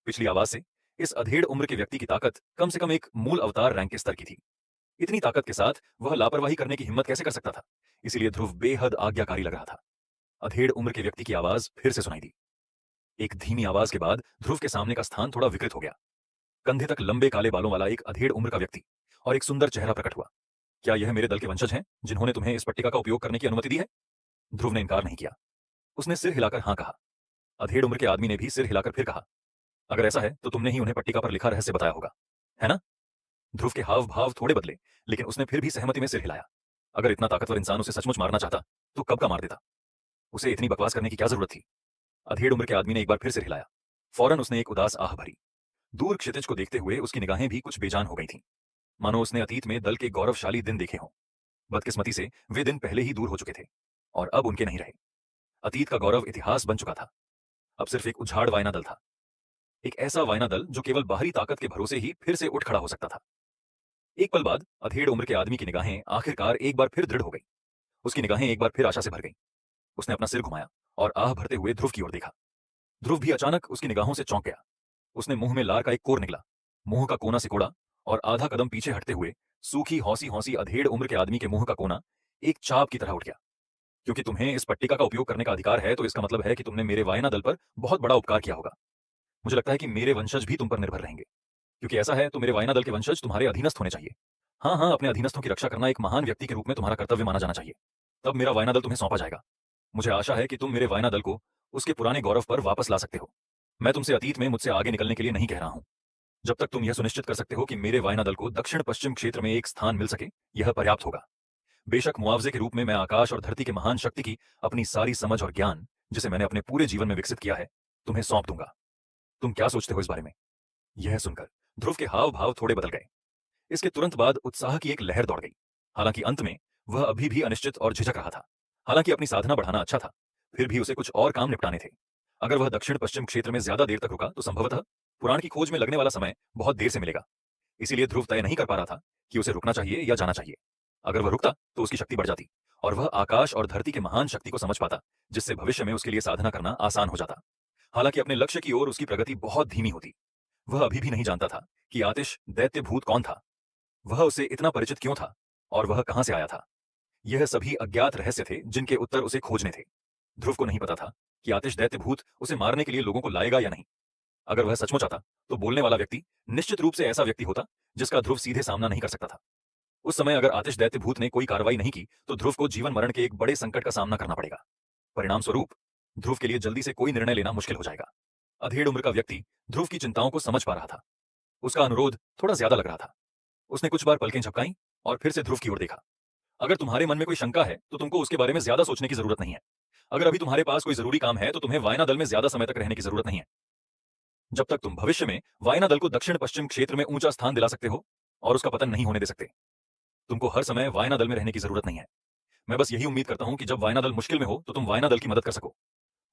Speaker 1: पिछली आवाज से इस अधेड़ उम्र के व्यक्ति की ताकत कम से कम एक मूल अवतार रैंक के स्तर की थी। इतनी ताकत के साथ वह लापरवाही करने की हिम्मत कैसे कर सकता था? इसीलिए ध्रुव बेहद आज्ञाकारी लग रहा था। अधेड़ उम्र के व्यक्ति की आवाज फिर से सुनाई दी। एक धीमी आवाज के बाद ध्रुव के सामने का स्थान थोड़ा विकृत हो गया। कंधे तक लंबे काले बालों वाला एक अधेड़ उम्र का व्यक्ति और एक सुंदर चेहरा प्रकट हुआ। क्या यह मेरे दल के वंशज हैं जिन्होंने तुम्हें इस पट्टिका का उपयोग करने की अनुमति दी है? ध्रुव ने इनकार नहीं किया। उसने सिर हिलाकर हाँ कहा। अधेड़ उम्र के आदमी ने भी सिर हिलाकर फिर कहा, अगर ऐसा है तो तुमने ही उन्हें पट्टिका पर लिखा रहस्य बताया होगा, है ना? ध्रुव के हाव भाव थोड़े बदले, लेकिन उसने फिर भी सहमति में सिर हिलाया। अगर इतना ताकतवर इंसान उसे सचमुच मारना चाहता तो कब का मार देता? उसे इतनी बकवास करने की क्या जरूरत थी? अधेड़ उम्र के आदमी ने एक बार फिर सिर हिलाया। फौरन उसने एक उदास आह भरी। दूर क्षितिज को देखते हुए उसकी निगाहें भी कुछ बेजान हो गई थीं, मानो उसने अतीत में दल के गौरवशाली दिन देखे हों। बदकिस्मती से वे दिन पहले ही दूर हो चुके थे और अब उनके नहीं रहे। अतीत का गौरव इतिहास बन चुका था। अब सिर्फ एक उजाड़ वायना दल था, एक ऐसा वायना दल जो केवल बाहरी ताकत के भरोसे ही फिर से उठ खड़ा हो सकता था। एक पल बाद अधेड़ उम्र के आदमी की निगाहें आखिरकार एक बार फिर दृढ़ हो गई। उसकी निगाहें एक बार फिर आशा से भर गईं। उसने अपना सिर घुमाया और आह भरते हुए ध्रुव की ओर देखा। ध्रुव भी अचानक उसकी निगाहों से चौंक गया। उसने मुंह में लार का एक कोर निकला, मुंह का कोना सिकोड़ा और आधा कदम पीछे हटते हुए सूखी हौसी हौसी अधेड़ उम्र के आदमी के मुंह का कोना एक चाप की तरह उठ गया। क्योंकि तुम्हें इस पट्टिका का उपयोग करने का अधिकार है तो इसका मतलब है कि तुमने मेरे वायना दल पर बहुत बड़ा उपकार किया होगा। मुझे लगता है कि मेरे वंशज भी तुम पर निर्भर रहेंगे। क्योंकि ऐसा है तो मेरे वायना दल के वंशज तुम्हारे अधीनस्थ होने चाहिए। हाँ हाँ, अपने अधीनस्थों की रक्षा करना एक महान व्यक्ति के रूप में तुम्हारा कर्तव्य माना जाना चाहिए। तब मेरा वायना दल तुम्हें सौंपा जाएगा। मुझे आशा है कि तुम मेरे वायना दल को उसके पुराने गौरव पर वापस ला सकते हो। मैं तुमसे अतीत में मुझसे आगे निकलने के लिए नहीं कह रहा हूं। जब तक तुम यह सुनिश्चित कर सकते हो कि मेरे वायना दल को दक्षिण पश्चिम क्षेत्र में एक स्थान मिल सके, यह पर्याप्त होगा। बेशक मुआवजे के रूप में मैं आकाश और धरती के महान शक्ति की अपनी सारी समझ और ज्ञान, जिसे मैंने अपने पूरे जीवन में विकसित किया है, तुम्हें सौंप दूंगा। तुम क्या सोचते हो इस बारे में? यह सुनकर ध्रुव के हाव भाव थोड़े बदल गए। इसके तुरंत बाद उत्साह की एक लहर दौड़ गई। हालांकि अंत में वह अभी भी अनिश्चित और झिझक रहा था। हालांकि अपनी साधना बढ़ाना अच्छा था, फिर भी उसे कुछ और काम निपटाने थे। अगर वह दक्षिण पश्चिम क्षेत्र में ज्यादा देर तक रुका तो संभवतः पुराण की खोज में लगने वाला समय बहुत देर से मिलेगा। इसीलिए ध्रुव तय नहीं कर पा रहा था कि उसे रुकना चाहिए या जाना चाहिए। अगर वह रुकता तो उसकी शक्ति बढ़ जाती और वह आकाश और धरती के महान शक्ति को समझ पाता, जिससे भविष्य में उसके लिए साधना करना आसान हो जाता। हालांकि अपने लक्ष्य की ओर उसकी प्रगति बहुत धीमी होती। वह अभी भी नहीं जानता था कि आतिश दैत्य भूत कौन था, वह उसे इतना परिचित क्यों था और वह कहां से आया था। यह सभी अज्ञात रहस्य थे जिनके उत्तर उसे खोजने थे। ध्रुव को नहीं पता था कि आतिश दैत्य भूत उसे मारने के लिए लोगों को लाएगा या नहीं। अगर वह सचमुच आता तो बोलने वाला व्यक्ति निश्चित रूप से ऐसा व्यक्ति होता जिसका ध्रुव सीधे सामना नहीं कर सकता था। उस समय अगर आतिश दैत्य भूत ने कोई कार्रवाई नहीं की तो ध्रुव को जीवन मरण के एक बड़े संकट का सामना करना पड़ेगा। परिणाम स्वरूप ध्रुव के लिए जल्दी से कोई निर्णय लेना मुश्किल हो जाएगा। अधेड़ उम्र का व्यक्ति ध्रुव की चिंताओं को समझ पा रहा था। उसका अनुरोध थोड़ा ज्यादा लग रहा था। उसने कुछ बार पलकें झपकाईं और फिर से ध्रुव की ओर देखा। अगर तुम्हारे मन में कोई शंका है तो तुमको उसके बारे में ज्यादा सोचने की जरूरत नहीं है। अगर अभी तुम्हारे पास कोई जरूरी काम है तो तुम्हें वायना दल में ज्यादा समय तक रहने की जरूरत नहीं है। जब तक तुम भविष्य में वायना दल को दक्षिण पश्चिम क्षेत्र में ऊंचा स्थान दिला सकते हो और उसका पतन नहीं होने दे सकते, तुमको हर समय वायना दल में रहने की जरूरत नहीं है। मैं बस यही उम्मीद करता हूं कि जब वायना दल मुश्किल में हो तो तुम वायना दल की मदद कर सको,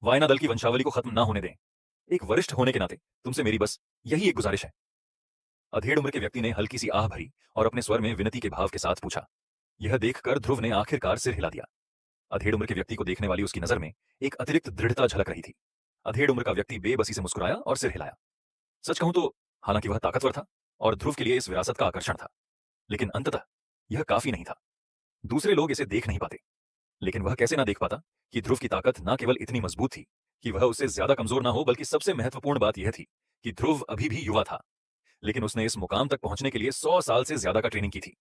Speaker 1: वायना दल की वंशावली को खत्म ना होने दें। एक वरिष्ठ होने के नाते तुमसे मेरी बस यही एक गुजारिश है। अधेड़ उम्र के व्यक्ति ने हल्की सी आह भरी और अपने स्वर में विनती के भाव के साथ पूछा। यह देखकर ध्रुव ने आखिरकार सिर हिला दिया। अधेड़ उम्र के व्यक्ति को देखने वाली उसकी नजर में एक अतिरिक्त दृढ़ता झलक रही थी। अधेड़ उम्र का व्यक्ति बेबसी से मुस्कुराया और सिर हिलाया। सच कहूं तो हालांकि वह ताकतवर था और ध्रुव के लिए इस विरासत का आकर्षण था, लेकिन अंततः यह काफी नहीं था। दूसरे लोग इसे देख नहीं पाते, लेकिन वह कैसे ना देख पाता कि ध्रुव की ताकत न केवल इतनी मजबूत थी कि वह उससे ज्यादा कमजोर ना हो, बल्कि सबसे महत्वपूर्ण बात यह थी कि ध्रुव अभी भी युवा था, लेकिन उसने इस मुकाम तक पहुंचने के लिए 100 साल से ज्यादा का ट्रेनिंग की थी।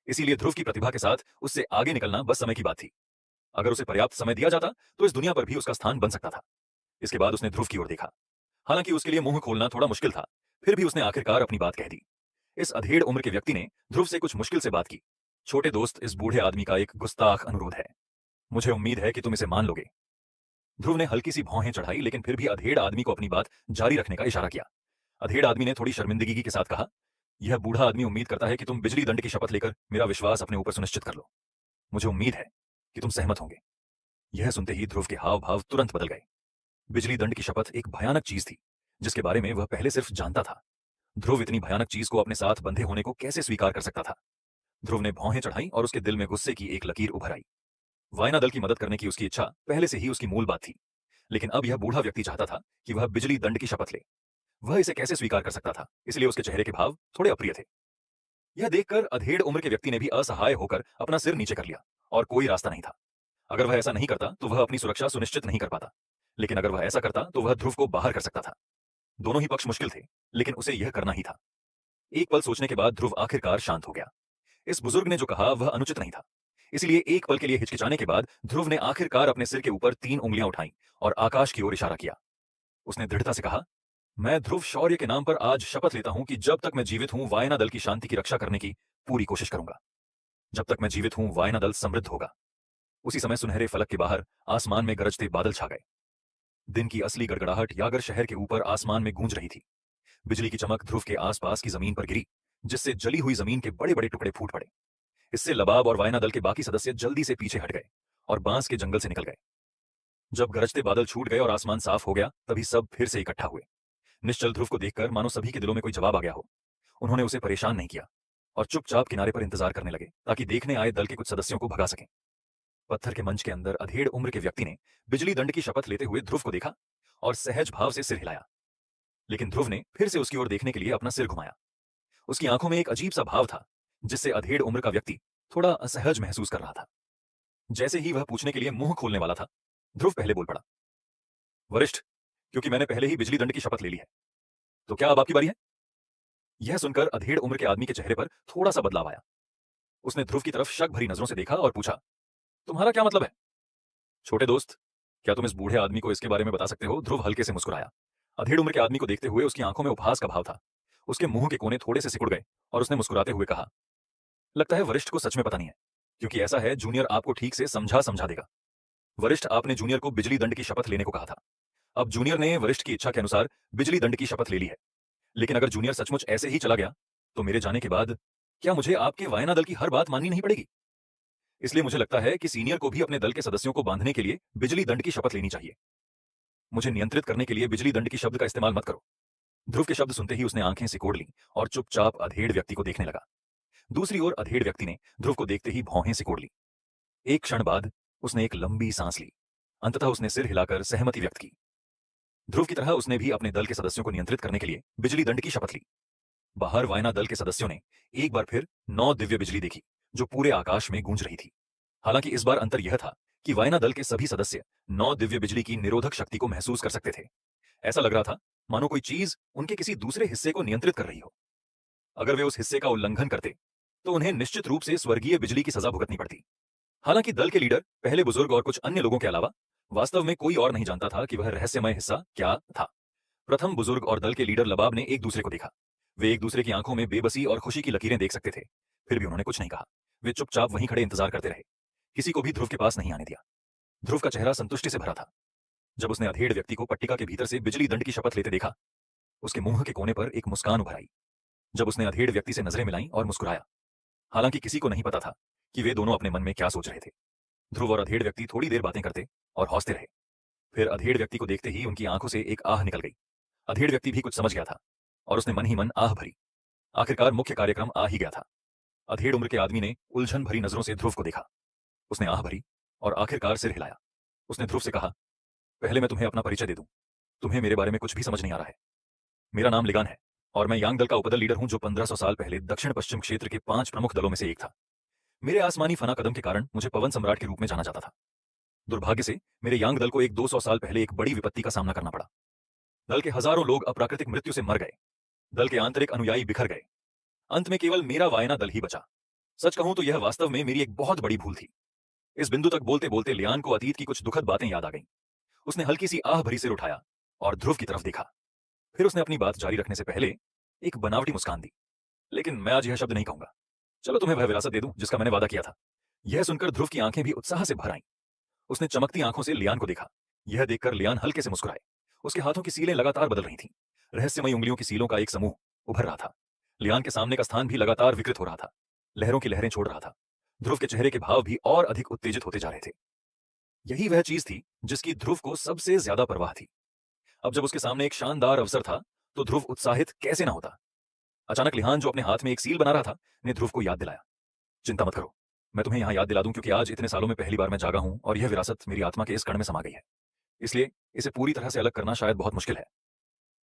Speaker 1: इसीलिए ध्रुव की प्रतिभा के साथ उससे आगे निकलना बस समय की बात थी। अगर उसे पर्याप्त समय दिया जाता तो इस दुनिया पर भी उसका स्थान बन सकता था। इसके बाद उसने ध्रुव की ओर देखा। हालांकि उसके लिए मुंह खोलना थोड़ा मुश्किल था, फिर भी उसने आखिरकार अपनी बात कह दी। इस अधेड़ उम्र के व्यक्ति ने ध्रुव से कुछ मुश्किल से बात की। छोटे दोस्त, इस बूढ़े आदमी का एक गुस्ताख अनुरोध है। मुझे उम्मीद है कि तुम इसे मान लोगे। ध्रुव ने हल्की सी भौहें चढ़ाई, लेकिन फिर भी अधेड़ आदमी को अपनी बात जारी रखने का इशारा किया। अधेड़ आदमी ने थोड़ी शर्मिंदगी के साथ कहा, यह बूढ़ा आदमी उम्मीद करता है कि तुम बिजली दंड की शपथ लेकर मेरा विश्वास अपने ऊपर सुनिश्चित कर लो। मुझे उम्मीद है कि तुम सहमत होंगे। यह सुनते ही ध्रुव के हाव भाव तुरंत बदल गए। बिजली दंड की शपथ एक भयानक चीज थी जिसके बारे में वह पहले सिर्फ जानता था। ध्रुव इतनी भयानक चीज को अपने साथ बंधे होने को कैसे स्वीकार कर सकता था? ध्रुव ने भौहें चढ़ाई और उसके दिल में गुस्से की एक लकीर उभर आई। वायना दल की मदद करने की उसकी इच्छा पहले से ही उसकी मूल बात थी, लेकिन अब यह बूढ़ा व्यक्ति चाहता था कि वह बिजली दंड की शपथ ले। वह इसे कैसे स्वीकार कर सकता था? इसलिए उसके चेहरे के भाव थोड़े अप्रिय थे। यह देखकर अधेड़ उम्र के व्यक्ति ने भी असहाय होकर अपना सिर नीचे कर लिया और कोई रास्ता नहीं था। अगर वह ऐसा नहीं करता तो वह अपनी सुरक्षा सुनिश्चित नहीं कर पाता, लेकिन अगर वह ऐसा करता तो वह ध्रुव को बाहर कर सकता था। दोनों ही पक्ष मुश्किल थे, लेकिन उसे यह करना ही था। एक पल सोचने के बाद ध्रुव आखिरकार शांत हो गया। इस बुजुर्ग ने जो कहा वह अनुचित नहीं था, इसलिए एक पल के लिए हिचकिचाने के बाद ध्रुव ने आखिरकार अपने सिर के ऊपर 3 उंगलियां उठाई और आकाश की ओर इशारा किया। उसने दृढ़ता से कहा, मैं ध्रुव शौर्य के नाम पर आज शपथ लेता हूं कि जब तक मैं जीवित हूं वायना दल की शांति की रक्षा करने की पूरी कोशिश करूंगा। जब तक मैं जीवित हूं वायना दल समृद्ध होगा। उसी समय सुनहरे फलक के बाहर आसमान में गरजते बादल छा गए। दिन की असली गड़गड़ाहट यागर शहर के ऊपर आसमान में गूंज रही थी। बिजली की चमक ध्रुव के आसपास की जमीन पर गिरी, जिससे जली हुई जमीन के बड़े बड़े टुकड़े फूट पड़े। इससे लबाब और वायना दल के बाकी सदस्य जल्दी से पीछे हट गए और बांस के जंगल से निकल गए। जब गरजते बादल छूट गए और आसमान साफ हो गया, तभी सब फिर से इकट्ठा हुए। निश्चल ध्रुव को देखकर मानो सभी के दिलों में कोई जवाब आ गया हो। उन्होंने उसे परेशान नहीं किया और चुपचाप किनारे पर इंतजार करने लगे ताकि देखने आए दल के कुछ सदस्यों को भगा सकें। पत्थर के मंच के अंदर अधेड़ उम्र के व्यक्ति ने बिजली दंड की शपथ लेते हुए ध्रुव को देखा और सहज भाव से सिर हिलाया, लेकिन ध्रुव ने फिर से उसकी ओर देखने के लिए अपना सिर घुमाया। उसकी आंखों में एक अजीब सा भाव था, जिससे अधेड़ उम्र का व्यक्ति थोड़ा असहज महसूस कर रहा था। जैसे ही वह पूछने के लिए मुंह खोलने वाला था, ध्रुव पहले बोल पड़ा, वरिष्ठ, क्योंकि मैंने पहले ही बिजली दंड की शपथ ले ली है, तो क्या अब आपकी बारी है? यह सुनकर अधेड़ उम्र के आदमी के चेहरे पर थोड़ा सा बदलाव आया। उसने ध्रुव की तरफ शक भरी नजरों से देखा और पूछा, तुम्हारा क्या मतलब है? छोटे दोस्त, क्या तुम इस बूढ़े आदमी को इसके बारे में बता सकते हो? ध्रुव हल्के से मुस्कुराया। अधेड़ उम्र के आदमी को देखते हुए उसकी आंखों में उपहास का भाव था। उसके मुंह के कोने थोड़े से सिकुड़ गए और उसने मुस्कुराते हुए कहा, लगता है वरिष्ठ को सच में पता नहीं है, क्योंकि ऐसा है जूनियर आपको ठीक से समझा समझा देगा। वरिष्ठ, आपने जूनियर को बिजली दंड की शपथ लेने को कहा था। अब जूनियर ने वरिष्ठ की इच्छा के अनुसार बिजली दंड की शपथ ले ली है, लेकिन अगर जूनियर सचमुच ऐसे ही चला गया तो मेरे जाने के बाद क्या मुझे आपके वायना दल की हर बात माननी नहीं पड़ेगी? इसलिए मुझे लगता है कि सीनियर को भी अपने दल के सदस्यों को बांधने के लिए बिजली दंड की शपथ लेनी चाहिए। मुझे नियंत्रित करने के लिए बिजली दंड की शब्द का इस्तेमाल मत करो। ध्रुव के शब्द सुनते ही उसने आंखें सिकोड़ लीं और चुपचाप अधेड़ व्यक्ति को देखने लगा। दूसरी ओर अधेड़ व्यक्ति ने ध्रुव को देखते ही भौहें सिकोड़ ली। एक क्षण बाद उसने एक लंबी सांस ली। अंततः उसने सिर हिलाकर सहमति व्यक्त की। ध्रुव की तरह उसने भी अपने दल के सदस्यों को नियंत्रित करने के लिए बिजली दंड की शपथ ली। बाहर वायना दल के सदस्यों ने एक बार फिर 9 दिव्य बिजली देखी, जो पूरे आकाश में गूंज रही थी। हालांकि इस बार अंतर यह था कि वायना दल के सभी सदस्य 9 दिव्य बिजली की निरोधक शक्ति को महसूस कर सकते थे। ऐसा लग रहा था मानो कोई चीज उनके किसी दूसरे हिस्से को नियंत्रित कर रही हो। अगर वे उस हिस्से का उल्लंघन करते तो उन्हें निश्चित रूप से स्वर्गीय बिजली की सजा भुगतनी पड़ती। हालांकि दल के लीडर, पहले बुजुर्ग और कुछ अन्य लोगों के अलावा वास्तव में कोई और नहीं जानता था कि वह रहस्यमय हिस्सा क्या था। प्रथम बुजुर्ग और दल के लीडर लबाब ने एक दूसरे को देखा। वे एक दूसरे की आंखों में बेबसी और खुशी की लकीरें देख सकते थे, फिर भी उन्होंने कुछ नहीं कहा। वे चुपचाप वहीं खड़े इंतजार करते रहे, किसी को भी ध्रुव के पास नहीं आने दिया। ध्रुव का चेहरा संतुष्टि से भरा था। जब उसने अधेड़ व्यक्ति को पट्टिका के भीतर से बिजली दंड की शपथ लेते देखा, उसके मुंह के कोने पर एक मुस्कान उभर आई। जब उसने अधेड़ व्यक्ति से नजरें मिलाईं और मुस्कुराया, हालांकि किसी को नहीं पता था कि वे दोनों अपने मन में क्या सोच रहे थे। ध्रुव और अधेड़ व्यक्ति थोड़ी देर बातें करते और हौसते रहे। फिर अधेड़ व्यक्ति को देखते ही उनकी आंखों से एक आह निकल गई। अधेड़ व्यक्ति भी कुछ समझ गया था और उसने मन ही मन आह भरी। आखिरकार मुख्य कार्यक्रम आ ही गया था। अधेड़ उम्र के आदमी ने उलझन भरी नजरों से ध्रुव को देखा। उसने आह भरी और आखिरकार सिर हिलाया। उसने ध्रुव से कहा, पहले मैं तुम्हें अपना परिचय दे दूं। तुम्हें मेरे बारे में कुछ भी समझ नहीं आ रहा है। मेरा नाम लिगान है और मैं यांग दल का उपदल लीडर हूं, जो 1500 साल पहले दक्षिण पश्चिम क्षेत्र के 5 प्रमुख दलों में से एक था। मेरे आसमानी फना कदम के कारण मुझे पवन सम्राट के रूप में जाना जाता था। दुर्भाग्य से मेरे यांग दल को एक 200 साल पहले एक बड़ी विपत्ति का सामना करना पड़ा। दल के हजारों लोग अप्राकृतिक मृत्यु से मर गए। दल के आंतरिक अनुयायी बिखर गए। अंत में केवल मेरा वायना दल ही बचा। सच कहूं तो यह वास्तव में मेरी एक बहुत बड़ी भूल थी। इस बिंदु तक बोलते बोलते लियान को अतीत की कुछ दुखद बातें याद आ गईं। उसने हल्की सी आह भरी सिर उठाया और ध्रुव की तरफ देखा। फिर उसने अपनी बात जारी रखने से पहले एक बनावटी मुस्कान दी। लेकिन मैं आज यह शब्द नहीं कहूंगा। चलो तुम्हें वह विरासत दे दूं जिसका मैंने वादा किया था। यह सुनकर ध्रुव की आंखें भी उत्साह से भर आईं। उसने चमकती आंखों से लियान को देखा। यह देखकर लियान हल्के से मुस्कुराए। उसके हाथों की सीलें लगातार बदल रही थीं। रहस्यमयी उंगलियों की सीलों का एक समूह उभर रहा था। लियान के सामने का स्थान भी लगातार विकृत हो रहा था। लहरों की लहरें छोड़ रहा था। ध्रुव के चेहरे के भाव भी और अधिक उत्तेजित होते जा रहे थे। यही वह चीज थी जिसकी ध्रुव को सबसे ज्यादा परवाह थी। अब जब उसके सामने एक शानदार अवसर था तो ध्रुव उत्साहित कैसे ना होता। अचानक लिहान, जो अपने हाथ में एक सील बना रहा था, ने ध्रुव को याद दिलाया, चिंता मत करो, मैं तुम्हें यहां याद दिला दूं क्योंकि आज इतने सालों में पहली बार मैं जागा हूं और यह विरासत मेरी आत्मा के इस कण में समा गई है। इसलिए इसे पूरी तरह से अलग करना शायद बहुत मुश्किल है।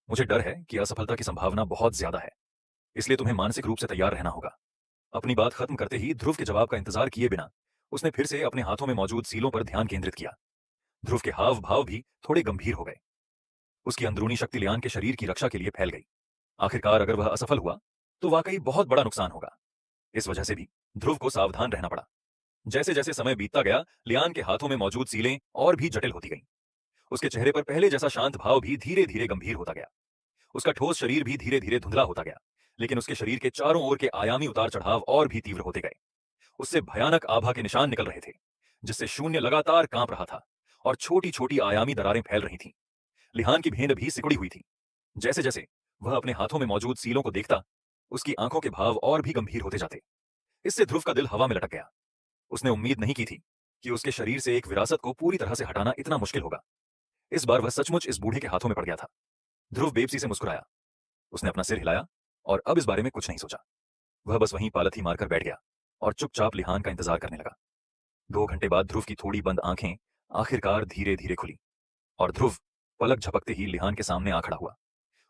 Speaker 1: मुझे डर है कि असफलता की संभावना बहुत ज्यादा है। इसलिए तुम्हें मानसिक रूप से तैयार रहना होगा। अपनी बात खत्म करते ही ध्रुव के जवाब का इंतजार किए बिना उसने फिर से अपने हाथों में मौजूद सीलों पर ध्यान केंद्रित किया। ध्रुव के हाव भाव भी थोड़े गंभीर हो गए। उसकी अंदरूनी शक्ति लियान के शरीर की रक्षा के लिए फैल गई। आखिरकार अगर वह असफल हुआ तो वाकई बहुत बड़ा नुकसान होगा। इस वजह से भी ध्रुव को सावधान रहना पड़ा। जैसे जैसे समय बीतता गया, लियान के हाथों में मौजूद सीलें और भी जटिल होती गईं। उसके चेहरे पर पहले जैसा शांत भाव भी धीरे धीरे गंभीर होता गया। उसका ठोस शरीर भी धीरे धीरे धुंधला होता गया। लेकिन उसके शरीर के चारों ओर के आयामी उतार चढ़ाव और भी तीव्र होते गए। उससे भयानक आभा के निशान निकल रहे थे, जिससे शून्य लगातार कांप रहा था और छोटी छोटी आयामी दरारें फैल रही थीं। लिहान की भेंद भी सिकुड़ी हुई थी। जैसे जैसे वह अपने हाथों में मौजूद सीलों को देखता, उसकी आंखों के भाव और भी गंभीर होते जाते। इससे ध्रुव का दिल हवा में लटक गया। उसने उम्मीद नहीं की थी कि उसके शरीर से एक विरासत को पूरी तरह से हटाना इतना मुश्किल होगा। इस बार वह सचमुच इस बूढ़े के हाथों में पड़ गया था। ध्रुव बेबसी से मुस्कुराया। उसने अपना सिर हिलाया और अब इस बारे में कुछ नहीं सोचा। वह बस वहीं पालथी मारकर बैठ गया और चुपचाप लिहान का इंतजार करने लगा। 2 घंटे बाद ध्रुव की थोड़ी बंद आंखें आखिरकार धीरे धीरे खुली और ध्रुव पलक झपकते ही लिहान के सामने आ खड़ा हुआ।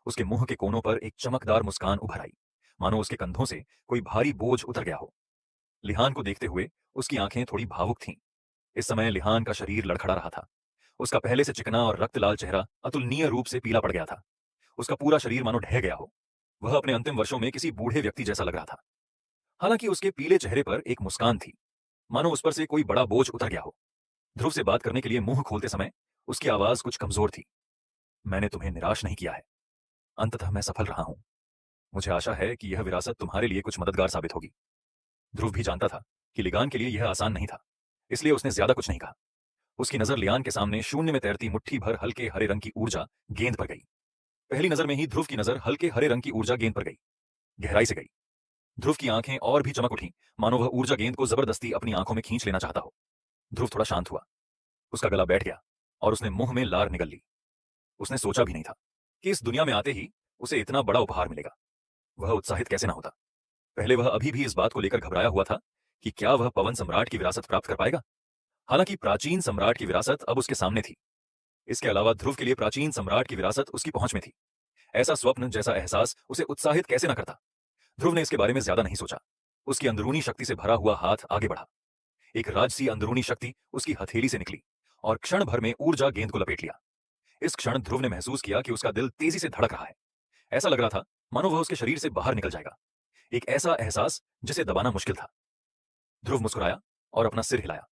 Speaker 1: उसके मुंह के कोनों पर एक चमकदार मुस्कान उभर आई, मानो उसके कंधों से कोई भारी बोझ उतर गया हो। लिहान को देखते हुए उसकी आंखें थोड़ी भावुक थीं। इस समय लिहान का शरीर लड़खड़ा रहा था। उसका पहले से चिकना और रक्त लाल चेहरा अतुलनीय रूप से पीला पड़ गया था। उसका पूरा शरीर मानो ढह गया हो। वह अपने अंतिम वर्षों में किसी बूढ़े व्यक्ति जैसा लग रहा था। हालांकि उसके पीले चेहरे पर एक मुस्कान थी, मानो उस पर से कोई बड़ा बोझ उतर गया हो। ध्रुव से बात करने के लिए मुंह खोलते समय उसकी आवाज कुछ कमजोर थी। मैंने तुम्हें निराश नहीं किया है। अंततः मैं सफल रहा हूं। मुझे आशा है कि यह विरासत तुम्हारे लिए कुछ मददगार साबित होगी। ध्रुव भी जानता था कि लिगान के लिए यह आसान नहीं था, इसलिए उसने ज्यादा कुछ नहीं कहा। उसकी नजर लियान के सामने शून्य में तैरती मुट्ठी भर हल्के हरे रंग की ऊर्जा गेंद पर गई। पहली नजर में ही ध्रुव की नजर हल्के हरे रंग की ऊर्जा गेंद पर गई, गहराई से गई। ध्रुव की आंखें और भी चमक उठी, मानो वह ऊर्जा गेंद को जबरदस्ती अपनी आंखों में खींच लेना चाहता हो। ध्रुव थोड़ा शांत हुआ। उसका गला बैठ गया और उसने मुंह में लार निगल ली। उसने सोचा भी नहीं था कि इस दुनिया में आते ही उसे इतना बड़ा उपहार मिलेगा। वह उत्साहित कैसे ना होता। पहले वह अभी भी इस बात को लेकर घबराया हुआ था कि क्या वह पवन सम्राट की विरासत प्राप्त कर पाएगा। हालांकि प्राचीन सम्राट की विरासत अब उसके सामने थी। इसके अलावा ध्रुव के लिए प्राचीन सम्राट की विरासत उसकी पहुंच में थी। ऐसा स्वप्न जैसा एहसास उसे उत्साहित कैसे न करता। ध्रुव ने इसके बारे में ज्यादा नहीं सोचा। उसकी अंदरूनी शक्ति से भरा हुआ हाथ आगे बढ़ा। एक राजसी अंदरूनी शक्ति उसकी हथेली से निकली और क्षण भर में ऊर्जा गेंद को लपेट लिया। इस क्षण ध्रुव ने महसूस किया कि उसका दिल तेजी से धड़क रहा है। ऐसा लग रहा था मानो वह उसके शरीर से बाहर निकल जाएगा। एक ऐसा एहसास जिसे दबाना मुश्किल था। ध्रुव मुस्कुराया और अपना सिर हिलाया।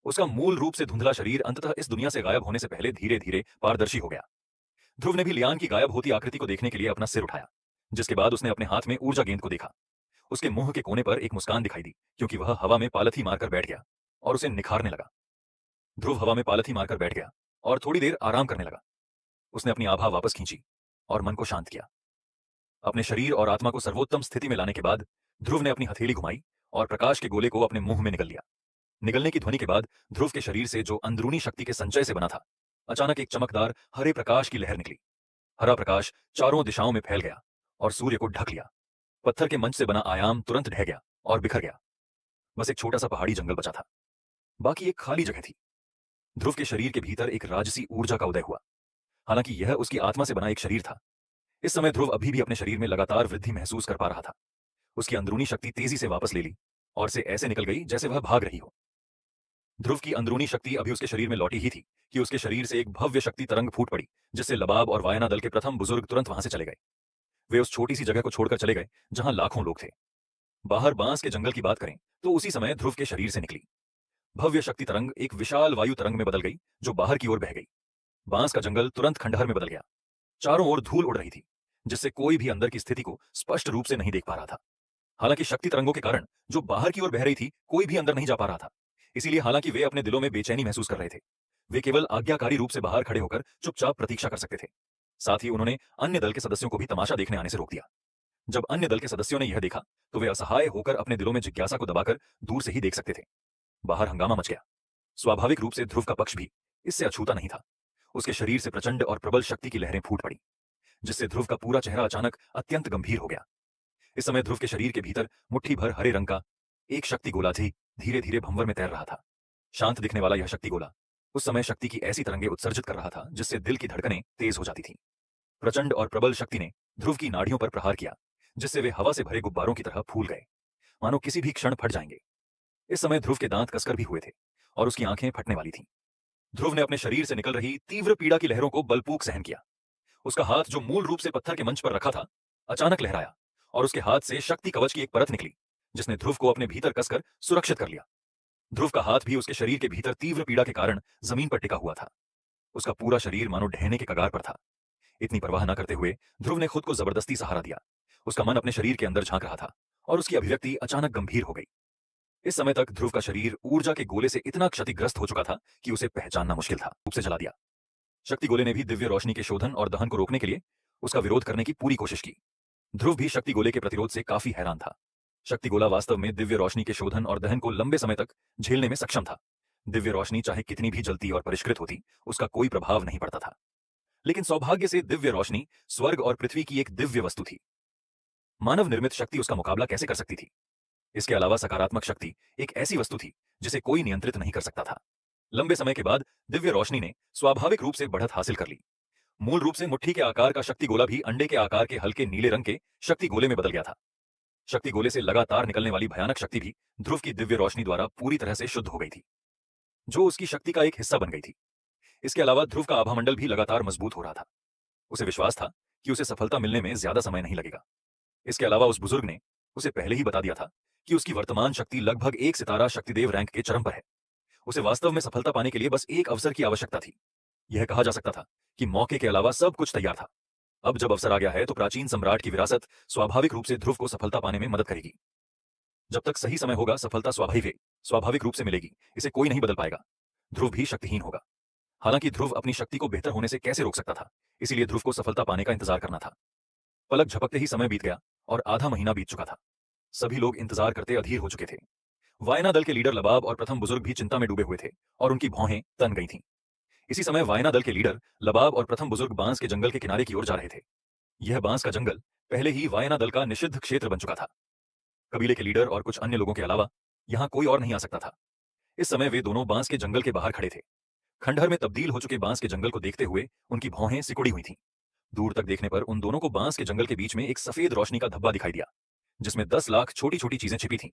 Speaker 1: उसका मूल रूप से धुंधला शरीर अंततः इस दुनिया से गायब होने से पहले धीरे धीरे पारदर्शी हो गया। ध्रुव ने भी लियान की गायब होती आकृति को देखने के लिए अपना सिर उठाया, जिसके बाद उसने अपने हाथ में ऊर्जा गेंद को देखा। उसके मुंह के कोने पर एक मुस्कान दिखाई दी, क्योंकि वह हवा में पालथी मारकर बैठ गया और उसे निखारने लगा। ध्रुव हवा में पालथी मारकर बैठ गया और थोड़ी देर आराम करने लगा। उसने अपनी आभा वापस खींची और मन को शांत किया। अपने शरीर और आत्मा को सर्वोत्तम स्थिति में लाने के बाद ध्रुव ने अपनी हथेली घुमाई और प्रकाश के गोले को अपने मुंह में निगल लिया। निगलने की ध्वनि के बाद ध्रुव के शरीर से, जो अंदरूनी शक्ति के संचय से बना था, अचानक एक चमकदार हरे प्रकाश की लहर निकली। हरा प्रकाश चारों दिशाओं में फैल गया और सूर्य को ढक लिया। पत्थर के मंच से बना आयाम तुरंत ढह गया और बिखर गया। बस एक छोटा सा पहाड़ी जंगल बचा था। बाकी एक खाली जगह थी। ध्रुव के शरीर के भीतर एक राजसी ऊर्जा का उदय हुआ। हालांकि यह उसकी आत्मा से बना एक शरीर था। इस समय ध्रुव अभी भी अपने शरीर में लगातार वृद्धि महसूस कर पा रहा था। उसकी अंदरूनी शक्ति तेजी से वापस ले ली और से ऐसे निकल गई जैसे वह भाग रही हो। ध्रुव की अंदरूनी शक्ति अभी उसके शरीर में लौटी ही थी कि उसके शरीर से एक भव्य शक्ति तरंग फूट पड़ी, जिससे लबाब और वायना दल के प्रथम बुजुर्ग तुरंत वहां से चले गए। वे उस छोटी सी जगह को छोड़कर चले गए जहां लाखों लोग थे। बाहर बांस के जंगल की बात करें तो उसी समय ध्रुव के शरीर से निकली भव्य शक्ति तरंग एक विशाल वायु तरंग में बदल गई, जो बाहर की ओर बह गई। बांस का जंगल तुरंत खंडहर में बदल गया। चारों ओर धूल उड़ रही थी, जिससे कोई भी अंदर की स्थिति को स्पष्ट रूप से नहीं देख पा रहा था। हालांकि शक्ति तरंगों के कारण जो बाहर की ओर बह रही थी, कोई भी अंदर नहीं जा पा रहा था। इसीलिए हालांकि वे अपने दिलों में बेचैनी महसूस कर रहे थे, वे केवल आज्ञाकारी रूप से बाहर खड़े होकर चुपचाप प्रतीक्षा कर सकते थे। साथ ही उन्होंने अन्य दल के सदस्यों को भी तमाशा देखने आने से रोक दिया। जब अन्य दल के सदस्यों ने यह देखा तो वे असहाय होकर अपने दिलों में जिज्ञासा को दबाकर दूर से ही देख सकते थे। बाहर हंगामा मच गया। स्वाभाविक रूप से ध्रुव का पक्ष भी इससे अछूता नहीं था। उसके शरीर से प्रचंड और प्रबल शक्ति की लहरें फूट पड़ी, जिससे ध्रुव का पूरा चेहरा अचानक अत्यंत गंभीर हो गया। इस समय ध्रुव के शरीर के भीतर मुट्ठी भर हरे रंग का एक शक्ति गोला धीरे धीरे भंवर में तैर रहा था। शांत दिखने वाला यह शक्ति गोला उस समय शक्ति की ऐसी तरंगे उत्सर्जित कर रहा था जिससे दिल की धड़कनें तेज हो जाती थीं। प्रचंड और प्रबल शक्ति ने ध्रुव की नाड़ियों पर प्रहार किया, जिससे वे हवा से भरे गुब्बारों की तरह फूल गए, मानो किसी भी क्षण फट जाएंगे। इस समय ध्रुव के दांत कसकर भी हुए थे और उसकी आंखें फटने वाली थीं। ध्रुव ने अपने शरीर से निकल रही तीव्र पीड़ा की लहरों को बलपूर्वक सहन किया। उसका हाथ, जो मूल रूप से पत्थर के मंच पर रखा था, अचानक लहराया और उसके हाथ से शक्ति कवच की एक परत निकली, जिसने ध्रुव को अपने भीतर कसकर सुरक्षित कर लिया। ध्रुव का हाथ भी उसके शरीर के भीतर तीव्र पीड़ा के कारण जमीन पर टिका हुआ था। उसका पूरा शरीर मानो ढहने के कगार पर था। इतनी परवाह न करते हुए ध्रुव ने खुद को जबरदस्ती सहारा दिया। उसका मन अपने शरीर के अंदर झांक रहा था और उसकी अभिव्यक्ति अचानक गंभीर हो गई। इस समय तक ध्रुव का शरीर ऊर्जा के गोले से इतना क्षतिग्रस्त हो चुका था कि उसे पहचानना मुश्किल था। रूप से जला दिया। शक्ति गोले ने भी दिव्य रोशनी के शोधन और दहन को रोकने के लिए उसका विरोध करने की पूरी कोशिश की। ध्रुव भी शक्ति गोले के प्रतिरोध से काफी हैरान था। शक्ति गोला वास्तव में दिव्य रोशनी के शोधन और दहन को लंबे समय तक झेलने में सक्षम था। दिव्य रोशनी चाहे कितनी भी जलती और परिष्कृत होती, उसका कोई प्रभाव नहीं पड़ता था। लेकिन सौभाग्य से दिव्य रोशनी स्वर्ग और पृथ्वी की एक दिव्य वस्तु थी। मानव निर्मित शक्ति उसका मुकाबला कैसे कर सकती थी? इसके अलावा सकारात्मक शक्ति एक ऐसी वस्तु थी जिसे कोई नियंत्रित नहीं कर सकता था। लंबे समय के बाद दिव्य रोशनी ने स्वाभाविक रूप से बढ़त हासिल कर ली। मूल रूप से मुट्ठी के आकार का शक्ति गोला भी अंडे के आकार के हल्के नीले रंग के शक्ति गोले में बदल गया था। शक्ति गोले से लगातार निकलने वाली भयानक शक्ति भी ध्रुव की दिव्य रोशनी द्वारा पूरी तरह से शुद्ध हो गई थी, जो उसकी शक्ति का एक हिस्सा बन गई थी। इसके अलावा ध्रुव का आभामंडल भी लगातार मजबूत हो रहा था। उसे विश्वास था कि उसे सफलता मिलने में ज्यादा समय नहीं लगेगा। इसके अलावा उस बुजुर्ग ने उसे पहले ही बता दिया था कि उसकी वर्तमान शक्ति लगभग एक सितारा शक्तिदेव रैंक के चरम पर है। उसे वास्तव में सफलता पाने के लिए बस एक अवसर की आवश्यकता थी। यह कहा जा सकता था कि मौके के अलावा सब कुछ तैयार था। अब जब अवसर आ गया है तो प्राचीन सम्राट की विरासत स्वाभाविक रूप से ध्रुव को सफलता पाने में मदद करेगी। जब तक सही समय होगा, सफलता स्वाभाविक रूप से मिलेगी। इसे कोई नहीं बदल पाएगा। ध्रुव भी शक्तिहीन होगा। हालांकि ध्रुव अपनी शक्ति को बेहतर होने से कैसे रोक सकता था, इसीलिए ध्रुव को सफलता पाने का इंतजार करना था। पलक झपकते ही समय बीत गया और आधा महीना बीत चुका था। सभी लोग इंतजार करते अधीर हो चुके थे। वायना दल के लीडर लबाब और प्रथम बुजुर्ग भी चिंता में डूबे हुए थे और उनकी भौहें तन गई थीं। इसी समय वायना दल के लीडर लबाब और प्रथम बुजुर्ग बांस के जंगल के किनारे की ओर जा रहे थे। यह बांस का जंगल पहले ही वायना दल का निषिद्ध क्षेत्र बन चुका था। कबीले के लीडर और कुछ अन्य लोगों के अलावा यहां कोई और नहीं आ सकता था। इस समय वे दोनों बांस के जंगल के बाहर खड़े थे। खंडहर में तब्दील हो चुके बांस के जंगल को देखते हुए उनकी भौहें सिकुड़ी हुई थीं। दूर तक देखने पर उन दोनों को बांस के जंगल के बीच में एक सफेद रोशनी का धब्बा दिखाई दिया, जिसमें 10 लाख छोटी छोटी चीजें छिपी थीं।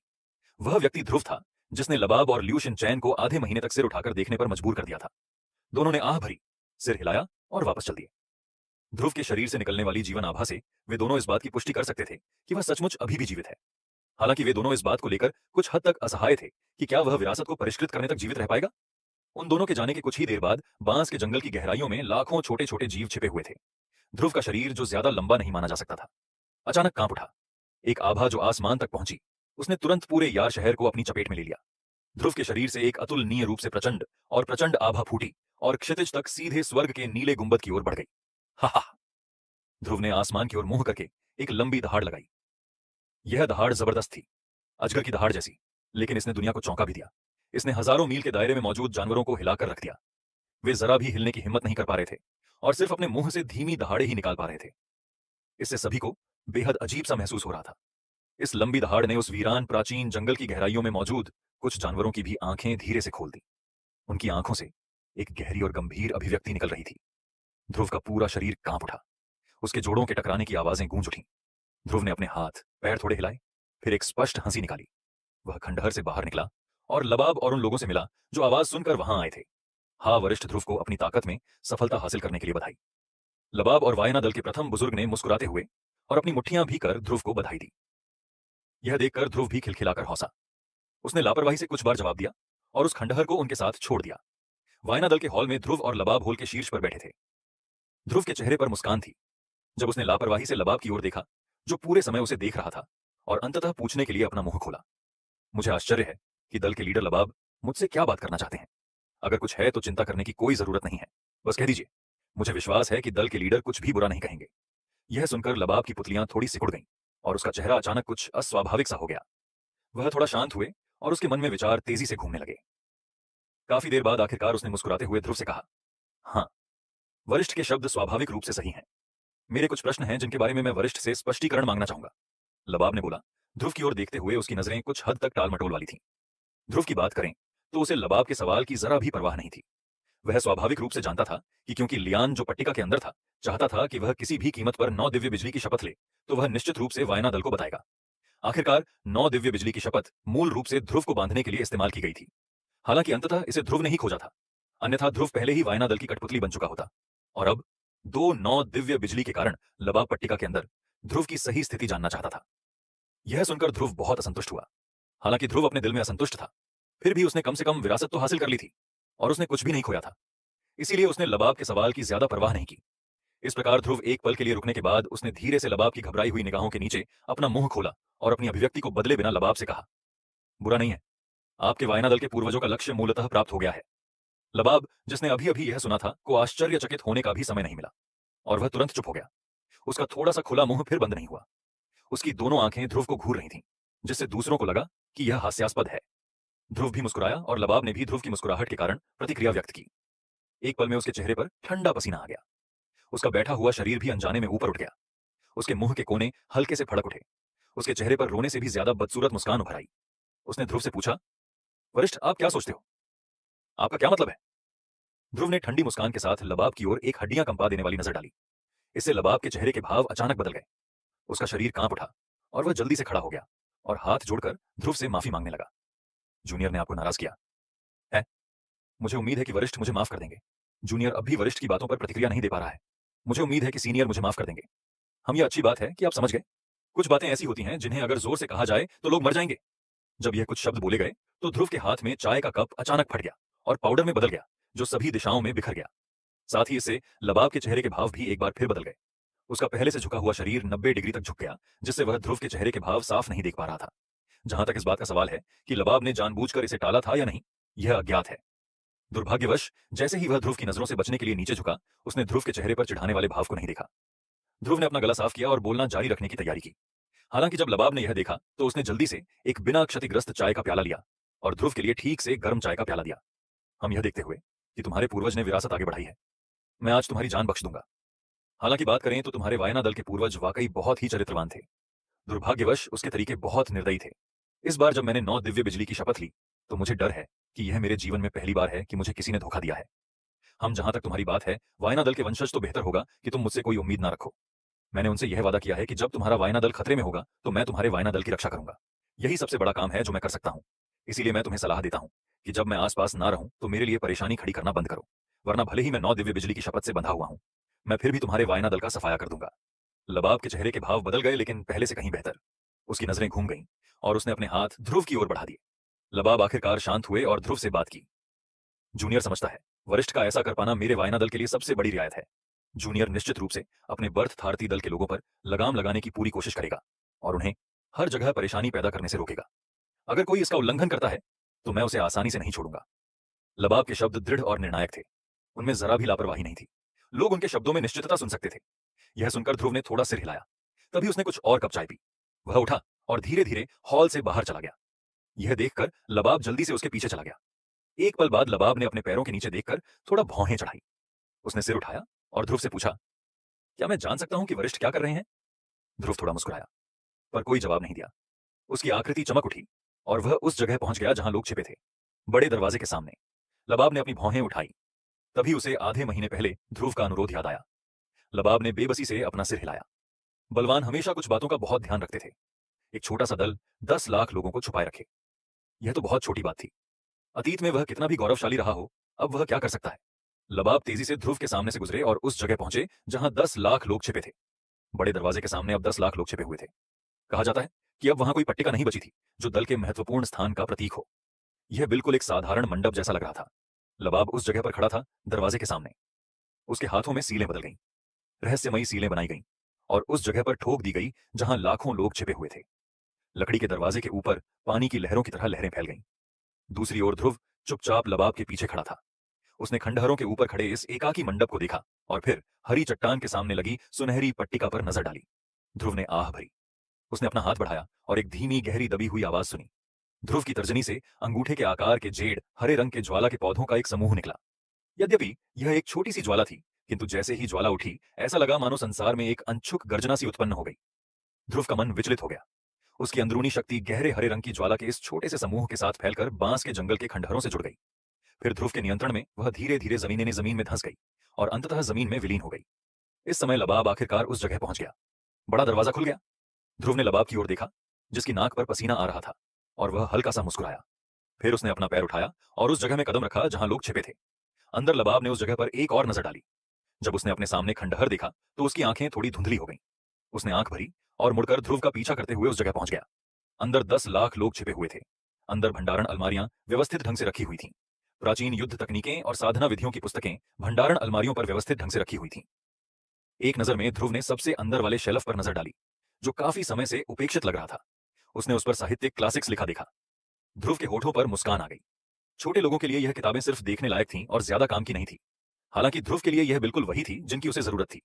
Speaker 1: वह व्यक्ति ध्रुव था, जिसने लबाब और ल्यू शिनचैन को आधे महीने तक सिर उठाकर देखने पर मजबूर कर दिया था। दोनों ने आह भरी, सिर हिलाया और वापस चल दिए। ध्रुव के शरीर से निकलने वाली जीवन आभा से वे दोनों इस बात की पुष्टि कर सकते थे कि वह सचमुच अभी भी जीवित है। हालांकि वे दोनों इस बात को लेकर कुछ हद तक असहाय थे कि क्या वह विरासत को परिष्कृत करने तक जीवित रह पाएगा। उन दोनों के जाने के कुछ ही देर बाद बांस के जंगल की गहराइयों में लाखों छोटे छोटे जीव छिपे हुए थे। ध्रुव का शरीर, जो ज्यादा लंबा नहीं माना जा सकता था, अचानक कांप उठा। एक आभा जो आसमान तक पहुंची, उसने तुरंत पूरे यार शहर को अपनी चपेट में ले लिया। ध्रुव के शरीर से एक अतुलनीय रूप से प्रचंड आभा फूटी और क्षितिज तक सीधे स्वर्ग के नीले गुंबद की ओर बढ़ गई। हा हा! ध्रुव ने आसमान की ओर मुंह करके एक लंबी दहाड़ लगाई। यह दहाड़ जबरदस्त थी, अजगर की दहाड़ जैसी, लेकिन इसने दुनिया को चौंका भी दिया। इसने हजारों मील के दायरे में मौजूद जानवरों को हिलाकर रख दिया। वे जरा भी हिलने की हिम्मत नहीं कर पा रहे थे और सिर्फ अपने मुंह से धीमी दहाड़े ही निकाल पा रहे थे। इससे सभी को बेहद अजीब सा महसूस हो रहा था। इस लंबी दहाड़ ने उस वीरान प्राचीन जंगल की गहराइयों में मौजूद कुछ जानवरों की भी आंखें धीरे से खोल दी। उनकी आंखों से एक गहरी और गंभीर अभिव्यक्ति निकल रही थी। ध्रुव का पूरा शरीर कांप उठा। उसके जोड़ों के टकराने की आवाजें गूंज उठी। ध्रुव ने अपने हाथ पैर थोड़े हिलाए, फिर एक स्पष्ट हंसी निकाली। वह खंडहर से बाहर निकला और लबाब और उन लोगों से मिला जो आवाज सुनकर वहां आए थे। हाँ, वरिष्ठ ध्रुव को अपनी ताकत में सफलता हासिल करने के लिए बधाई। लबाब और वायना दल के प्रथम बुजुर्ग ने मुस्कुराते हुए और अपनी मुट्ठियां भी कर ध्रुव को बधाई दी। यह देखकर ध्रुव भी खिलखिलाकर हंसा। उसने लापरवाही से कुछ बार जवाब दिया और उस खंडहर को उनके साथ छोड़ दिया। वायना दल के हॉल में ध्रुव और लबाब हॉल के शीर्ष पर बैठे थे। ध्रुव के चेहरे पर मुस्कान थी जब उसने लापरवाही से लबाब की ओर देखा, जो पूरे समय उसे देख रहा था, और अंततः पूछने के लिए अपना मुंह खोला। मुझे आश्चर्य है कि दल के लीडर लबाब मुझसे क्या बात करना चाहते हैं। अगर कुछ है तो चिंता करने की कोई जरूरत नहीं है, बस कह दीजिए। मुझे विश्वास है कि दल के लीडर कुछ भी बुरा नहीं कहेंगे। यह सुनकर लबाब की पुतलियां थोड़ी सिकुड़ गईं और उसका चेहरा अचानक कुछ अस्वाभाविक सा हो गया। वह थोड़ा शांत हुए और उसके मन में विचार तेजी से घूमने लगे। काफी देर बाद आखिरकार उसने मुस्कुराते हुए ध्रुव से कहा, हाँ, वरिष्ठ के शब्द स्वाभाविक रूप से सही हैं। मेरे कुछ प्रश्न हैं जिनके बारे में मैं वरिष्ठ से स्पष्टीकरण मांगना चाहूंगा। लबाब ने बोला, ध्रुव की ओर देखते हुए उसकी नजरें कुछ हद तक टालमटोल वाली थीं। ध्रुव की बात करें तो उसे लबाब के सवाल की जरा भी परवाह नहीं थी। वह स्वाभाविक रूप से जानता था कि क्योंकि लियान जो पट्टिका के अंदर था चाहता था कि वह किसी भी कीमत पर 9 दिव्य बिजली की शपथ ले, तो वह निश्चित रूप से वायना दल को बताएगा। आखिरकार 9 दिव्य बिजली की शपथ मूल रूप से ध्रुव को बांधने के लिए इस्तेमाल की गई थी। हालांकि अंततः इसे ध्रुव ने ही खोजा था, अन्यथा ध्रुव पहले ही वायना दल की कठपुतली बन चुका होता। और अब 2 9 दिव्य बिजली के कारण लबाब पट्टिका के अंदर ध्रुव की सही स्थिति जानना चाहता था। यह सुनकर ध्रुव बहुत असंतुष्ट हुआ। हालांकि ध्रुव अपने दिल में असंतुष्ट था, फिर भी उसने कम से कम विरासत तो हासिल कर ली थी और उसने कुछ भी नहीं खोया था। इसीलिए उसने लबाब के सवाल की ज्यादा परवाह नहीं की। इस प्रकार ध्रुव एक पल के लिए रुकने के बाद उसने धीरे से लबाब की घबराई हुई निगाहों के नीचे अपना मुंह खोला और अपनी अभिव्यक्ति को बदले बिना लबाब से कहा, बुरा नहीं है, आपके वायना दल के पूर्वजों का लक्ष्य मूलतः प्राप्त हो गया है। लबाब, जिसने अभी अभी यह सुना था, को आश्चर्यचकित होने का भी समय नहीं मिला और वह तुरंत चुप हो गया। उसका थोड़ा सा खुला मुंह फिर बंद नहीं हुआ। उसकी दोनों आंखें ध्रुव को घूर रही थीं, जिससे दूसरों को लगा कि यह हास्यास्पद है। ध्रुव भी मुस्कुराया और लबाब ने भी ध्रुव की मुस्कुराहट के कारण प्रतिक्रिया व्यक्त की। एक पल में उसके चेहरे पर ठंडा पसीना आ गया। उसका बैठा हुआ शरीर भी अनजाने में ऊपर उठ गया। उसके मुंह के कोने हल्के से फड़क उठे। उसके चेहरे पर रोने से भी ज्यादा बदसूरत मुस्कान उभर आई। उसने ध्रुव से पूछा, वरिष्ठ, आप क्या सोचते हो? आपका क्या मतलब है? ध्रुव ने ठंडी मुस्कान के साथ लबाब की ओर एक हड्डियां कंपा देने वाली नजर डाली। इससे लबाब के चेहरे के भाव अचानक बदल गए। उसका शरीर कांप उठा और वह जल्दी से खड़ा हो गया और हाथ जोड़कर ध्रुव से माफी मांगने लगा। जूनियर ने आपको नाराज किया है? मुझे उम्मीद है कि वरिष्ठ मुझे माफ कर देंगे। जूनियर अब भी वरिष्ठ की बातों पर प्रतिक्रिया नहीं दे पा रहा है। मुझे उम्मीद है कि सीनियर मुझे माफ कर देंगे। हम, यह अच्छी बात है कि आप समझ गए। कुछ बातें ऐसी होती हैं जिन्हें अगर जोर से कहा जाए तो लोग मर जाएंगे। जब यह कुछ शब्द बोले गए तो ध्रुव के हाथ में चाय का कप अचानक फट गया और पाउडर में बदल गया, जो सभी दिशाओं में बिखर गया। साथ ही इससे लबाब के चेहरे के भाव भी एक बार फिर बदल गए। उसका पहले से झुका हुआ शरीर 90 डिग्री तक झुक गया, जिससे वह ध्रुव के चेहरे के भाव साफ नहीं देख पा रहा था। जहां तक इस बात का सवाल है कि लबाब ने जानबूझकर इसे टाला था या नहीं, यह अज्ञात है। दुर्भाग्यवश जैसे ही वह ध्रुव की नजरों से बचने के लिए नीचे झुका, उसने ध्रुव के चेहरे पर चिढ़ाने वाले भाव को नहीं देखा। ध्रुव ने अपना गला साफ किया और बोलना जारी रखने की तैयारी की। हालांकि जब लबाब ने यह देखा तो उसने जल्दी से एक बिना क्षतिग्रस्त चाय का प्याला लिया और ध्रुव के लिए ठीक से गर्म चाय का प्याला दिया। हम यह देखते हुए कि तुम्हारे पूर्वज ने विरासत आगे बढ़ाई है, मैं आज तुम्हारी जान बख्श दूंगा। हालांकि बात करें तो तुम्हारे वायना दल के पूर्वज वाकई बहुत ही चरित्रवान थे। दुर्भाग्यवश उसके तरीके बहुत निर्दयी थे। इस बार जब मैंने 9 दिव्य बिजली की शपथ ली तो मुझे डर है कि यह मेरे जीवन में पहली बार है कि मुझे किसी ने धोखा दिया है। हम, जहां तक तुम्हारी बात है, वायना दल के वंशज, तो बेहतर होगा कि तुम मुझसे कोई उम्मीद ना रखो। मैंने उनसे यह वादा किया है कि जब तुम्हारा वायना दल खतरे में होगा तो मैं तुम्हारे वायना दल की रक्षा करूंगा। यही सबसे बड़ा काम है जो मैं कर सकता हूं। इसीलिए मैं तुम्हें सलाह देता हूं कि जब मैं आसपास ना रहूं तो मेरे लिए परेशानी खड़ी करना बंद करो, वरना भले ही मैं 9 दिव्य बिजली की शपथ से बंधा हुआ हूं, मैं फिर भी तुम्हारे वायना दल का सफाया कर दूंगा। लबाब के चेहरे के भाव बदल गए, लेकिन पहले से कहीं बेहतर। उसकी नजरें घूम गईं और उसने अपने हाथ ध्रुव की ओर बढ़ा दिए। लबाब आखिरकार शांत हुए और ध्रुव से बात की। जूनियर समझता है, वरिष्ठ का ऐसा कर पाना मेरे वायना दल के लिए सबसे बड़ी रियायत है। जूनियर निश्चित रूप से अपने बर्थ थारती दल के लोगों पर लगाम लगाने की पूरी कोशिश करेगा और उन्हें हर जगह परेशानी पैदा करने से रोकेगा। अगर कोई इसका उल्लंघन करता है तो मैं उसे आसानी से नहीं छोड़ूंगा। लबाब के शब्द दृढ़ और निर्णायक थे। उनमें जरा भी लापरवाही नहीं थी। लोग उनके शब्दों में निश्चितता सुन सकते थे। यह सुनकर ध्रुव ने थोड़ा सिर हिलाया। तभी उसने कुछ और कप चाय पी। वह उठा और धीरे धीरे हॉल से बाहर चला गया। यह देखकर लबाब जल्दी से उसके पीछे चला गया। एक पल बाद लबाब ने अपने पैरों के नीचे देखकर थोड़ा भौहें चढ़ाई। उसने सिर उठाया और ध्रुव से पूछा, क्या मैं जान सकता हूं कि वरिष्ठ क्या कर रहे हैं? ध्रुव थोड़ा मुस्कुराया पर कोई जवाब नहीं दिया। उसकी आकृति चमक उठी और वह उस जगह पहुंच गया जहां लोग छिपे थे, बड़े दरवाजे के सामने। लबाब ने अपनी भौहें उठाई। तभी उसे आधे महीने पहले ध्रुव का अनुरोध याद आया। लबाब ने बेबसी से अपना सिर हिलाया। बलवान हमेशा कुछ बातों का बहुत ध्यान रखते थे। एक छोटा सा दल 10 लाख लोगों को छुपाए रखे, यह तो बहुत छोटी बात थी। अतीत में वह कितना भी गौरवशाली रहा हो, अब वह क्या कर सकता है। लबाब तेजी से ध्रुव के सामने से गुजरे और उस जगह पहुंचे जहां 10 लाख लोग छिपे थे। बड़े दरवाजे के सामने अब 10 लाख लोग छिपे हुए थे। कहा जाता है कि अब वहां कोई पट्टिका नहीं बची थी जो दल के महत्वपूर्ण स्थान का प्रतीक हो। यह बिल्कुल एक साधारण मंडप जैसा लग रहा था। लबाब उस जगह पर खड़ा था, दरवाजे के सामने। उसके हाथों में सीलें बदल गईं, रहस्यमयी सीलें बनाई गईं और उस जगह पर ठोक दी गई जहां लाखों लोग छिपे हुए थे। लकड़ी के दरवाजे के ऊपर पानी की लहरों की तरह लहरें फैल गईं। दूसरी ओर ध्रुव चुपचाप लबाब के पीछे खड़ा था। उसने खंडहरों के ऊपर खड़े इस एकाकी मंडप को देखा और फिर हरी चट्टान के सामने लगी सुनहरी पट्टिका पर नजर डाली। ध्रुव ने आह भरी। उसने अपना हाथ बढ़ाया और एक धीमी गहरी दबी हुई आवाज सुनी। ध्रुव की तर्जनी से अंगूठे के आकार के जेड हरे रंग के ज्वाला के पौधों का एक समूह निकला। यद्यपि यह एक छोटी सी ज्वाला थी, किंतु जैसे ही ज्वाला उठी ऐसा लगा मानो संसार में एक अनछुक गर्जना सी उत्पन्न हो गई। ध्रुव का मन विचलित हो गया। उसकी अंदरूनी शक्ति गहरे हरे रंग की ज्वाला के इस छोटे से समूह के साथ फैलकर बांस के जंगल के खंडहरों से जुड़ गई। फिर ध्रुव के नियंत्रण में वह धीरे धीरे जमीन में धंस गई और अंततः जमीन में विलीन हो गई। इस समय लबाब आखिरकार उस जगह पहुंच गया। बड़ा दरवाजा खुल गया। ध्रुव ने लबाब की ओर देखा, जिसकी नाक पर पसीना आ रहा था, और वह हल्का सा मुस्कुराया। फिर उसने अपना पैर उठाया और उस जगह में कदम रखा जहां लोग छिपे थे। अंदर लबाब ने उस जगह पर एक और नजर डाली। जब उसने अपने सामने खंडहर देखा तो उसकी आंखें थोड़ी धुंधली हो गईं। उसने आंख भरी और मुड़कर ध्रुव का पीछा करते हुए उस जगह पहुंच गया। अंदर 10 लाख लोग छिपे हुए थे। अंदर भंडारण अलमारियां व्यवस्थित ढंग से रखी हुई थीं। प्राचीन युद्ध तकनीकें और साधना विधियों की पुस्तकें भंडारण अलमारियों पर व्यवस्थित ढंग से रखी हुई थीं। एक नजर में ध्रुव ने सबसे अंदर वाले शेल्फ पर नजर डाली, जो काफी समय से उपेक्षित लग रहा था। उसने उस पर साहित्यिक क्लासिक्स लिखा देखा। ध्रुव के होठों पर मुस्कान आ गई। छोटे लोगों के लिए यह किताबें सिर्फ देखने लायक थीं और ज्यादा काम की नहीं थी। हालांकि ध्रुव के लिए यह बिल्कुल वही थी जिनकी उसे जरूरत थी।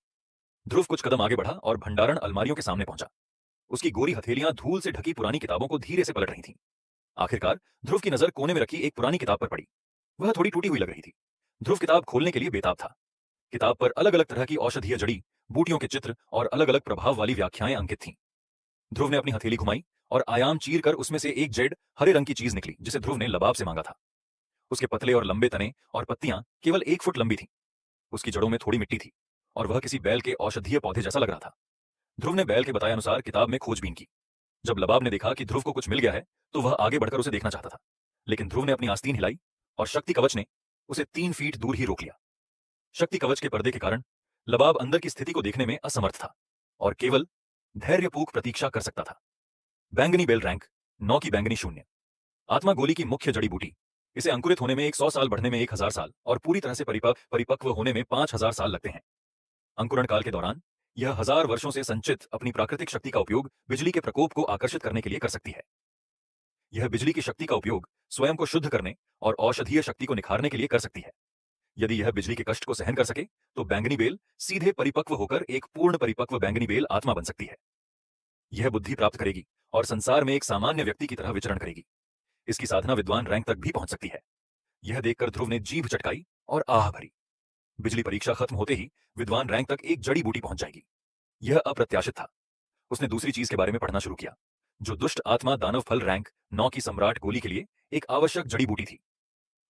Speaker 1: ध्रुव कुछ कदम आगे बढ़ा और भंडारण अलमारियों के सामने पहुंचा। उसकी गोरी हथेलियां धूल से ढकी पुरानी किताबों को धीरे से पलट रही थीं। आखिरकार ध्रुव की नजर कोने में रखी एक पुरानी किताब पर पड़ी। वह थोड़ी टूटी हुई लग रही थी। ध्रुव किताब खोलने के लिए बेताब था। किताब पर अलग अलग तरह की औषधीय जड़ी बूटियों के चित्र और अलग अलग प्रभाव वाली व्याख्याएं अंकित थीं। ध्रुव ने अपनी हथेली घुमाई और आयाम चीर कर उसमें से एक जेड हरे रंग की चीज निकली, जिसे ध्रुव ने लबाब से मांगा था। उसके पतले और लंबे तने और पत्तियां केवल 1 फुट लंबी थीं। उसकी जड़ों में थोड़ी मिट्टी थी और वह किसी बैल के औषधीय पौधे जैसा लग रहा था। ध्रुव ने बैल के बताए अनुसार किताब में खोजबीन की। जब लबाब ने देखा कि ध्रुव को कुछ मिल गया है तो वह आगे बढ़कर उसे देखना चाहता था, लेकिन ध्रुव ने अपनी आस्तीन हिलाई और शक्ति कवच ने उसे 3 फीट दूर ही रोक लिया। शक्ति कवच के पर्दे के कारण लबाब अंदर की स्थिति को देखने में असमर्थ था और केवल धैर्यपूर्वक प्रतीक्षा कर सकता था। बैंगनी बेल रैंक 9 की बैंगनी 0। आत्मा गोली की मुख्य जड़ी बूटी। इसे अंकुरित होने में 100 साल, बढ़ने में 1000 साल और पूरी तरह से परिपक्व होने में 5000 साल लगते हैं। अंकुरण काल के दौरान यह 1000 वर्षों से संचित अपनी प्राकृतिक शक्ति का उपयोग बिजली के प्रकोप को आकर्षित करने के लिए कर सकती है। यह बिजली की शक्ति का उपयोग स्वयं को शुद्ध करने और औषधीय शक्ति को निखारने के लिए कर सकती है। यदि यह बिजली के कष्ट को सहन कर सके तो बैंगनी बेल सीधे परिपक्व होकर एक पूर्ण परिपक्व बैंगनी बेल आत्मा बन सकती है। यह बुद्धि प्राप्त करेगी और संसार में एक सामान्य व्यक्ति की तरह विचरण करेगी। इसकी साधना विद्वान रैंक तक भी पहुंच सकती है। यह देखकर ध्रुव ने जीभ चटकाई और आह भरी। बिजली परीक्षा खत्म होते ही विद्वान रैंक तक एक जड़ी बूटी पहुंच जाएगी। यह अप्रत्याशित था। उसने दूसरी चीज के बारे में पढ़ना शुरू किया, जो दुष्ट आत्मा दानव फल रैंक 9 की सम्राट गोली के लिए एक आवश्यक जड़ी बूटी थी।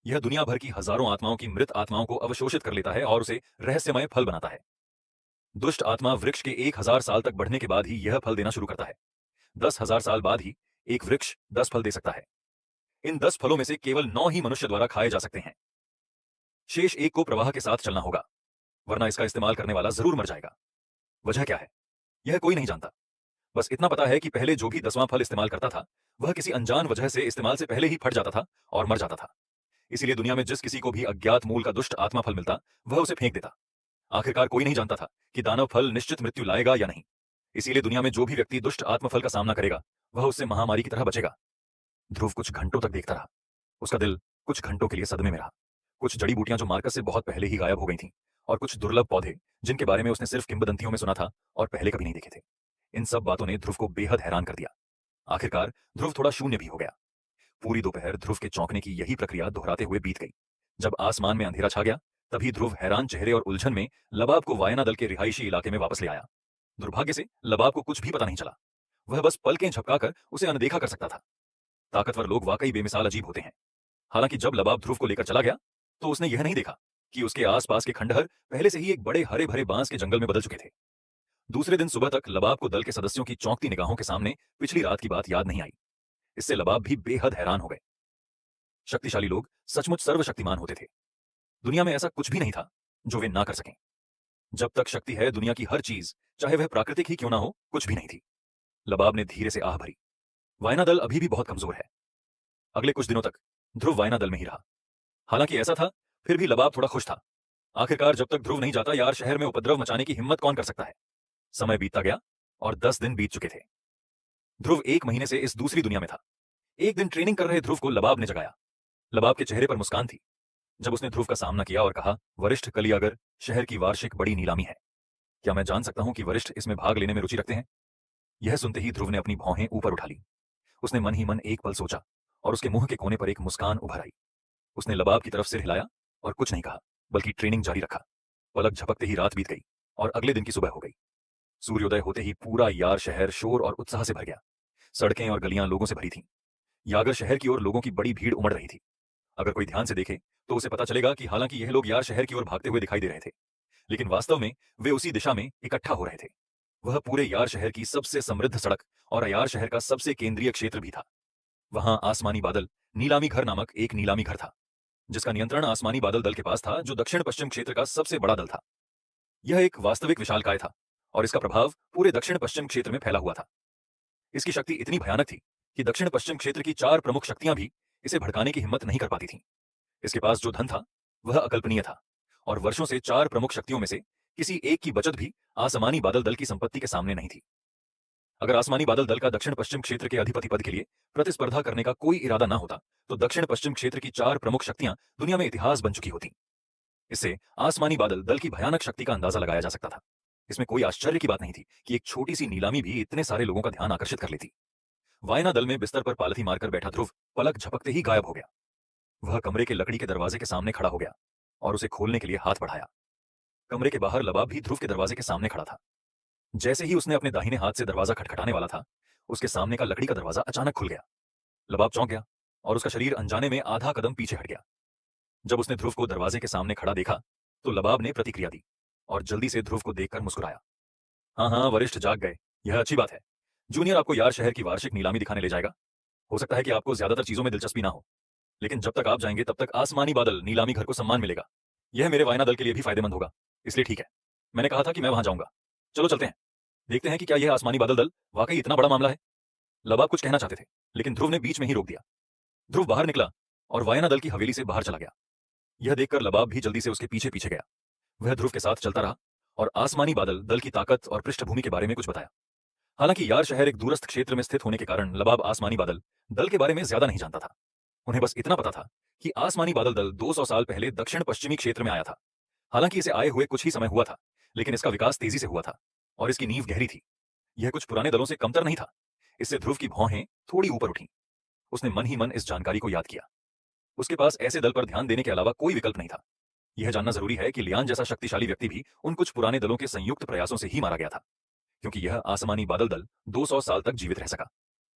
Speaker 1: यह दुनिया भर की हजारों आत्माओं की मृत आत्माओं को अवशोषित कर लेता है और उसे रहस्यमय फल बनाता है। दुष्ट आत्मा वृक्ष के 1000 साल तक बढ़ने के बाद ही यह फल देना शुरू करता है। 10,000 साल बाद ही एक वृक्ष 10 फल दे सकता है। इन 10 फलों में से केवल 9 ही मनुष्य द्वारा खाए जा सकते हैं। शेष एक को प्रवाह के साथ चलना होगा, वरना इसका इस्तेमाल करने वाला जरूर मर जाएगा। वजह क्या है, यह कोई नहीं जानता। बस इतना पता है कि पहले जो भी 10वां फल इस्तेमाल करता था वह किसी अनजान वजह से इस्तेमाल से पहले ही फट जाता था और मर जाता था। इसीलिए दुनिया में जिस किसी को भी अज्ञात मूल का दुष्ट आत्मा फल मिलता वह उसे फेंक देता। आखिरकार कोई नहीं जानता था कि दानव फल निश्चित मृत्यु लाएगा या नहीं। इसीलिए दुनिया में जो भी व्यक्ति दुष्ट आत्मफल का सामना करेगा वह उससे महामारी की तरह बचेगा। ध्रुव कुछ घंटों तक देखता रहा। उसका दिल कुछ घंटों के लिए सदमे में रहा। कुछ जड़ी बूटियां जो मार्कस से बहुत पहले ही गायब हो गई थीं, और कुछ दुर्लभ पौधे जिनके बारे में उसने सिर्फ किंवदंतियों में सुना था और पहले कभी नहीं देखे थे। इन सब बातों ने ध्रुव को बेहद हैरान कर दिया। आखिरकार ध्रुव थोड़ा शून्य भी हो गया। पूरी दोपहर ध्रुव के चौंकने की यही प्रक्रिया दोहराते हुए बीत गई। जब आसमान में अंधेरा छा गया तभी ध्रुव हैरान चेहरे और उलझन में लबाब को वायना दल के रिहायशी इलाके में वापस ले आया। दुर्भाग्य से लबाब को कुछ भी पता नहीं चला। वह बस पलकें झपकाकर उसे अनदेखा कर सकता था। ताकतवर लोग वाकई बेमिसाल अजीब होते हैं। हालांकि जब लबाब ध्रुव को लेकर चला गया तो उसने यह नहीं देखा कि उसके आसपास के खंडहर पहले से ही एक बड़े हरे भरे बांस के जंगल में बदल चुके थे। दूसरे दिन सुबह तक लबाब को दल के सदस्यों की चौंकती निगाहों के सामने पिछली रात की बात याद नहीं आई। इससे लबाब भी बेहद हैरान हो गए। शक्तिशाली लोग सचमुच सर्वशक्तिमान होते थे। दुनिया में ऐसा कुछ भी नहीं था जो वे ना कर सकें। जब तक शक्ति है, दुनिया की हर चीज, चाहे वह प्राकृतिक ही क्यों ना हो, कुछ भी नहीं थी। लबाब ने धीरे से आह भरी। वायना दल अभी भी बहुत कमजोर है। अगले कुछ दिनों तक ध्रुव वायना दल में ही रहा। हालांकि ऐसा था, फिर भी लबाब थोड़ा खुश था। आखिरकार जब तक ध्रुव नहीं जाता, यार शहर में उपद्रव मचाने की हिम्मत कौन कर सकता है। समय बीतता गया और 10 दिन बीत चुके थे। ध्रुव 1 महीने से इस दूसरी दुनिया में था। एक दिन ट्रेनिंग कर रहे ध्रुव को लबाब ने जगाया। लबाब के चेहरे पर मुस्कान थी जब उसने ध्रुव का सामना किया और कहा, वरिष्ठ कलियागर, शहर की वार्षिक बड़ी नीलामी है। क्या मैं जान सकता हूं कि वरिष्ठ इसमें भाग लेने में रुचि रखते हैं? यह सुनते ही ध्रुव ने अपनी भौहें ऊपर उठा ली। उसने मन ही मन एक पल सोचा और उसके मुंह के कोने पर एक मुस्कान उभर आई। उसने लबाब की तरफ सिर हिलाया और कुछ नहीं कहा, बल्कि ट्रेनिंग जारी रखा। पलक झपकते ही रात बीत गई और अगले दिन की सुबह हो गई। सूर्योदय होते ही पूरा यार शहर शोर और उत्साह से भर गया। सड़कें और गलियां लोगों से भरी थीं। यागर शहर की ओर लोगों की बड़ी भीड़ उमड़ रही थी। अगर कोई ध्यान से देखे तो उसे पता चलेगा कि हालांकि यह लोग यार शहर की ओर भागते हुए दिखाई दे रहे थे, लेकिन वास्तव में वे उसी दिशा में इकट्ठा हो रहे थे। वह पूरे यार शहर की सबसे समृद्ध सड़क और यार शहर का सबसे केंद्रीय क्षेत्र भी था। वहां आसमानी बादल नीलामी घर नामक एक नीलामी घर था, जिसका नियंत्रण आसमानी बादल दल के पास था, जो दक्षिण पश्चिम क्षेत्र का सबसे बड़ा दल था। यह एक वास्तविक विशालकाय था और इसका प्रभाव पूरे दक्षिण पश्चिम क्षेत्र में फैला हुआ था। इसकी शक्ति इतनी भयानक थी कि दक्षिण पश्चिम क्षेत्र की 4 प्रमुख शक्तियां भी इसे भड़काने की हिम्मत नहीं कर पाती थीं। इसके पास जो धन था वह अकल्पनीय था और वर्षों से 4 प्रमुख शक्तियों में से किसी एक की बचत भी आसमानी बादल दल की संपत्ति के सामने नहीं थी। अगर आसमानी बादल दल का दक्षिण पश्चिम क्षेत्र के अधिपति पद के लिए प्रतिस्पर्धा करने का कोई इरादा ना होता तो दक्षिण पश्चिम क्षेत्र की 4 प्रमुख शक्तियां दुनिया में इतिहास बन चुकी होती। इससे आसमानी बादल दल की भयानक शक्ति का अंदाजा लगाया जा सकता था। इसमें कोई आश्चर्य की बात नहीं थी कि एक छोटी सी नीलामी भी इतने सारे लोगों का ध्यान आकर्षित कर लेती। वायना दल में बिस्तर पर पालथी मारकर बैठा ध्रुव पलक झपकते ही गायब हो गया। वह कमरे के लकड़ी के दरवाजे के सामने खड़ा हो गया और उसे खोलने के लिए हाथ बढ़ाया। कमरे के बाहर लबाब भी ध्रुव के दरवाजे के सामने खड़ा था। जैसे ही उसने अपने दाहिने हाथ से दरवाजा खटखटाने वाला था, उसके सामने का लकड़ी का दरवाजा अचानक खुल गया। लबाब चौंक गया और उसका शरीर अनजाने में आधा कदम पीछे हट गया। जब उसने ध्रुव को दरवाजे के सामने खड़ा देखा तो लबाब ने प्रतिक्रिया दी और जल्दी से ध्रुव को देखकर मुस्कुराया। हाँ हाँ, वरिष्ठ जाग गए, यह अच्छी बात है। जूनियर आपको यार शहर की वार्षिक नीलामी दिखाने ले जाएगा। हो सकता है कि आपको ज्यादातर चीजों में दिलचस्पी ना हो, लेकिन जब तक आप जाएंगे तब तक आसमानी बादल नीलामी घर को सम्मान मिलेगा। यह मेरे वायना दल के लिए भी फायदेमंद होगा, इसलिए ठीक है, मैंने कहा था कि मैं वहां जाऊंगा। चलो चलते हैं, देखते हैं कि क्या यह आसमानी बादल दल वाकई इतना बड़ा मामला है। लबाब कुछ कहना चाहते थे, लेकिन ध्रुव ने बीच में ही रोक दिया। ध्रुव बाहर निकला और वायना दल की हवेली से बाहर चला गया। यह देखकर लबाब भी जल्दी से उसके पीछे पीछे गया। वह ध्रुव के साथ चलता रहा और आसमानी बादल दल की ताकत और पृष्ठभूमि के बारे में कुछ बताया। हालांकि यार शहर एक दूरस्थ क्षेत्र में स्थित होने के कारण लबाब आसमानी बादल दल के बारे में ज्यादा नहीं जानता था। उन्हें बस इतना पता था कि आसमानी बादल दल 200 साल पहले दक्षिण पश्चिमी क्षेत्र में आया था। हालांकि इसे आए हुए कुछ ही समय हुआ था, लेकिन इसका विकास तेजी से हुआ था और इसकी नींव गहरी थी। यह कुछ पुराने दलों से कमतर नहीं था। इससे ध्रुव की भौहें थोड़ी ऊपर उठी। उसने मन ही मन इस जानकारी को याद किया। उसके पास ऐसे दल पर ध्यान देने के अलावा कोई विकल्प नहीं था। यह जानना जरूरी है कि लियान जैसा शक्तिशाली व्यक्ति भी उन कुछ पुराने दलों के संयुक्त प्रयासों से ही मारा गया था, क्योंकि यह आसमानी बादल दल 200 साल तक जीवित रह सका।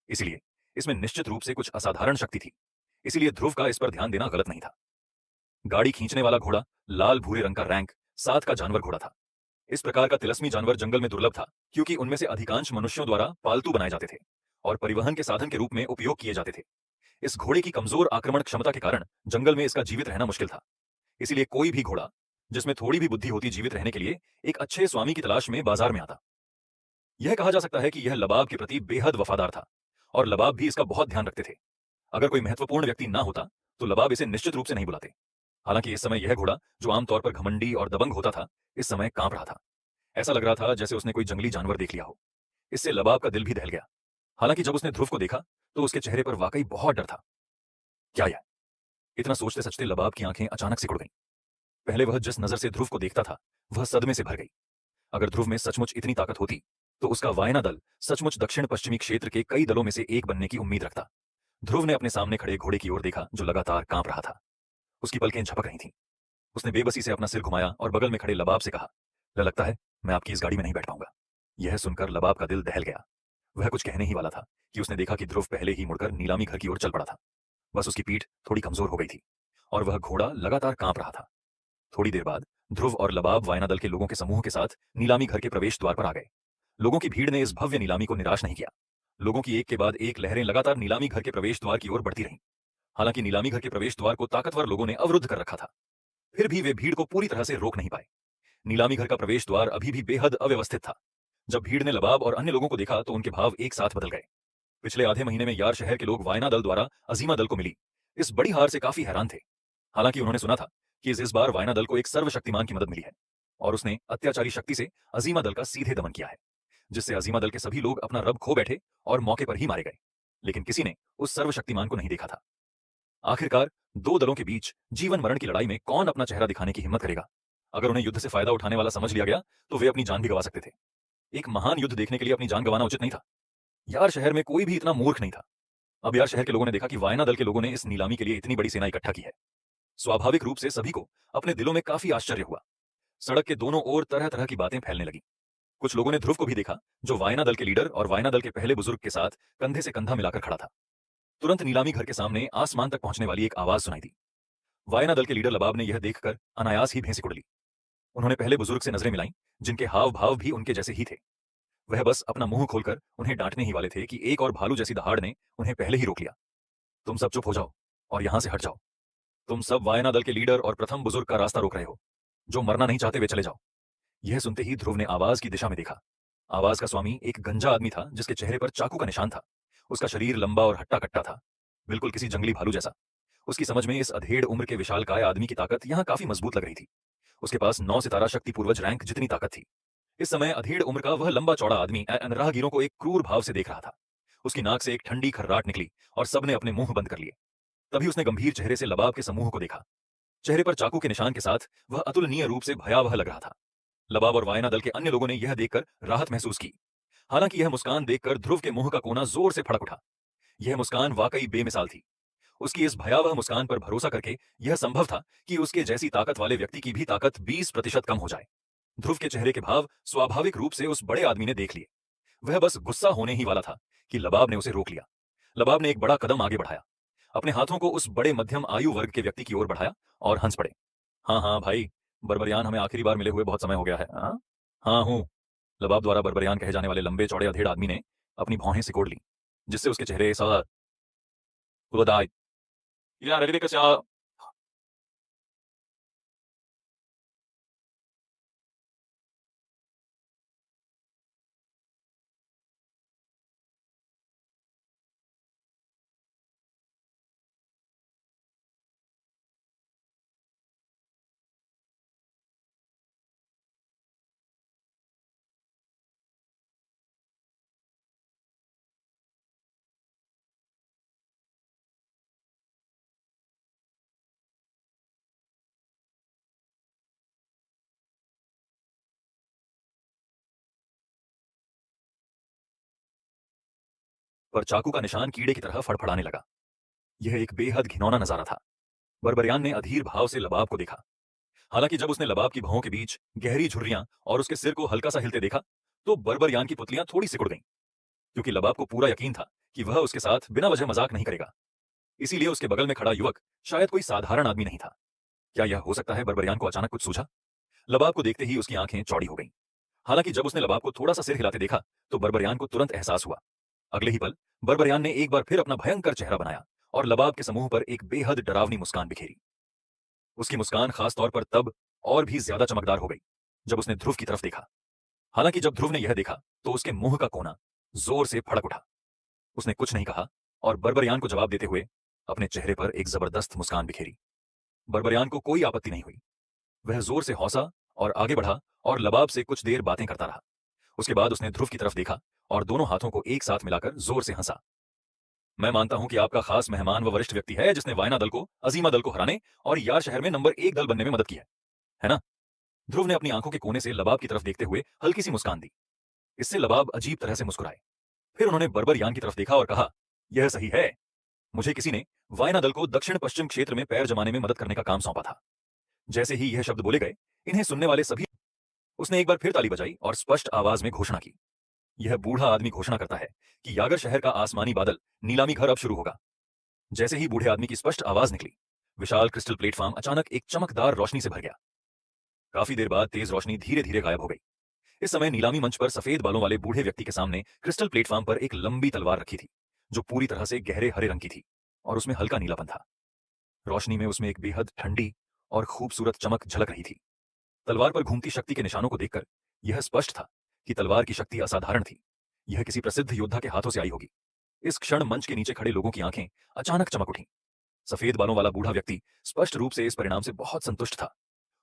Speaker 1: इसलिए इसमें निश्चित रूप से कुछ असाधारण शक्ति थी। इसलिए ध्रुव का इस पर ध्यान देना गलत नहीं था। गाड़ी खींचने वाला घोड़ा लाल भूरे रंग का रैंक 7 का जानवर घोड़ा था। इस प्रकार का तिलस्मी जानवर जंगल में दुर्लभ था, क्योंकि उनमें से अधिकांश मनुष्यों द्वारा पालतू बनाए जाते थे और परिवहन के साधन के रूप में उपयोग किए जाते थे। इस घोड़े की कमजोर आक्रमण क्षमता के कारण जंगल में इसका जीवित रहना मुश्किल था। इसलिए कोई भी घोड़ा जिसमें थोड़ी भी बुद्धि होती जीवित रहने के लिए एक अच्छे स्वामी की तलाश में बाजार में आता। यह कहा जा सकता है कि यह लबाब के प्रति बेहद वफादार था और लबाब भी इसका बहुत ध्यान रखते थे। अगर कोई महत्वपूर्ण व्यक्ति ना होता तो लबाब इसे निश्चित रूप से नहीं बुलाते। हालांकि इस समय यह घोड़ा, जो आमतौर पर घमंडी और दबंग होता था, इस समय कांप रहा था। ऐसा लग रहा था जैसे उसने कोई जंगली जानवर देख लिया हो। इससे लबाब का दिल भी दहल गया। हालांकि जब उसने ध्रुव को देखा तो उसके चेहरे पर वाकई बहुत डर था। क्या यह? इतना सोचते सचते लबाब की आंखें अचानक सिकुड़ गईं। पहले वह जिस नजर से ध्रुव को देखता था वह सदमे से भर गई। अगर ध्रुव में सचमुच इतनी ताकत होती तो उसका वायना दल सचमुच दक्षिण पश्चिमी क्षेत्र के कई दलों में से एक बनने की उम्मीद रखता। ध्रुव ने अपने सामने खड़े घोड़े की ओर देखा, जो लगातार कांप रहा था। उसकी पलकें झपक रही थीं। उसने बेबसी से अपना सिर घुमाया और बगल में खड़े लबाब से कहा, लगता है मैं आपकी इस गाड़ी में नहीं बैठ पाऊंगा। यह सुनकर लबाब का दिल दहल गया। वह कुछ कहने ही वाला था कि उसने देखा कि ध्रुव पहले ही मुड़कर नीलामी घर की ओर चल पड़ा था। बस उसकी पीठ थोड़ी कमजोर हो गई थी और वह घोड़ा लगातार कांप रहा था। थोड़ी देर बाद ध्रुव और लबाब वायना दल के लोगों के समूह के साथ नीलामी घर के प्रवेश द्वार पर आ गए। लोगों की भीड़ ने इस भव्य नीलामी को निराश नहीं किया। लोगों की एक के बाद एक लहरें लगातार नीलामी घर के प्रवेश द्वार की ओर बढ़ती रहीं। हालांकि नीलामी घर के प्रवेश द्वार को ताकतवर लोगों ने अवरुद्ध कर रखा था, फिर भी वे भीड़ को पूरी तरह से रोक नहीं पाए। नीलामी घर का प्रवेश द्वार अभी भी बेहद अव्यवस्थित था। जब भीड़ ने लबाब और अन्य लोगों को देखा तो उनके भाव एक साथ बदल गए। पिछले आधे महीने में यार शहर के लोग वायना दल द्वारा अजीमा दल को मिली इस बड़ी हार से काफी हैरान थे। हालांकि उन्होंने सुना था कि इस बार वायना दल को एक सर्वशक्तिमान की मदद मिली है और उसने अत्याचारी शक्ति से अजीमा दल का सीधे दमन किया है, जिससे अजीमा दल के सभी लोग अपना रब खो बैठे और मौके पर ही मारे गए। लेकिन किसी ने उस सर्वशक्तिमान को नहीं देखा था। आखिरकार दो दलों के बीच जीवन मरण की लड़ाई में कौन अपना चेहरा दिखाने की हिम्मत करेगा? अगर उन्हें युद्ध से फायदा उठाने वाला समझ लिया गया तो वे अपनी जान भी गंवा सकते थे। एक महान युद्ध देखने के लिए अपनी जान गंवाना उचित नहीं था। यार शहर में कोई भी इतना मूर्ख नहीं था। अब यार शहर के लोगों ने देखा कि वायना दल के लोगों ने इस नीलामी के लिए इतनी बड़ी सेना इकट्ठा की है। स्वाभाविक रूप से सभी को अपने दिलों में काफी आश्चर्य हुआ। सड़क के दोनों ओर तरह तरह की बातें फैलने लगी। कुछ लोगों ने ध्रुव को भी देखा, जो वायना दल के लीडर और वायना दल के पहले बुजुर्ग के साथ कंधे से कंधा मिलाकर खड़ा था। तुरंत नीलामी घर के सामने आसमान तक पहुंचने वाली एक आवाज सुनाई दी। वायना दल के लीडर लबाब ने यह देखकर अनायास ही भैंसी उड़ ली। उन्होंने पहले बुजुर्ग से नजरें मिलाई, जिनके हाव भाव भी उनके जैसे ही थे। वह बस अपना मुंह खोलकर उन्हें डांटने ही वाले थे कि एक और भालू जैसी दहाड़ ने उन्हें पहले ही रोक लिया। तुम सब चुप हो जाओ और यहां से हट जाओ। तुम सब वायना दल के लीडर और प्रथम बुजुर्ग का रास्ता रोक रहे हो। जो मरना नहीं चाहते वे चले जाओ। यह सुनते ही ध्रुव ने आवाज की दिशा में देखा। आवाज का स्वामी एक गंजा आदमी था, जिसके चेहरे पर चाकू का निशान था। उसका शरीर लंबा और हट्टा कट्टा था, बिल्कुल किसी जंगली भालू जैसा। उसकी समझ में इस अधेड़ उम्र के विशालकाय आदमी की ताकत यहां काफी मजबूत लग रही थी। उसके पास 9 सितारा शक्ति पूर्वज रैंक जितनी ताकत थी। इस समय अधेड़ उम्र का वह लंबा चौड़ा आदमी राहगीरों को एक क्रूर भाव से देख रहा था। उसकी नाक से एक ठंडी खर्राट निकली और सबने अपने मुंह बंद कर लिए। तभी उसने गंभीर चेहरे से लबाब के समूह को देखा। चेहरे पर चाकू के निशान के साथ वह अतुलनीय रूप से भयावह लग रहा था। लबाब और वायना दल के अन्य लोगों ने यह देखकर राहत महसूस की। हालांकि यह मुस्कान देखकर ध्रुव के मुंह का कोना जोर से फड़क उठा। यह मुस्कान वाकई बेमिसाल थी। उसकी इस भयावह मुस्कान पर भरोसा करके यह संभव था कि उसके जैसी ताकत वाले व्यक्ति की भी ताकत 20% कम हो जाए। ध्रुव के चेहरे के भाव स्वाभाविक रूप से उस बड़े आदमी ने देख लिए। वह बस गुस्सा होने ही वाला था कि लबाब ने उसे रोक लिया। लबाब ने एक बड़ा कदम आगे बढ़ाया, अपने हाथों को उस बड़े मध्यम आयु वर्ग के व्यक्ति की ओर बढ़ाया और हंस पड़े। हाँ हाँ भाई, बर्बरियान, हमें आखिरी बार मिले हुए बहुत समय हो गया है। हाँ हाँ हूँ। लबाब द्वारा बर्बरियान कहे जाने वाले लंबे चौड़े अधेड़ आदमी ने अपनी भौहें सिकोड़ ली, जिससे उसके चेहरे पर चाकू का निशान कीड़े की तरह फड़फड़ाने लगा। यह एक बेहद घिनौना नजारा था। बर्बरियान ने अधीर भाव से लबाब को देखा। हालांकि जब उसने लबाब की भौं के बीच गहरी झुर्रियां और उसके सिर को हल्का सा हिलते देखा तो बर्बरियान की पुतलियां थोड़ी सिकुड़ गईं, क्योंकि लबाब को पूरा यकीन था कि वह उसके साथ बिना वजह मजाक नहीं करेगा। इसीलिए उसके बगल में खड़ा युवक शायद कोई साधारण आदमी नहीं था। क्या यह हो सकता है? बर्बरियान को अचानक कुछ सूझा। लबाब को देखते ही उसकी आंखें चौड़ी हो गईं। हालांकि जब उसने लबाब को थोड़ा सा सिर हिलाते देखा तो बर्बरियान को तुरंत एहसास हुआ। अगले ही पल बर्बरियान ने एक बार फिर अपना भयंकर चेहरा बनाया और लबाब के समूह पर एक बेहद डरावनी मुस्कान बिखेरी। उसकी मुस्कान खास तौर पर तब और भी ज्यादा चमकदार हो गई जब उसने ध्रुव की तरफ देखा। हालांकि जब ध्रुव ने यह देखा तो उसके मुंह का कोना जोर से फड़क उठा। उसने कुछ नहीं कहा और बर्बरियान को जवाब देते हुए अपने चेहरे पर एक जबरदस्त मुस्कान बिखेरी। बर्बरियान को कोई आपत्ति नहीं हुई। वह जोर से हौसा और आगे बढ़ा और लबाब से कुछ देर बातें करता रहा। उसके बाद उसने ध्रुव की तरफ देखा और दोनों हाथों को एक साथ मिलाकर जोर से हंसा। मैं मानता हूं कि आपका खास मेहमान व वरिष्ठ व्यक्ति है जिसने वायना दल को अजीमा दल को हराने और यार शहर में नंबर 1 दल बनने में मदद की है ना? ध्रुव ने अपनी आंखों के कोने से लबाब की तरफ देखते हुए हल्की सी मुस्कान दी। इससे लबाब अजीब तरह से मुस्कुराए। फिर उन्होंने बर्बरियान की तरफ देखा और कहा, यह सही है। मुझे किसी ने वायना दल को दक्षिण पश्चिम क्षेत्र में पैर जमाने में मदद करने का काम सौंपा था। जैसे ही यह शब्द बोले गए, इन्हें सुनने वाले सभी उसने एक बार फिर ताली बजाई और स्पष्ट आवाज में घोषणा की, यह बूढ़ा आदमी घोषणा करता है कि यागर शहर का आसमानी बादल नीलामी घर अब शुरू होगा। जैसे ही बूढ़े आदमी की स्पष्ट आवाज निकली, विशाल क्रिस्टल प्लेटफॉर्म अचानक एक चमकदार रोशनी से भर गया। काफी देर बाद तेज रोशनी धीरे धीरे गायब हो गई। इस समय नीलामी मंच पर सफेद बालों वाले बूढ़े व्यक्ति के सामने क्रिस्टल प्लेटफॉर्म पर एक लंबी तलवार रखी थी, जो पूरी तरह से गहरे हरे रंग की थी और उसमें हल्का नीलापन था। रोशनी में उसमें एक बेहद ठंडी और खूबसूरत चमक झलक रही थी। तलवार पर घूमती शक्ति के निशानों को देखकर यह स्पष्ट था कि तलवार की शक्ति असाधारण थी। यह किसी प्रसिद्ध योद्धा के हाथों से आई होगी। इस क्षण मंच के नीचे खड़े लोगों की आंखें अचानक चमक उठीं। सफेद बालों वाला बूढ़ा व्यक्ति स्पष्ट रूप से इस परिणाम से बहुत संतुष्ट था।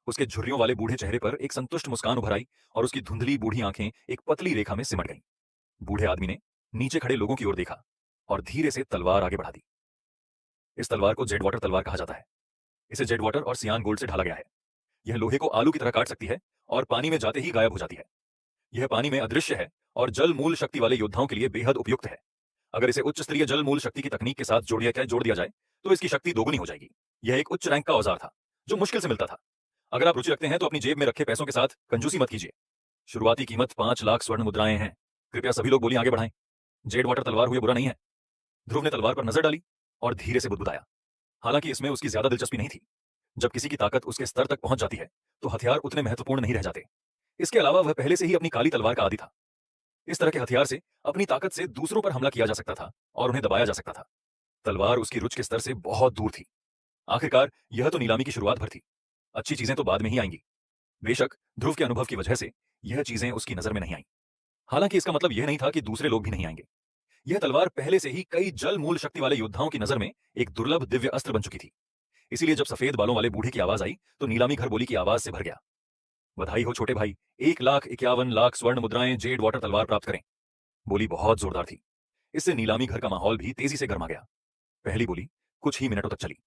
Speaker 1: उसके झुर्रियों वाले बूढ़े चेहरे पर एक संतुष्ट मुस्कान उभर आई और उसकी धुंधली बूढ़ी आंखें एक पतली रेखा में सिमट गईं। बूढ़े आदमी ने नीचे खड़े लोगों की ओर देखा और धीरे से तलवार आगे बढ़ा दी। इस तलवार को जेड वाटर तलवार कहा जाता है। इसे जेड वाटर और सियान गोल्ड से ढाला गया है। यह लोहे को आलू की तरह काट सकती है और पानी में जाते ही गायब हो जाती है। यह पानी में अदृश्य है और जल मूल शक्ति वाले योद्धाओं के लिए बेहद उपयुक्त है। अगर इसे उच्च स्तरीय जल मूल शक्ति की तकनीक के साथ जोड़ दिया जाए तो इसकी शक्ति दोगुनी हो जाएगी। यह एक उच्च रैंक का औजार था जो मुश्किल से मिलता था। अगर आप रुचि रखते हैं तो अपनी जेब में रखे पैसों के साथ कंजूसी मत कीजिए। शुरुआती कीमत 5 लाख स्वर्ण मुद्राएं हैं। कृपया सभी लोग बोली आगे बढ़ाएं। जेड वाटर तलवार हुए बुरा नहीं है। ध्रुव ने तलवार पर नजर डाली और धीरे से बुदबुदाया। हालांकि इसमें उसकी ज्यादा दिलचस्पी नहीं थी। जब किसी की ताकत उसके स्तर तक पहुंच जाती है तो हथियार उतने महत्वपूर्ण नहीं रह जाते। इसके अलावा वह पहले से ही अपनी काली तलवार का आदी था। इस तरह के हथियार से अपनी ताकत से दूसरों पर हमला किया जा सकता था और उन्हें दबाया जा सकता था। तलवार उसकी रुचि के स्तर से बहुत दूर थी। आखिरकार यह तो नीलामी की शुरुआत भर थी। अच्छी चीजें तो बाद में ही आएंगी। बेशक ध्रुव के अनुभव की वजह से यह चीजें उसकी नजर में नहीं आईं। हालांकि इसका मतलब यह नहीं था कि दूसरे लोग भी नहीं आएंगे। यह तलवार पहले से ही कई जल मूल शक्ति वाले योद्धाओं की नजर में एक दुर्लभ दिव्य अस्त्र बन चुकी थी। इसीलिए जब सफेद बालों वाले बूढ़े की आवाज आई तो नीलामी घर बोली की आवाज से भर गया। बधाई हो छोटे भाई, 1,51,00,000 स्वर्ण मुद्राएं जेड वाटर तलवार प्राप्त करें। बोली बहुत जोरदार थी। इससे नीलामी घर का माहौल भी तेजी से गर्मा गया। पहली बोली कुछ ही मिनटों तक चली।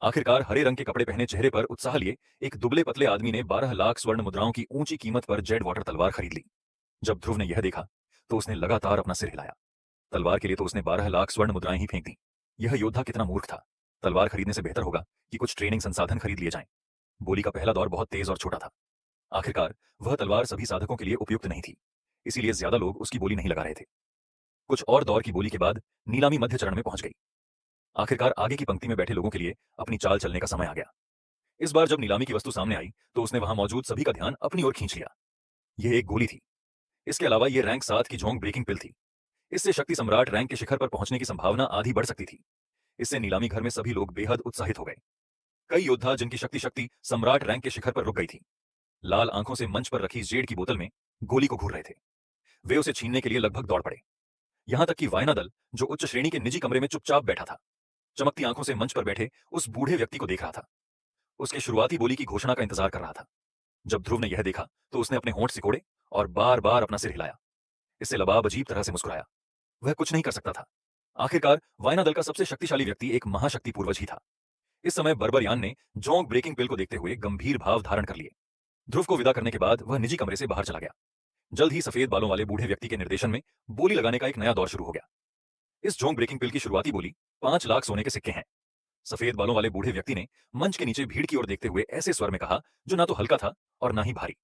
Speaker 1: आखिरकार हरे रंग के कपड़े पहने चेहरे पर उत्साह लिए एक दुबले पतले आदमी ने 12 लाख स्वर्ण मुद्राओं की ऊंची कीमत पर जेड वाटर तलवार खरीद ली। जब ध्रुव ने यह देखा तो उसने लगातार अपना सिर हिलाया। तलवार के लिए तो उसने 12 लाख स्वर्ण मुद्राएं ही फेंक दी। यह योद्धा कितना मूर्ख था। तलवार खरीदने से बेहतर होगा कि कुछ ट्रेनिंग संसाधन खरीद लिए जाएं। बोली का पहला दौर बहुत तेज और छोटा था। आखिरकार वह तलवार सभी साधकों के लिए उपयुक्त नहीं थी, इसीलिए ज्यादा लोग उसकी बोली नहीं लगा रहे थे। कुछ और दौर की बोली के बाद नीलामी मध्य चरण में पहुंच गई। आखिरकार आगे की पंक्ति में बैठे लोगों के लिए अपनी चाल चलने का समय आ गया। इस बार जब नीलामी की वस्तु सामने आई तो उसने वहां मौजूद सभी का ध्यान अपनी ओर खींच लिया। यह एक गोली थी। इसके अलावा यह रैंक 7 की जोंग ब्रेकिंग पिल थी। इससे शक्ति सम्राट रैंक के शिखर पर पहुंचने की संभावना आधी बढ़ सकती थी। इससे नीलामी घर में सभी लोग बेहद उत्साहित हो गए। कई योद्धा जिनकी शक्ति सम्राट रैंक के शिखर पर रुक गई थी, लाल आंखों से मंच पर रखी जेड की बोतल में गोली को घूर रहे थे। वे उसे छीनने के लिए लगभग दौड़ पड़े। यहां तक कि वायना दल, जो उच्च श्रेणी के निजी कमरे में चुपचाप बैठा था, चमकती आंखों से मंच पर बैठे उस बूढ़े व्यक्ति को देख रहा था। उसके शुरुआती बोली की घोषणा का इंतजार कर रहा था। जब ध्रुव ने यह देखा तो उसने अपने होंठ सिकोड़े और बार बार अपना सिर हिलाया। इससे लबाब अजीब तरह से मुस्कुराया। वह कुछ नहीं कर सकता था। आखिरकार वायना दल का सबसे शक्तिशाली व्यक्ति एक महाशक्ति पूर्वज ही था। इस समय बर्बरयान ने जोंग ब्रेकिंग पिल को देखते हुए गंभीर भाव धारण कर लिए। ध्रुव को विदा करने के बाद वह निजी कमरे से बाहर चला गया। जल्द ही सफेद बालों वाले बूढ़े व्यक्ति के निर्देशन में बोली लगाने का एक नया दौर शुरू हो गया। इस जोंग ब्रेकिंग पिल की शुरुआती बोली 5 लाख सोने के सिक्के हैं। सफेद बालों वाले बूढ़े व्यक्ति ने मंच के नीचे भीड़ की ओर देखते हुए ऐसे स्वर में कहा जो ना तो हल्का था और ना ही भारी।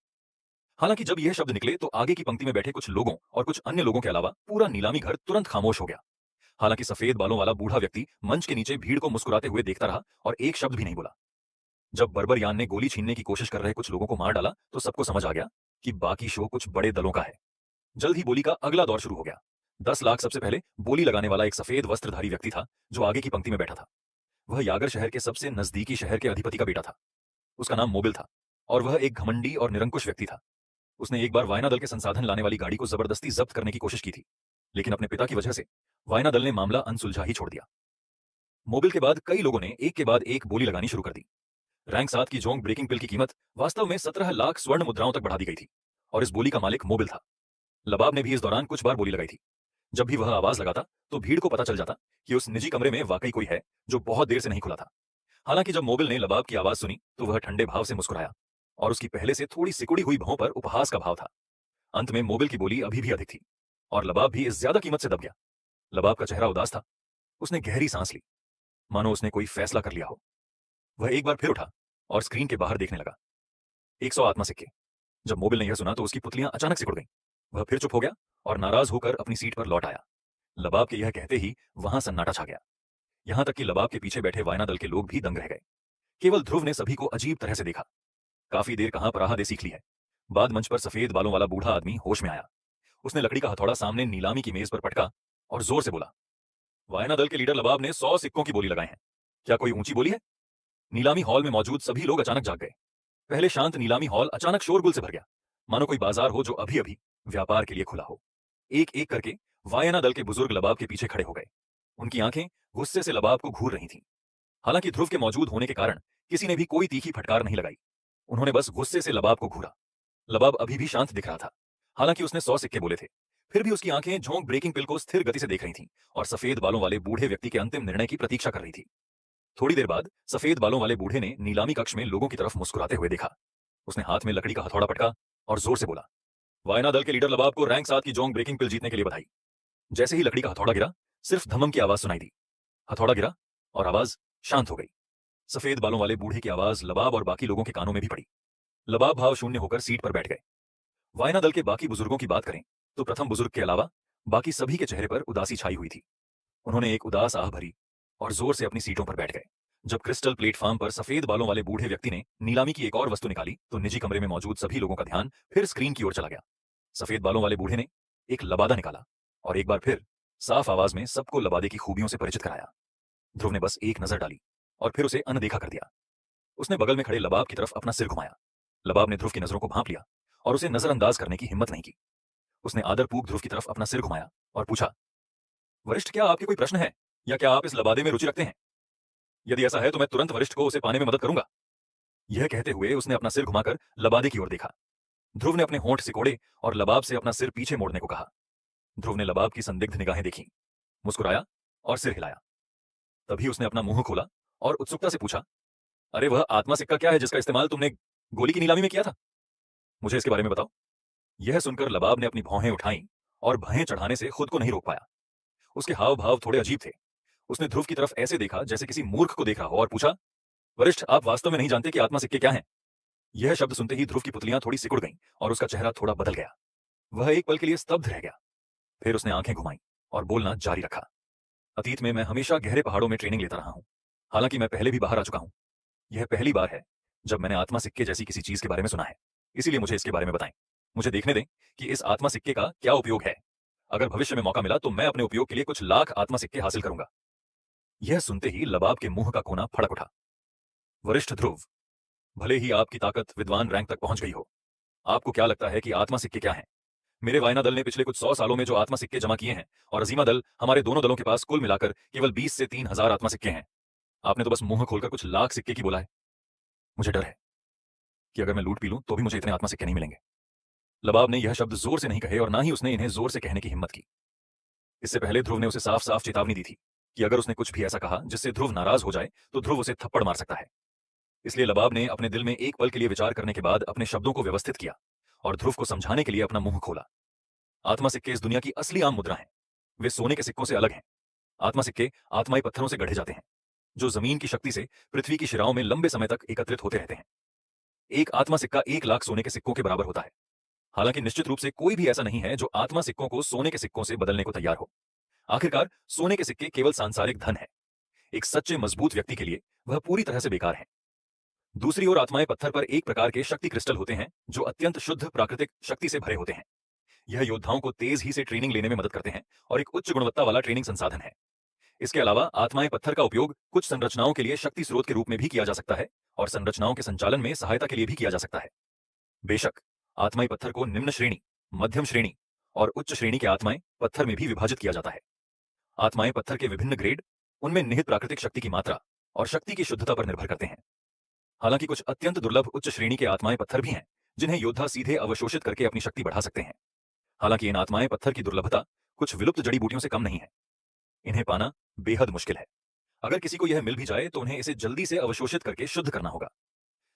Speaker 1: हालांकि जब यह शब्द निकले तो आगे की पंक्ति में बैठे कुछ लोगों और कुछ अन्य लोगों के अलावा पूरा नीलामी घर तुरंत खामोश हो गया। हालांकि सफेद बालों वाला बूढ़ा व्यक्ति मंच के नीचे भीड़ को मुस्कुराते हुए देखता रहा और एक शब्द भी नहीं बोला। जब बर्बरयान ने गोली छीनने की कोशिश कर रहे कुछ लोगों को मार डाला तो सबको समझ आ गया कि बाकी शो कुछ बड़े दलों का है। जल्द ही बोली का अगला दौर शुरू हो गया। 10 लाख सबसे पहले बोली लगाने वाला एक सफेद वस्त्रधारी व्यक्ति था जो आगे की पंक्ति में बैठा था। वह यागर शहर के सबसे नजदीकी शहर के अधिपति का बेटा था। उसका नाम मोबिल था और वह एक घमंडी और निरंकुश व्यक्ति था। उसने एक बार वायना दल के संसाधन लाने वाली गाड़ी को जबरदस्ती जब्त करने की कोशिश की थी, लेकिन अपने पिता की वजह से वायना दल ने मामला अनसुलझा ही छोड़ दिया। मोबिल के बाद कई लोगों ने एक के बाद एक बोली लगानी शुरू कर दी। रैंक 7 की जोंग ब्रेकिंग पिल की कीमत वास्तव में 17 लाख स्वर्ण मुद्राओं तक बढ़ा दी गई थी और इस बोली का मालिक मोबिल था। लबाब ने भी इस दौरान कुछ बार बोली लगाई थी। जब भी वह आवाज लगाता तो भीड़ को पता चल जाता कि उस निजी कमरे में वाकई कोई है जो बहुत देर से नहीं खुला था। हालांकि जब मोबिल ने लबाब की आवाज सुनी तो वह ठंडे भाव से मुस्कुराया और उसकी पहले से थोड़ी सिकुड़ी हुई भौं पर उपहास का भाव था। अंत में मोबिल की बोली अभी भी अधिक थी और लबाब भी इस ज्यादा कीमत से दब गया। लबाब का चेहरा उदास था। उसने गहरी सांस ली, मानो उसने कोई फैसला कर लिया हो। वह एक बार फिर उठा और स्क्रीन के बाहर देखने लगा। 100 आत्मा सिक्के। जब मोबिल ने यह सुना तो उसकी पुतलियां अचानक सिकुड़ गईं। वह फिर चुप हो गया और नाराज होकर अपनी सीट पर लौट आया। लबाब के यह कहते ही वहां सन्नाटा छा गया। यहां तक कि लबाब के पीछे बैठे वायना दल के लोग भी दंग रह गए। केवल ध्रुव ने सभी को अजीब तरह से देखा। काफी देर कहां पराहा दे सीख ली है। बाद मंच पर सफेद बालों वाला बूढ़ा आदमी होश में आया। उसने लकड़ी का हथौड़ा सामने नीलामी की मेज पर पटका और जोर से बोला, वायना दल के लीडर लबाब ने 100 सिक्कों की बोली लगाए हैं। क्या कोई ऊंची बोली है? नीलामी हॉल में मौजूद सभी लोग अचानक जाग गए। पहले शांत नीलामी हॉल अचानक शोरगुल से भर गया, मानो कोई बाजार हो जो अभी अभी व्यापार के लिए खुला हो। एक एक करके वायना दल के बुजुर्ग लबाब के पीछे खड़े हो गए। उनकी आंखें गुस्से से लबाब को घूर रही थीं। हालांकि ध्रुव के मौजूद होने के कारण किसी ने भी कोई तीखी फटकार नहीं लगाई। उन्होंने बस गुस्से से लबाब को घूरा। लबाब अभी भी शांत दिख रहा था। हालांकि उसने 100 सिक्के बोले थे, फिर भी उसकी आंखें झोंक ब्रेकिंग पिल को स्थिर गति से देख रही थीं और सफेद बालों वाले बूढ़े व्यक्ति के अंतिम निर्णय की प्रतीक्षा कर रही थी। थोड़ी देर बाद सफेद बालों वाले बूढ़े ने नीलामी कक्ष में लोगों की तरफ मुस्कुराते हुए देखा। उसने हाथ में लकड़ी का हथौड़ा पटका और जोर से बोला, वायना दल के लीडर लबाब को रैंक 7 की जोंग ब्रेकिंग पिल जीतने के लिए बधाई। जैसे ही लकड़ी का हथौड़ा गिरा, सिर्फ धमम की आवाज सुनाई दी। हथौड़ा गिरा और आवाज शांत हो गई। सफेद बालों वाले बूढ़े की आवाज लबाब और बाकी लोगों के कानों में भी पड़ी। लबाब भाव शून्य होकर सीट पर बैठ गए। वायना दल के बाकी बुजुर्गों की बात करें तो प्रथम बुजुर्ग के अलावा बाकी सभी के चेहरे पर उदासी छाई हुई थी। उन्होंने एक उदास आह भरी और जोर से अपनी सीटों पर बैठ गए। जब क्रिस्टल प्लेटफॉर्म पर सफेद बालों वाले बूढ़े व्यक्ति ने नीलामी की एक और वस्तु निकाली तो निजी कमरे में मौजूद सभी लोगों का ध्यान फिर स्क्रीन की ओर चला गया। सफेद बालों वाले बूढ़े ने एक लबादा निकाला और एक बार फिर साफ आवाज में सबको लबादे की खूबियों से परिचित कराया। ध्रुव ने बस एक नजर डाली और फिर उसे अनदेखा कर दिया। उसने बगल में खड़े लबाब की तरफ अपना सिर घुमाया। लबाब ने ध्रुव की नजरों को भांप लिया और उसे नजरअंदाज करने की हिम्मत नहीं की। उसने आदरपूर्वक ध्रुव की तरफ अपना सिर घुमाया और पूछा, वरिष्ठ, क्या आपके कोई प्रश्न है या क्या आप इस लबादे में रुचि रखते हैं? यदि ऐसा है तो मैं तुरंत वरिष्ठ को उसे पाने में मदद करूंगा। यह कहते हुए उसने अपना सिर घुमाकर लबादे की ओर देखा। ध्रुव ने अपने होंठ सिकोड़े और लबाब से अपना सिर पीछे मोड़ने को कहा। ध्रुव ने लबाब की संदिग्ध निगाहें देखी, मुस्कुराया और सिर हिलाया। तभी उसने अपना मुंह खोला और उत्सुकता से पूछा, अरे वह आत्मा सिक्का क्या है जिसका इस्तेमाल तुमने गोली की नीलामी में किया था? मुझे इसके बारे में बताओ। यह सुनकर लबाब ने अपनी भौहें उठाई और भयें चढ़ाने से खुद को नहीं रोक पाया। उसके हाव भाव थोड़े अजीब थे। उसने ध्रुव की तरफ ऐसे देखा जैसे किसी मूर्ख को देख रहा हो और पूछा, वरिष्ठ, आप वास्तव में नहीं जानते कि आत्मा सिक्के क्या हैं? यह शब्द सुनते ही ध्रुव की पुतलियां थोड़ी सिकुड़ गईं और उसका चेहरा थोड़ा बदल गया। वह एक पल के लिए स्तब्ध रह गया। फिर उसने आंखें घुमाई और बोलना जारी रखा, अतीत में मैं हमेशा गहरे पहाड़ों में ट्रेनिंग लेता रहा हूं। हालांकि मैं पहले भी बाहर आ चुका हूं। यह पहली बार है जब मैंने आत्मा सिक्के जैसी किसी चीज के बारे में सुना है। इसीलिए मुझे इसके बारे में बताएं। मुझे देखने दें कि इस आत्मा सिक्के का क्या उपयोग है। अगर भविष्य में मौका मिला तो मैं अपने उपयोग के लिए कुछ लाख आत्मा सिक्के हासिल करूंगा। यह सुनते ही लबाब के मुंह का कोना फड़क उठा। वरिष्ठ ध्रुव, भले ही आपकी ताकत विद्वान रैंक तक पहुंच गई हो, आपको क्या लगता है कि आत्मा सिक्के क्या हैं? मेरे वायना दल ने पिछले कुछ 100 सालों में जो आत्मा सिक्के जमा किए हैं और अजीमा दल, हमारे दोनों दलों के पास कुल मिलाकर केवल 20 से 3,000 आत्मा सिक्के हैं। आपने तो बस मुंह खोलकर कुछ लाख सिक्के की बोला है। मुझे डर है कि अगर मैं लूट पी लूं तो भी मुझे इतने आत्मा सिक्के नहीं मिलेंगे। लबाब ने यह शब्द जोर से नहीं कहे और ना ही उसने इन्हें जोर से कहने की हिम्मत की। इससे पहले ध्रुव ने उसे साफ साफ चेतावनी दी थी कि अगर उसने कुछ भी ऐसा कहा जिससे ध्रुव नाराज हो जाए तो ध्रुव उसे थप्पड़ मार सकता है। इसलिए लबाब ने अपने दिल में एक पल के लिए विचार करने के बाद अपने शब्दों को व्यवस्थित किया और ध्रुव को समझाने के लिए अपना मुंह खोला। आत्मा सिक्के इस दुनिया की असली आम मुद्रा हैं। वे सोने के सिक्कों से अलग हैं। आत्मा सिक्के आत्माई पत्थरों से गढ़े जाते हैं जो जमीन की शक्ति से पृथ्वी की शिराओं में लंबे समय तक एकत्रित होते रहते हैं। एक आत्मा सिक्का 1 लाख सोने के सिक्कों के बराबर होता है। हालांकि निश्चित रूप से कोई भी ऐसा नहीं है जो आत्मा सिक्कों को सोने के सिक्कों से बदलने को तैयार हो। आखिरकार सोने के सिक्के केवल सांसारिक धन है। एक सच्चे मजबूत व्यक्ति के लिए वह पूरी तरह से बेकार है। दूसरी ओर आत्माएं पत्थर पर एक प्रकार के शक्ति क्रिस्टल होते हैं जो अत्यंत शुद्ध प्राकृतिक शक्ति से भरे होते हैं। यह योद्धाओं को तेज ही से ट्रेनिंग लेने में मदद करते हैं और एक उच्च गुणवत्ता वाला ट्रेनिंग संसाधन है। इसके अलावा आत्माएं पत्थर का उपयोग कुछ संरचनाओं के लिए शक्ति स्रोत के रूप में भी किया जा सकता है और संरचनाओं के संचालन में सहायता के लिए भी किया जा सकता है। बेशक आत्माई पत्थर को निम्न श्रेणी, मध्यम श्रेणी और उच्च श्रेणी के आत्माएं पत्थर में भी विभाजित किया जाता है। आत्माएं पत्थर के विभिन्न ग्रेड उनमें निहित प्राकृतिक शक्ति की मात्रा और शक्ति की शुद्धता पर निर्भर करते हैं। हालांकि कुछ अत्यंत दुर्लभ उच्च श्रेणी के आत्माएं पत्थर भी हैं जिन्हें योद्धा सीधे अवशोषित करके अपनी शक्ति बढ़ा सकते हैं। हालांकि इन आत्माएं पत्थर की दुर्लभता कुछ विलुप्त जड़ी बूटियों से कम नहीं है। इन्हें पाना बेहद मुश्किल है। अगर किसी को यह मिल भी जाए तो उन्हें इसे जल्दी से अवशोषित करके शुद्ध करना होगा।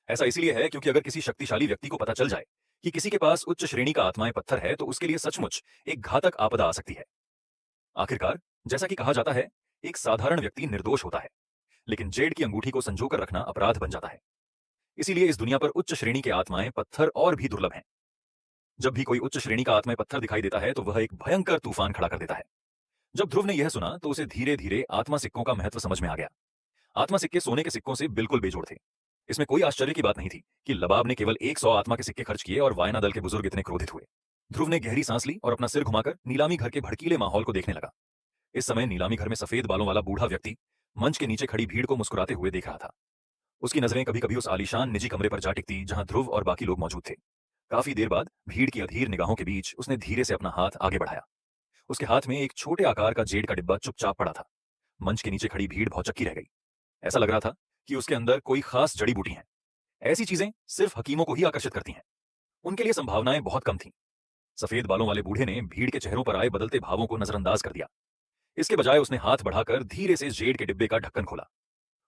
Speaker 1: ऐसा इसलिए है क्योंकि अगर किसी शक्तिशाली व्यक्ति को पता चल जाए कि किसी के पास उच्च श्रेणी का आत्माएं पत्थर है तो उसके लिए सचमुच एक घातक आपदा आ सकती है। आखिरकार जैसा कि कहा जाता है, एक साधारण व्यक्ति निर्दोष होता है, लेकिन जेड की अंगूठी को संजोकर रखना अपराध बन जाता है। इसीलिए इस दुनिया पर उच्च श्रेणी के आत्माएं पत्थर और भी दुर्लभ हैं। जब भी कोई उच्च श्रेणी का आत्मय पत्थर दिखाई देता है तो वह एक भयंकर तूफान खड़ा कर देता है। जब ध्रुव ने यह सुना तो उसे धीरे धीरे आत्मा सिक्कों का महत्व समझ में आ गया। आत्मा सिक्के सोने के सिक्कों से बिल्कुल बेजोड़ थे। इसमें कोई आश्चर्य की बात नहीं थी कि लबाब ने केवल 100 आत्मा के सिक्के खर्च किए और वायना दल के बुजुर्ग इतने क्रोधित हुए। ध्रुव ने गहरी सांस ली और अपना सिर घुमाकर नीलामी घर के भड़कीले माहौल को देखने लगा। इस समय नीलामी घर में सफेद बालों वाला बूढ़ा व्यक्ति मंच के नीचे खड़ी भीड़ को मुस्कुराते हुए देख रहा था। उसकी नजरें कभी कभी उस आलीशान निजी कमरे पर जा टिकती जहां ध्रुव और बाकी लोग मौजूद थे। काफी देर बाद भीड़ की अधीर निगाहों के बीच उसने धीरे से अपना हाथ आगे बढ़ाया। उसके हाथ में एक छोटे आकार का जेड का डिब्बा चुपचाप पड़ा था। मंच के नीचे खड़ी भीड़ भौचक्की रह गई। ऐसा लग रहा था कि उसके अंदर कोई खास जड़ी बूटी है। ऐसी चीजें सिर्फ हकीमों को ही आकर्षित करती हैं। उनके लिए संभावनाएं बहुत कम थीं। सफेद बालों वाले बूढ़े ने भीड़ के चेहरों पर आए बदलते भावों को नजरअंदाज कर दिया। इसके बजाय उसने हाथ बढ़ाकर धीरे से जेड के डिब्बे का ढक्कन खोला।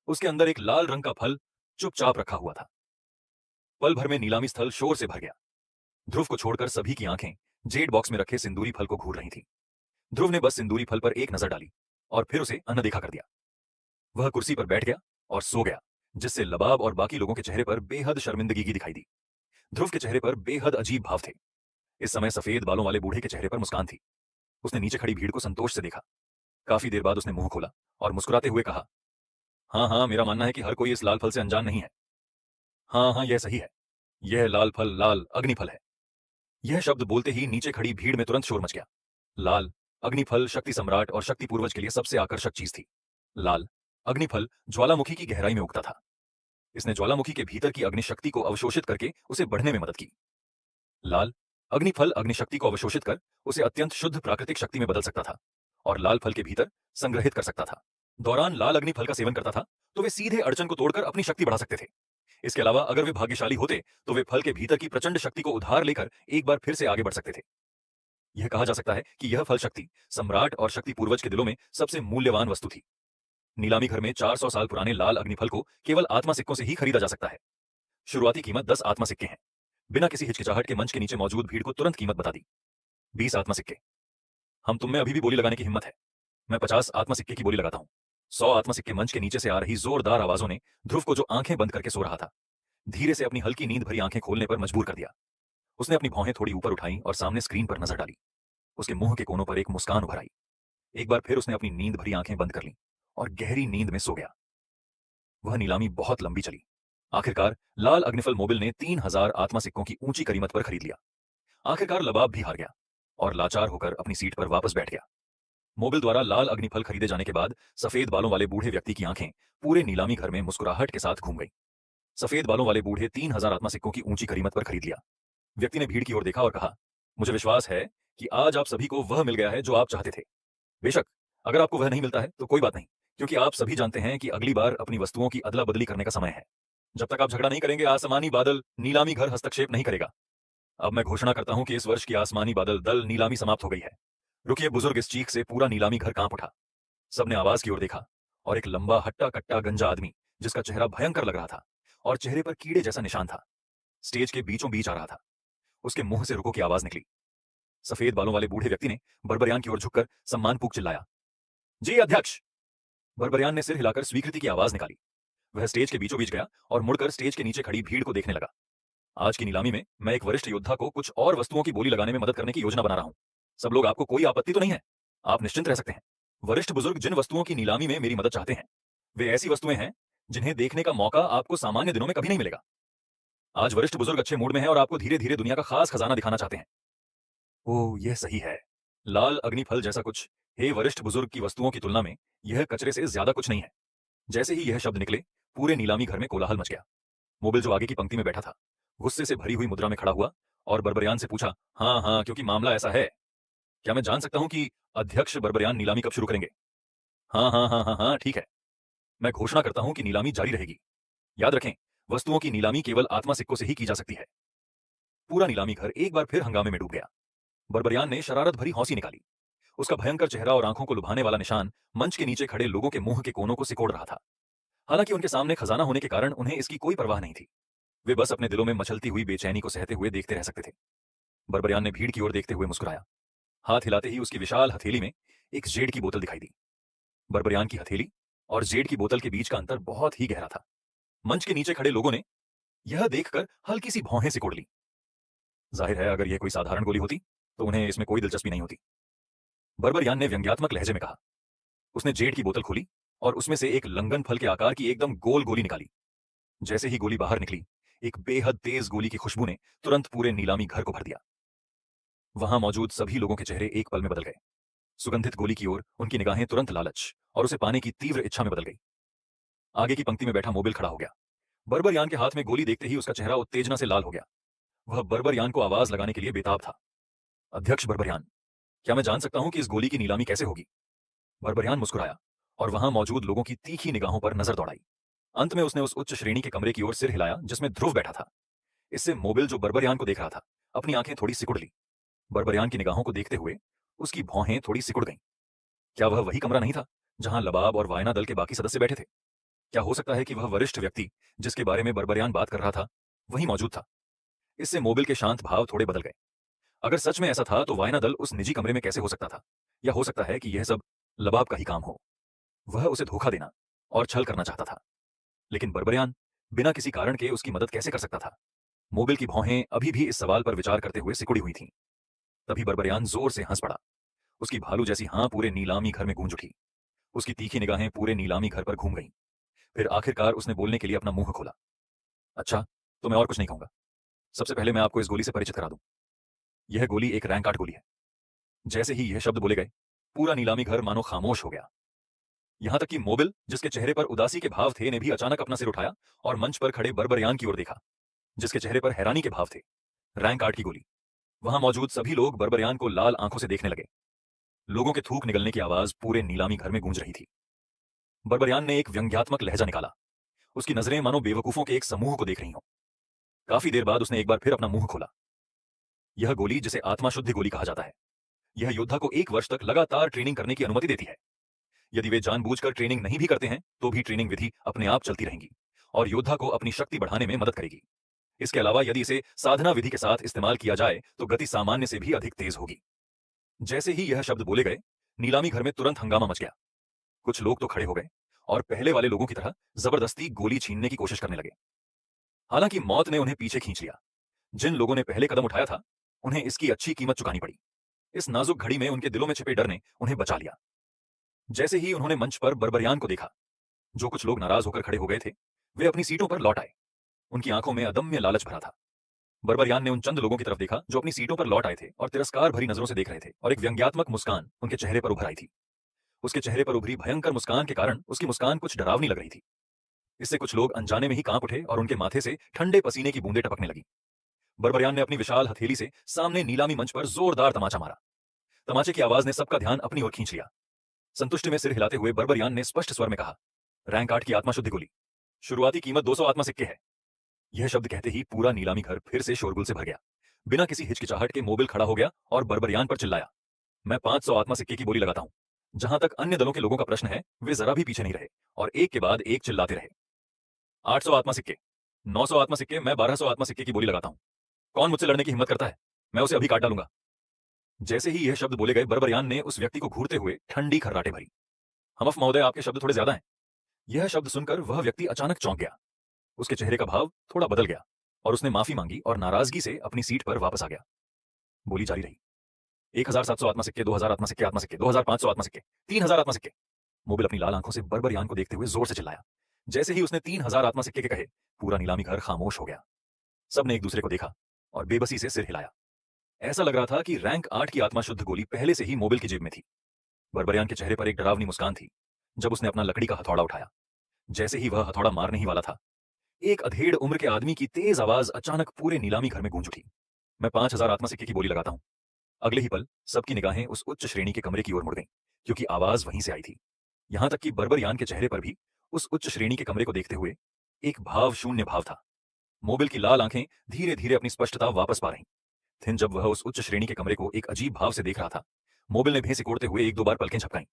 Speaker 1: उसके अंदर एक लाल रंग का फल चुपचाप रखा हुआ था। पल भर में नीलामी स्थल शोर से भर गया। ध्रुव को छोड़कर सभी की आंखें जेड बॉक्स में रखे सिंदूरी फल को घूर रही थीं। ध्रुव ने बस सिंदूरी फल पर एक नजर डाली और फिर उसे अनदेखा कर दिया। वह कुर्सी पर बैठ गया और सो गया, जिससे लबाब और बाकी लोगों के चेहरे पर बेहद शर्मिंदगी दिखाई दी। ध्रुव के चेहरे पर बेहद अजीब भाव थे। इस समय सफेद बालों वाले बूढ़े के चेहरे पर मुस्कान थी। उसने नीचे खड़ी भीड़ को संतोष से देखा। काफी देर बाद उसने मुंह खोला और मुस्कुराते हुए कहा, हाँ हाँ, मेरा मानना है कि हर कोई इस लाल फल से अनजान नहीं है। हाँ हाँ, यह सही है। यह लाल फल लाल अग्निफल है। यह शब्द बोलते ही नीचे खड़ी भीड़ में तुरंत शोर मच गया। लाल अग्निफल शक्ति सम्राट और शक्ति पूर्वज के लिए सबसे आकर्षक चीज थी। लाल अग्निफल ज्वालामुखी की गहराई में उगता था। इसने ज्वालामुखी के भीतर की अग्निशक्ति को अवशोषित करके उसे बढ़ने में मदद की। लाल अग्निफल अग्निशक्ति को अवशोषित कर उसे अत्यंत शुद्ध प्राकृतिक शक्ति में बदल सकता था और लाल फल के भीतर संग्रहित कर सकता था। दौरान लाल अग्निफल का सेवन करता था तो वे सीधे अड़चन को तोड़कर अपनी शक्ति बढ़ा सकते थे। इसके अलावा अगर वे भाग्यशाली होते तो वे फल के भीतर की प्रचंड शक्ति को उधार लेकर एक बार फिर से आगे बढ़ सकते थे। यह कहा जा सकता है कि यह फल शक्ति सम्राट और शक्ति पूर्वज के दिलों में सबसे मूल्यवान वस्तु थी। नीलामी घर में 400 साल पुराने लाल अग्निफल को केवल आत्मा सिक्कों से ही खरीदा जा सकता है। शुरुआती कीमत 10 आत्मा सिक्के हैं। बिना किसी हिचकिचाहट के मंच के नीचे मौजूद भीड़ को तुरंत कीमत बता दी। 20 आत्मा सिक्के। हम तुम में अभी भी बोली लगाने की हिम्मत है। मैं 50 आत्मा सिक्के की बोली लगाता हूं। 100 आत्मा सिक्के। मंच के नीचे से आ रही जोरदार आवाजों ने ध्रुव को, जो आंखें बंद करके सो रहा था, धीरे से अपनी हल्की नींद भरी आंखें खोलने पर मजबूर कर दिया। उसने अपनी भौहें थोड़ी ऊपर उठाई और सामने स्क्रीन पर नजर डाली। उसके मुंह के कोनों पर एक मुस्कान उभर आई। एक बार फिर उसने अपनी नींद भरी आंखें बंद कर लीं और गहरी नींद में सो गया। वह नीलामी बहुत लंबी चली। आखिरकार लाल अग्निफल मोबिल ने 3000 आत्मा सिक्कों की ऊंची कीमत पर खरीद लिया। आखिरकार लबाब भी हार गया और लाचार होकर अपनी सीट पर वापस बैठ गया। मोबिल द्वारा लाल अग्निफल खरीदे जाने के बाद सफेद बालों वाले बूढ़े व्यक्ति की आंखें पूरे नीलामी घर में मुस्कुराहट के साथ घूम गई। सफेद बालों वाले बूढ़े 3000 आत्मा सिक्कों की ऊंची कीमत पर खरीद लिया। व्यक्ति ने भीड़ की ओर देखा और कहा, मुझे विश्वास है कि आज आप सभी को वह मिल गया है जो आप चाहते थे। बेशक अगर आपको वह नहीं मिलता है तो कोई बात नहीं, क्योंकि आप सभी जानते हैं कि अगली बार अपनी वस्तुओं की अदला बदली करने का समय है। जब तक आप झगड़ा नहीं करेंगे, आसमानी बादल नीलामी घर हस्तक्षेप नहीं करेगा। अब मैं घोषणा करता हूं कि इस वर्ष की आसमानी बादल दल नीलामी समाप्त हो गई है। रुकिए बुजुर्ग, इस चीख से पूरा नीलामी घर कांप उठा। सबने आवाज की ओर देखा और एक लंबा हट्टा कट्टा गंजा आदमी, जिसका चेहरा भयंकर लग रहा था और चेहरे पर कीड़े जैसा निशान था, स्टेज के बीचों बीच आ रहा था। उसके मुंह से रुको की आवाज निकली। सफेद बालों वाले बूढ़े व्यक्ति ने बर्बरियान की ओर झुककर सम्मानपूर्वक चिल्लाया, जी अध्यक्ष। बर्बरियान ने सिर हिलाकर स्वीकृति की आवाज निकाली। वह स्टेज के बीचों बीच गया और मुड़कर स्टेज के नीचे खड़ी भीड़ को देखने लगा। आज की नीलामी में मैं एक वरिष्ठ योद्धा को कुछ और वस्तुओं की बोली लगाने में मदद करने की योजना बना रहा हूं। सब लोग, आपको कोई आपत्ति तो नहीं है? आप निश्चिंत रह सकते हैं। वरिष्ठ बुजुर्ग जिन वस्तुओं की नीलामी में मेरी मदद चाहते हैं, वे ऐसी वस्तुएं हैं जिन्हें देखने का मौका आपको सामान्य दिनों में कभी नहीं मिलेगा। आज वरिष्ठ बुजुर्ग अच्छे मूड में हैं और आपको धीरे धीरे दुनिया का खास खजाना दिखाना चाहते हैं। ओह, यह सही है। लाल अग्निफल जैसा कुछ, हे वरिष्ठ बुजुर्ग, की वस्तुओं की तुलना में यह कचरे से ज्यादा कुछ नहीं है। जैसे ही यह शब्द निकले, पूरे नीलामी घर में कोलाहल मच गया। मोबिल, जो आगे की पंक्ति में बैठा था, गुस्से से भरी हुई मुद्रा में खड़ा हुआ और बर्बरियान से पूछा, हाँ हाँ, क्योंकि मामला ऐसा है। क्या मैं जान सकता हूं कि अध्यक्ष बर्बरियान नीलामी कब शुरू करेंगे? हाँ हाँ हाँ हाँ हाँ, ठीक है। मैं घोषणा करता हूं कि नीलामी जारी रहेगी। याद रखें, वस्तुओं की नीलामी केवल आत्मा सिक्कों से ही की जा सकती है। पूरा नीलामी घर एक बार फिर हंगामे में डूब गया। बर्बरियान ने शरारत भरी हौंसी निकाली। उसका भयंकर चेहरा और आंखों को लुभाने वाला निशान मंच के नीचे खड़े लोगों के मुंह के कोनों को सिकोड़ रहा था। हालांकि उनके सामने खजाना होने के कारण उन्हें इसकी कोई परवाह नहीं थी। वे बस अपने दिलों में मचलती हुई बेचैनी को सहते हुए देखते रह सकते थे। बर्बरियान ने भीड़ की ओर देखते हुए मुस्कुराया। हाथ हिलाते ही उसकी विशाल हथेली में एक जेड की बोतल दिखाई दी। बर्बरियान की हथेली और जेड की बोतल के बीच का अंतर बहुत ही गहरा था। मंच के नीचे खड़े लोगों ने यह देखकर हल्की सी भौहें सिकोड़ ली। जाहिर है अगर यह कोई साधारण गोली होती तो उन्हें इसमें कोई दिलचस्पी नहीं होती। बर्बरियान ने व्यंग्यात्मक लहजे में कहा। उसने जेड की बोतल खोली और उसमें से एक लंगन फल के आकार की एकदम गोल गोली निकाली। जैसे ही गोली बाहर निकली, एक बेहद तेज गोली की खुशबू ने तुरंत पूरे नीलामी घर को भर दिया। वहां मौजूद सभी लोगों के चेहरे एक पल में बदल गए। सुगंधित गोली की ओर उनकी निगाहें तुरंत लालच और उसे पाने की तीव्र इच्छा में बदल गई। आगे की पंक्ति में बैठा मोबिल खड़ा हो गया। बर्बरियान के हाथ में गोली देखते ही उसका चेहरा उत्तेजना से लाल हो गया। वह बर्बरियान को आवाज लगाने के लिए बेताब था। अध्यक्ष बर्बरियान, क्या मैं जान सकता हूं कि इस गोली की नीलामी कैसे होगी? बर्बरियान मुस्कुराया और वहां मौजूद लोगों की तीखी निगाहों पर नजर दौड़ाई। अंत में उसने उस उच्च श्रेणी के कमरे की ओर सिर हिलाया जिसमें ध्रुव बैठा था। इससे मोबिल, जो बर्बरियान को देख रहा था, अपनी आंखें थोड़ी सिकुड़ ली। बर्बरियान की निगाहों को देखते हुए उसकी भौहें थोड़ी सिकुड़ गईं। क्या वह वही कमरा नहीं था जहां लबाब और वायना दल के बाकी सदस्य बैठे थे? क्या हो सकता है कि वह वरिष्ठ व्यक्ति जिसके बारे में बर्बरियान बात कर रहा था वही मौजूद था? इससे मोबिल के शांत भाव थोड़े बदल गए। अगर सच में ऐसा था तो वायना दल उस निजी कमरे में कैसे हो सकता था? या हो सकता है कि यह सब लबाब का ही काम हो। वह उसे धोखा देना और छल करना चाहता था। लेकिन बर्बरियान बिना किसी कारण के उसकी मदद कैसे कर सकता था? मोबिल की भौहें अभी भी इस सवाल पर विचार करते हुए सिकुड़ी हुई थीं। तभी बर्बरियान जोर से हंस पड़ा। उसकी भालू जैसी हां पूरे नीलामी घर में गूंज उठी। उसकी तीखी निगाहें पूरे नीलामी घर पर घूम गईं। फिर आखिरकार उसने बोलने के लिए अपना मुंह खोला। अच्छा, तो मैं और कुछ नहीं कहूंगा। सबसे पहले मैं आपको इस गोली से परिचित करा दूं। यह गोली एक रैंक 8 गोली है। जैसे ही यह शब्द बोले गए, पूरा नीलामी घर मानो खामोश हो गया। यहां तक कि मोबिल, जिसके चेहरे पर उदासी के भाव थे, ने भी अचानक अपना सिर उठाया और मंच पर खड़े बर्बरियान की ओर देखा, जिसके चेहरे पर हैरानी के भाव थे। रैंक 8 की गोली। वहां मौजूद सभी लोग बर्बरियान को लाल आंखों से देखने लगे। लोगों के थूक निकलने की आवाज पूरे नीलामी घर में गूंज रही थी। बर्बरियान ने एक व्यंग्यात्मक लहजा निकाला। उसकी नजरें मानो बेवकूफों के एक समूह को देख रही हों। काफी देर बाद उसने एक बार फिर अपना मुंह खोला। यह गोली, जिसे आत्मा शुद्धि गोली कहा जाता है, यह योद्धा को 1 वर्ष तक लगातार ट्रेनिंग करने की अनुमति देती है। यदि वे जानबूझकर ट्रेनिंग नहीं भी करते हैं तो भी ट्रेनिंग विधि अपने आप चलती रहेंगी और योद्धा को अपनी शक्ति बढ़ाने में मदद करेगी। इसके अलावा यदि इसे साधना विधि के साथ इस्तेमाल किया जाए तो गति सामान्य से भी अधिक तेज होगी। जैसे ही यह शब्द बोले गए, नीलामी घर में तुरंत हंगामा मच गया। कुछ लोग तो खड़े हो गए और पहले वाले लोगों की तरह जबरदस्ती गोली छीनने की कोशिश करने लगे। हालांकि मौत ने उन्हें पीछे खींच लिया। जिन लोगों ने पहले कदम उठाया था, उन्हें इसकी अच्छी कीमत चुकानी पड़ी। इस नाजुक घड़ी में उनके दिलों में छिपे डर ने उन्हें बचा लिया। जैसे ही उन्होंने मंच पर बर्बरियान को देखा, जो कुछ लोग नाराज होकर खड़े हो गए थे, वे अपनी सीटों पर लौट आए। उनकी आंखों में अदम्य लालच भरा था। बर्बरियान ने उन चंद लोगों की तरफ देखा जो अपनी सीटों पर लौट आए थे और तिरस्कार भरी नजरों से देख रहे थे, और एक व्यंग्यात्मक मुस्कान उनके चेहरे पर उभर आई थी। उसके चेहरे पर उभरी भयंकर मुस्कान के कारण उसकी मुस्कान कुछ डरावनी लग रही थी। इससे कुछ लोग अनजाने में ही कांप उठे और उनके माथे से ठंडे पसीने की बूंदें टपकने लगी। बर्बरियान ने अपनी विशाल हथेली से सामने नीलामी मंच पर जोरदार तमाचा मारा। तमाचे की आवाज ने सबका ध्यान अपनी ओर खींच लिया। संतुष्टि में सिर हिलाते हुए बर्बरियान ने स्पष्ट स्वर में कहा, रैंक 8 की आत्मा शुद्धि गोली, शुरुआती कीमत 200 आत्मा सिक्के है। यह शब्द कहते ही पूरा नीलामी घर फिर से शोरगुल से भर गया। बिना किसी हिचकिचाहट के मोबिल खड़ा हो गया और बर्बरियान पर चिल्लाया, मैं 500 आत्मा सिक्के की बोली लगाता हूं। जहां तक अन्य दलों के लोगों का प्रश्न है, वे जरा भी पीछे नहीं रहे और एक के बाद एक चिल्लाते रहे। 800 आत्मा सिक्के, 900 आत्मा सिक्के, मैं 1200 आत्मा सिक्के की बोली लगाता हूं। कौन मुझसे लड़ने की हिम्मत करता है? मैं उसे अभी काट डालूंगा। जैसे ही यह शब्द बोले गए, बर्बरियान ने उस व्यक्ति को घूरते हुए ठंडी खर्राटे भरी। हमफ महोदय, आपके शब्द थोड़े ज्यादा हैं। यह शब्द सुनकर वह व्यक्ति अचानक चौंक गया। उसके चेहरे का भाव थोड़ा बदल गया और उसने माफी मांगी और नाराजगी से अपनी सीट पर वापस आ गया। बोली जारी रही। 1700 आत्मा सिक्के, 2000 आत्मा सिक्के, 2500 आत्मा सिक्के, 3000 आत्मा सिक्के। मोबिल अपनी लाल आंखों से बर्बरियान को देखते हुए जोर से चिल्लाया। जैसे ही उसने 3000 आत्मा सिक्के के कहे, पूरा नीलामी घर खामोश हो गया। सबने एक दूसरे को देखा और बेबसी से सिर हिलाया। ऐसा लग रहा था कि रैंक 8 की आत्मा शुद्ध गोली पहले से ही मोबिल की जेब में थी। बर्बरियान के चेहरे पर एक डरावनी मुस्कान थी जब उसने अपना लकड़ी का हथौड़ा उठाया। जैसे ही वह हथौड़ा मारने ही वाला था, एक अधेड़ उम्र के आदमी की तेज आवाज अचानक पूरे नीलामी घर में गूंज उठी, मैं 5000 आत्मा सिक्के की बोली लगाता हूं। अगले ही पल सबकी निगाहें उस उच्च श्रेणी के कमरे की ओर मुड़ गईं, क्योंकि आवाज वहीं से आई थी। यहां तक कि बर्बरियान के चेहरे पर भी उस उच्च श्रेणी के कमरे को देखते हुए एक भाव शून्य भाव था। मोबिल की लाल आंखें धीरे धीरे अपनी स्पष्टता वापस पा रहीं थीं। जब वह उस उच्च श्रेणी के कमरे को एक अजीब भाव से देख रहा था, मोबिल ने भैं सिकोड़ते हुए 1-2 बार पलकें झपकाईं।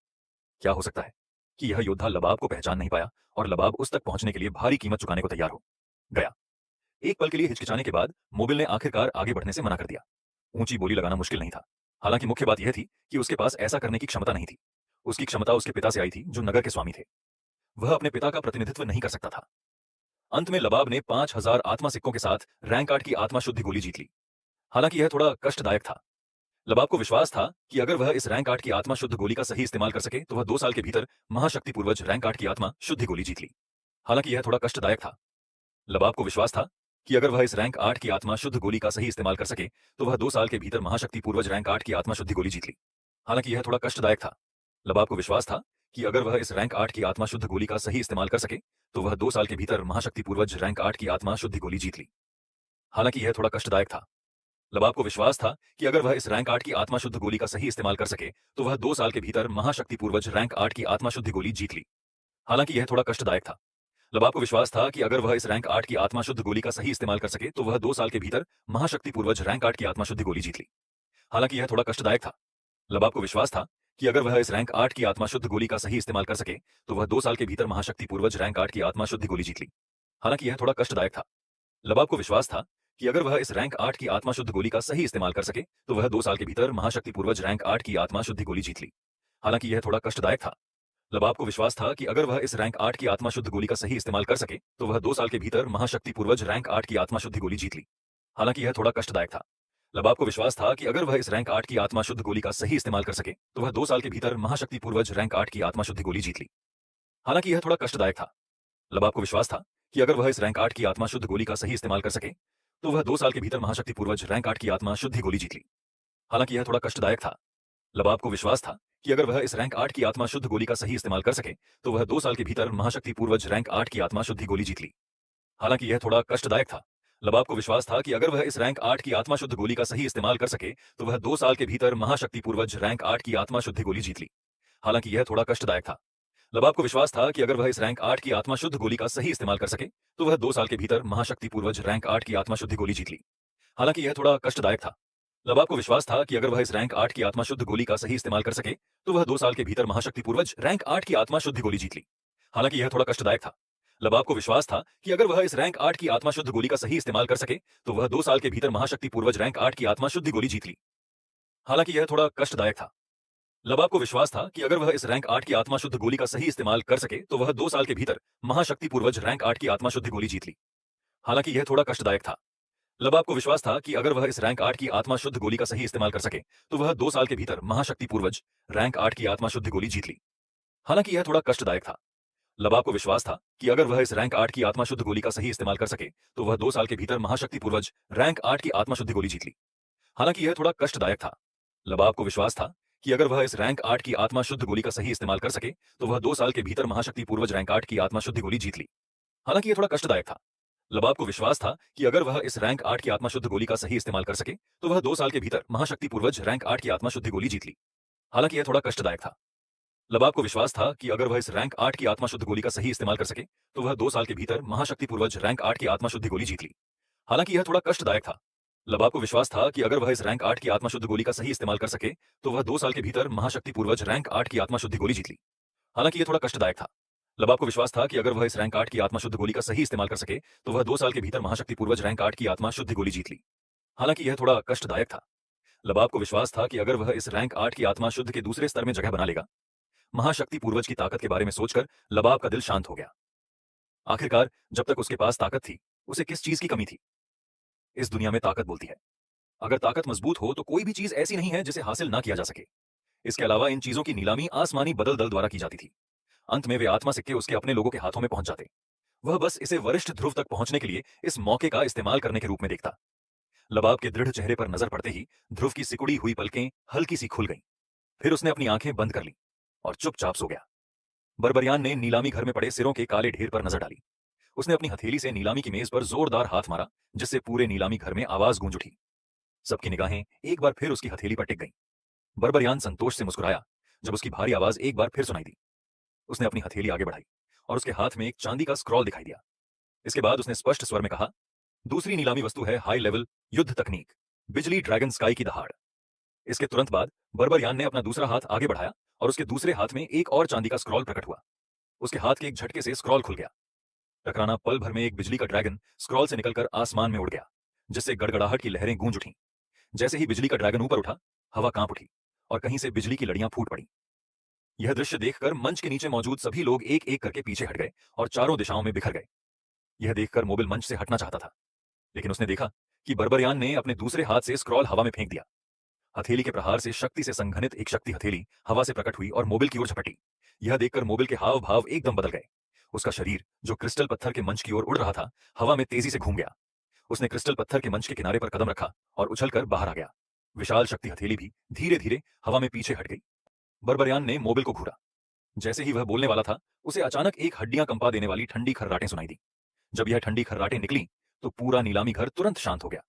Speaker 1: क्या हो सकता है कि यह योद्धा लबाब को पहचान नहीं पाया और लबाब उस तक पहुंचने के लिए भारी कीमत चुकाने को तैयार हो गया। एक पल के लिए हिचकिचाने के बाद मोबिल ने आखिरकार आगे बढ़ने से मना कर दिया। ऊंची बोली लगाना मुश्किल नहीं था। हालांकि मुख्य बात यह थी कि उसके पास ऐसा करने की क्षमता नहीं थी। उसकी क्षमता उसके पिता से आई थी, जो नगर के स्वामी थे। वह अपने पिता का प्रतिनिधित्व नहीं कर सकता था। अंत में लबाब ने 5000 आत्मा सिक्कों के साथ रैंक 8 की आत्मा शुद्धि गोली जीत ली। हालांकि यह थोड़ा कष्टदायक था। लबाब को विश्वास था कि अगर वह इस रैंक 8 की आत्मा शुद्ध गोली का सही इस्तेमाल कर सके तो वह 2 साल के भीतर महाशक्ति पूर्वज रैंक 8 की आत्मा शुद्धि गोली जीत ली। हालांकि यह थोड़ा कष्टदायक था। लबाब को विश्वास था कि अगर वह इस रैंक 8 की आत्मा शुद्ध गोली का सही इस्तेमाल कर सके तो वह 2 साल के भीतर महाशक्ति पूर्वज रैंक 8 की आत्मा शुद्धि गोली जीत ली। हालांकि यह थोड़ा कष्टदायक था। लबाब को विश्वास था कि अगर वह इस रैंक 8 की आत्मा शुद्ध गोली का सही इस्तेमाल कर सके तो वह 2 साल के भीतर महाशक्ति पूर्वज रैंक 8 की आत्मा शुद्धि गोली जीत ली। हालांकि यह थोड़ा कष्टदायक था। लबाब को विश्वास था कि अगर वह इस रैंक 8 की आत्मा शुद्ध गोली का सही इस्तेमाल कर सके तो वह 2 साल के भीतर महाशक्ति पूर्वज रैंक 8 की आत्मा शुद्धि गोली जीत ली। हालांकि यह थोड़ा कष्टदायक था। लबाब को विश्वास था कि अगर वह इस रैंक 8 की आत्मा शुद्ध गोली का सही इस्तेमाल कर सके तो वह 2 साल के भीतर महाशक्ति पूर्वज रैंक 8 की आत्मा शुद्धि गोली जीत ली। हालांकि यह थोड़ा कष्टदायक था। लबाब को विश्वास था कि अगर वह इस रैंक 8 की आत्मा शुद्ध गोली का सही इस्तेमाल कर सके तो वह 2 साल के भीतर महाशक्ति पूर्वज रैंक 8 की आत्मा शुद्धि गोली जीत ली। हालांकि यह थोड़ा कष्टदायक था। लबाब को विश्वास था कि अगर वह इस रैंक 8 की आत्मा शुद्ध गोली का सही इस्तेमाल कर सके तो वह 2 साल के भीतर महाशक्ति पूर्वज रैंक 8 की आत्मा शुद्धि गोली जीत ली। हालांकि यह थोड़ा कष्टदायक था। लबाब को विश्वास था कि अगर वह इस रैंक 8 की आत्मा शुद्ध गोली का सही इस्तेमाल कर सके तो वह 2 साल के भीतर महाशक्ति पूर्वज रैंक 8 की आत्मा शुद्धि गोली जीत ली। हालांकि यह थोड़ा कष्टदायक था। लबाब को विश्वास था कि अगर वह इस रैंक 8 की आत्मा शुद्ध गोली का सही इस्तेमाल कर सके तो वह 2 साल के भीतर महाशक्ति पूर्वज रैंक 8 की आत्मा शुद्धि गोली जीत ली। हालांकि यह थोड़ा कष्टदायक था। लबाब को विश्वास था कि अगर वह इस रैंक 8 की आत्मा शुद्ध गोली का सही इस्तेमाल कर सके तो वह 2 साल के भीतर महाशक्ति पूर्वज रैंक 8 की आत्मा शुद्धि गोली जीत ली। हालांकि यह थोड़ा कष्टदायक था। लबाब को विश्वास था कि अगर वह इस रैंक 8 की आत्मा शुद्ध गोली का सही इस्तेमाल कर सके तो वह 2 साल के भीतर महाशक्ति पूर्वज रैंक 8 की आत्मा शुद्धि गोली जीत ली। हालांकि यह थोड़ा कष्टदायक था। लबाब को विश्वास था कि अगर वह इस रैंक 8 की आत्मा शुद्ध गोली का सही इस्तेमाल कर सके तो वह 2 साल के भीतर महाशक्ति पूर्वज रैंक 8 की आत्मा शुद्धि गोली जीत ली। हालांकि यह थोड़ा कष्टदायक था। लबाब को विश्वास था कि अगर वह इस रैंक 8 की आत्मा शुद्ध गोली का सही इस्तेमाल कर सके तो वह 2 साल के भीतर महाशक्ति पूर्वज रैंक 8 की आत्मा शुद्धि गोली जीत ली। हालांकि यह थोड़ा कष्टदायक था। लबाब को विश्वास था कि अगर वह इस रैंक 8 की आत्मा शुद्ध गोली का सही इस्तेमाल कर सके तो वह 2 साल के भीतर महाशक्ति पूर्वज रैंक 8 की आत्मा शुद्धि गोली जीत ली। हालांकि यह थोड़ा कष्टदायक था। लबाब को विश्वास था कि अगर वह इस रैंक 8 की आत्मा शुद्ध गोली का सही इस्तेमाल कर सके तो वह 2 साल के भीतर महाशक्ति पूर्वज रैंक 8 की आत्मा शुद्धि गोली जीत ली। हालांकि यह थोड़ा कष्टदायक था। लबाब को विश्वास था कि अगर वह इस रैंक 8 की आत्मा शुद्ध गोली का सही इस्तेमाल कर सके तो वह 2 साल के भीतर महाशक्ति पूर्वज रैंक 8 की आत्मा शुद्धि गोली जीत ली। हालांकि यह थोड़ा कष्टदायक था। लबाब को विश्वास था कि अगर वह इस रैंक 8 की आत्मा शुद्ध गोली का सही इस्तेमाल कर सके तो वह 2 साल के भीतर महाशक्ति पूर्वज रैंक 8 की आत्मा शुद्धि गोली जीत ली। हालांकि यह थोड़ा कष्टदायक था। लबाब को विश्वास था कि अगर वह इस रैंक 8 की आत्मा शुद्ध गोली का सही इस्तेमाल कर सके तो वह 2 साल के भीतर महाशक्ति पूर्वज रैंक 8 की आत्मा शुद्धि गोली जीत ली। हालांकि यह थोड़ा कष्टदायक था। लबाब को विश्वास था कि अगर वह इस रैंक 8 की आत्मा शुद्ध गोली का सही इस्तेमाल कर सके तो वह 2 साल के भीतर महाशक्ति पूर्वज रैंक 8 की आत्मा शुद्धि गोली जीत ली। हालांकि यह थोड़ा कष्टदायक था। लबाब को विश्वास था कि अगर वह इस रैंक 8 की आत्मा शुद्ध गोली का सही इस्तेमाल कर सके तो वह 2 साल के भीतर महाशक्ति पूर्वज रैंक 8 की आत्मा शुद्धि गोली जीत ली। हालांकि यह थोड़ा कष्टदायक था। लबाब को विश्वास था कि अगर वह इस रैंक 8 की आत्मा शुद्ध गोली का सही इस्तेमाल कर सके तो वह 2 साल के भीतर महाशक्ति पूर्वज रैंक 8 की आत्मा शुद्धि गोली जीत ली। हालांकि यह थोड़ा कष्टदायक था। लबाब को विश्वास था कि अगर वह इस रैंक 8 की आत्मा शुद्ध गोली का सही इस्तेमाल कर सके तो वह 2 साल के भीतर महाशक्ति पूर्वज रैंक 8 की आत्मा शुद्धि गोली जीत ली। हालांकि यह थोड़ा कष्टदायक था। लबाब को विश्वास था कि अगर वह इस रैंक 8 की आत्मा शुद्ध गोली का सही इस्तेमाल कर सके तो वह 2 साल के भीतर महाशक्ति पूर्वज रैंक 8 की आत्मा शुद्धि गोली जीत ली। हालांकि यह थोड़ा कष्टदायक था। लबाब को विश्वास था कि अगर वह इस रैंक 8 की आत्मा शुद्ध के दूसरे स्तर में जगह बना लेगा। महाशक्ति पूर्वज की ताकत के बारे में सोचकर लबाब का दिल शांत हो गया। आखिरकार जब तक उसके पास ताकत थी उसे किस चीज की कमी थी? इस दुनिया में ताकत बोलती है। अगर ताकत मजबूत हो तो कोई भी चीज ऐसी नहीं है जिसे हासिल ना किया जा सके। इसके अलावा इन चीजों की नीलामी आसमानी बदल दल द्वारा की जाती थी। अंत में वे आत्मा सिक्के उसके अपने लोगों के हाथों में पहुंच जाते। वह बस इसे वरिष्ठ ध्रुव तक पहुंचने के लिए इस मौके का इस्तेमाल करने के रूप में देखता। लबाब के दृढ़ चेहरे पर नजर पड़ते ही ध्रुव की सिकुड़ी हुई पलकें हल्की सी खुल गईं। फिर उसने अपनी आंखें बंद कर ली और चुपचाप सो गया। बर्बरियान ने नीलामी घर में पड़े सिरों के काले ढेर पर नजर डाली। उसने अपनी हथेली से नीलामी की मेज पर जोरदार हाथ मारा जिससे पूरे नीलामी घर में आवाज गूंज उठी। सबकी निगाहें एक बार फिर उसकी हथेली पर टिक गईं। बर्बरियान संतोष से मुस्कुराया जब उसकी भारी आवाज एक बार फिर सुनाई दी। उसने अपनी हथेली आगे बढ़ाई और उसके हाथ में एक चांदी का स्क्रॉल दिखाई दिया। इसके बाद उसने स्पष्ट स्वर में कहा, दूसरी नीलामी वस्तु है हाई लेवल युद्ध तकनीक, बिजली ड्रैगन स्काई की दहाड़। इसके तुरंत बाद बर्बरियान ने अपना दूसरा हाथ आगे बढ़ाया और उसके दूसरे हाथ में एक और चांदी का स्क्रॉल प्रकट हुआ। उसके हाथ के एक झटके से स्क्रॉल खुल गया। टकराना पल भर में एक बिजली का ड्रैगन स्क्रॉल से निकलकर आसमान में उड़ गया जिससे गड़गड़ाहट की लहरें गूंज उठीं। जैसे ही बिजली का ड्रैगन ऊपर उठा, हवा कांप उठी और कहीं से बिजली की लड़ियां फूट पड़ी। यह दृश्य देखकर मंच के नीचे मौजूद सभी लोग एक एक करके पीछे हट गए और चारों दिशाओं में बिखर गए। यह देखकर मोबिल मंच से हटना चाहता था, लेकिन उसने देखा कि बर्बरियान ने अपने दूसरे हाथ से स्क्रॉल हवा में फेंक दिया। हथेली के प्रहार से शक्ति से संघनित एक शक्ति हथेली हवा से प्रकट हुई और मोबिल की ओर झपटी। यह देखकर मोबिल के हाव भाव एकदम बदल गए। उसका शरीर, जो क्रिस्टल पत्थर के मंच की ओर उड़ रहा था, हवा में तेजी से घूम गया। उसने क्रिस्टल पत्थर के मंच के किनारे पर कदम रखा और उछलकर बाहर आ गया। विशाल शक्ति हथेली भी धीरे धीरे हवा में पीछे हट गई। बर्बरियान ने मोबिल को घूरा। जैसे ही वह बोलने वाला था, उसे अचानक एक हड्डियां कंपा देने वाली ठंडी खर्राटें सुनाई दी। जब यह ठंडी खर्राटें निकली तो पूरा नीलामी घर तुरंत शांत हो गया।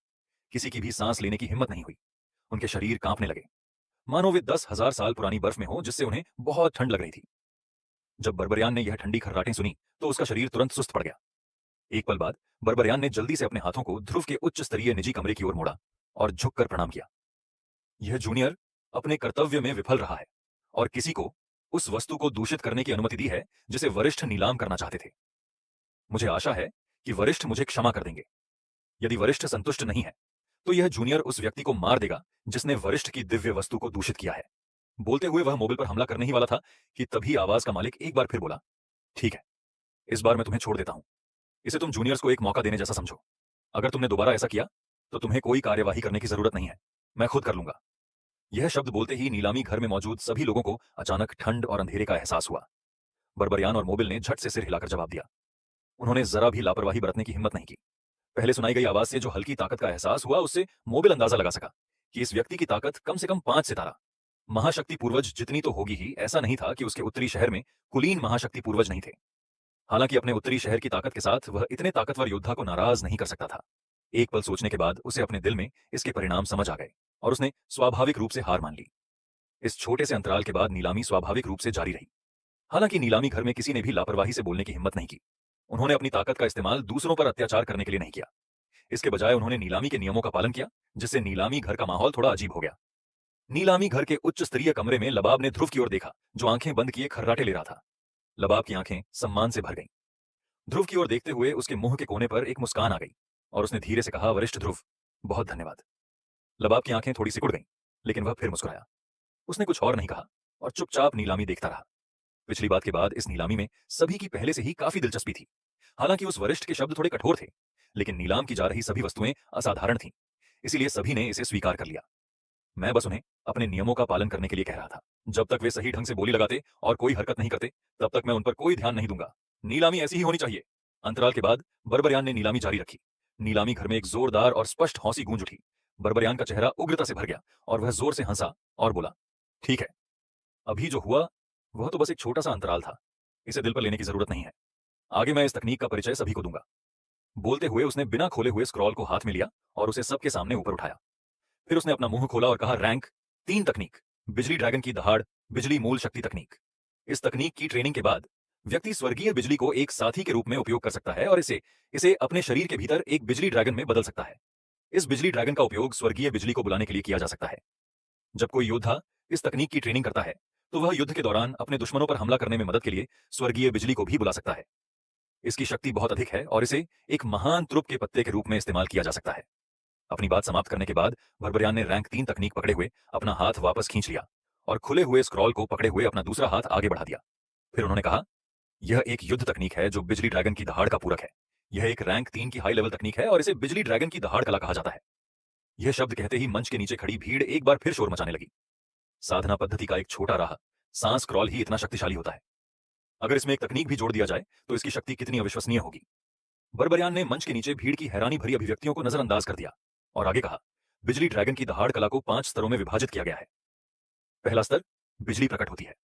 Speaker 1: किसी की भी सांस लेने की हिम्मत नहीं हुई। उनके शरीर कांपने लगे, मानो वे 10,000 साल पुरानी बर्फ में हो, जिससे उन्हें बहुत ठंड लग रही थी। जब बर्बरियान ने यह ठंडी खर्राटें सुनी तो उसका शरीर तुरंत सुस्त पड़ गया। एक पल बाद बर्बरियान ने जल्दी से अपने हाथों को ध्रुव के उच्च स्तरीय निजी कमरे की ओर मोड़ा और झुककर प्रणाम किया। यह जूनियर अपने कर्तव्य में विफल रहा है और किसी को उस वस्तु को दूषित करने की अनुमति दी है जिसे वरिष्ठ नीलाम करना चाहते थे। मुझे आशा है कि वरिष्ठ मुझे क्षमा कर देंगे। यदि वरिष्ठ संतुष्ट नहीं है तो यह जूनियर उस व्यक्ति को मार देगा जिसने वरिष्ठ की दिव्य वस्तु को दूषित किया है। बोलते हुए वह मोबिल पर हमला करने ही वाला था कि तभी आवाज का मालिक एक बार फिर बोला, ठीक है, इस बार मैं तुम्हें छोड़ देता हूं। इसे तुम जूनियर्स को एक मौका देने जैसा समझो। अगर तुमने दोबारा ऐसा किया तो तुम्हें कोई कार्यवाही करने की जरूरत नहीं है, मैं खुद कर लूंगा। यह शब्द बोलते ही नीलामी घर में मौजूद सभी लोगों को अचानक ठंड और अंधेरे का एहसास हुआ। बर्बरियान और मोबिल ने झट से सिर हिलाकर जवाब दिया। उन्होंने जरा भी लापरवाही बरतने की हिम्मत नहीं की। पहले सुनाई गई आवाज से जो हल्की ताकत का एहसास हुआ, उससे मोबिल अंदाजा लगा सका कि इस व्यक्ति की ताकत कम से कम 5 सितारा महाशक्ति पूर्वज जितनी तो होगी ही। ऐसा नहीं था कि उसके उत्तरी शहर में कुलीन महाशक्ति पूर्वज नहीं थे। हालांकि अपने उत्तरी शहर की ताकत के साथ वह इतने ताकतवर योद्धा को नाराज नहीं कर सकता था। एक पल सोचने के बाद उसे अपने दिल में इसके परिणाम समझ आ गए और उसने स्वाभाविक रूप से हार मान ली। इस छोटे से अंतराल के बाद नीलामी स्वाभाविक रूप से जारी रही। हालांकि नीलामी घर में किसी ने भी लापरवाही से बोलने की हिम्मत नहीं की। उन्होंने अपनी ताकत का इस्तेमाल दूसरों पर अत्याचार करने के लिए नहीं किया। इसके बजाय उन्होंने नीलामी के नियमों का पालन किया, जिससे नीलामी घर का माहौल थोड़ा अजीब हो गया। नीलामी घर के उच्च स्तरीय कमरे में लबाब ने ध्रुव की ओर देखा, जो आंखें बंद किए खर्राटे ले रहा था। लबाब की आंखें सम्मान से भर गईं। ध्रुव की ओर देखते हुए उसके मुंह के कोने पर एक मुस्कान आ गई और उसने धीरे से कहा, वरिष्ठ ध्रुव, बहुत धन्यवाद। लबाब की आंखें थोड़ी सिकुड़ गईं, लेकिन वह फिर मुस्कुराया। उसने कुछ और नहीं कहा और चुपचाप नीलामी देखता रहा। पिछली बात के बाद इस नीलामी में सभी की पहले से ही काफी दिलचस्पी थी। हालांकि उस वरिष्ठ के शब्द थोड़े कठोर थे, लेकिन नीलाम की जा रही सभी वस्तुएं असाधारण थीं, इसीलिए सभी ने इसे स्वीकार कर लिया। मैं बस उन्हें अपने नियमों का पालन करने के लिए कह रहा था। जब तक वे सही ढंग से बोली लगाते और कोई हरकत नहीं करते, तब तक मैं उन पर कोई ध्यान नहीं दूंगा। नीलामी ऐसी ही होनी चाहिए। अंतराल के बाद बर्बरियान ने नीलामी जारी रखी। नीलामी घर में एक जोरदार और स्पष्ट हौंसी गूंज उठी। बर्बरियान का चेहरा उग्रता से भर गया और वह जोर से हंसा और बोला, ठीक है, अभी जो हुआ वह तो बस एक छोटा सा अंतराल था। इसे दिल पर लेने की जरूरत नहीं है। आगे मैं इस तकनीक का परिचय सभी को दूंगा। बोलते हुए उसने बिना खोले हुए स्क्रॉल को हाथ में लिया और उसे सबके सामने ऊपर उठाया। फिर उसने अपना मुंह खोला और कहा, रैंक 3 तकनीक, बिजली ड्रैगन की दहाड़, बिजली मूल शक्ति तकनीक। इस तकनीक की ट्रेनिंग के बाद व्यक्ति स्वर्गीय बिजली को एक साथी के रूप में उपयोग कर सकता है और इसे इसे अपने शरीर के भीतर एक बिजली ड्रैगन में बदल सकता है। इस बिजली ड्रैगन का उपयोग स्वर्गीय बिजली को बुलाने के लिए किया जा सकता है। जब कोई योद्धा इस तकनीक की ट्रेनिंग करता है तो वह युद्ध के दौरान अपने दुश्मनों पर हमला करने में मदद के लिए स्वर्गीय बिजली को भी बुला सकता है। इसकी शक्ति बहुत अधिक है और इसे एक महान तुरुप के पत्ते के रूप में इस्तेमाल किया जा सकता है। अपनी बात समाप्त करने के बाद बर्बरियान ने रैंक 3 तकनीक पकड़े हुए अपना हाथ वापस खींच लिया और खुले हुए स्क्रॉल को पकड़े हुए अपना दूसरा हाथ आगे बढ़ा दिया। फिर उन्होंने कहा, यह एक युद्ध तकनीक है जो बिजली ड्रैगन की दहाड़ का पूरक है। यह एक रैंक 3 की हाई लेवल तकनीक है और इसे बिजली ड्रैगन की दहाड़ कला कहा जाता है। यह शब्द कहते ही मंच के नीचे खड़ी भीड़ एक बार फिर शोर मचाने लगी। साधना पद्धति का एक छोटा राह सांस क्रॉल ही इतना शक्तिशाली होता है। अगर इसमें एक तकनीक भी जोड़ दिया जाए तो इसकी शक्ति कितनी अविश्वसनीय होगी। बर्बरियान ने मंच के नीचे भीड़ की हैरानी भरी अभिव्यक्तियों को नजरअंदाज कर दिया और आगे कहा, बिजली ड्रैगन की दहाड़ कला को 5 स्तरों में विभाजित किया गया है। पहला स्तर, बिजली प्रकट होती है।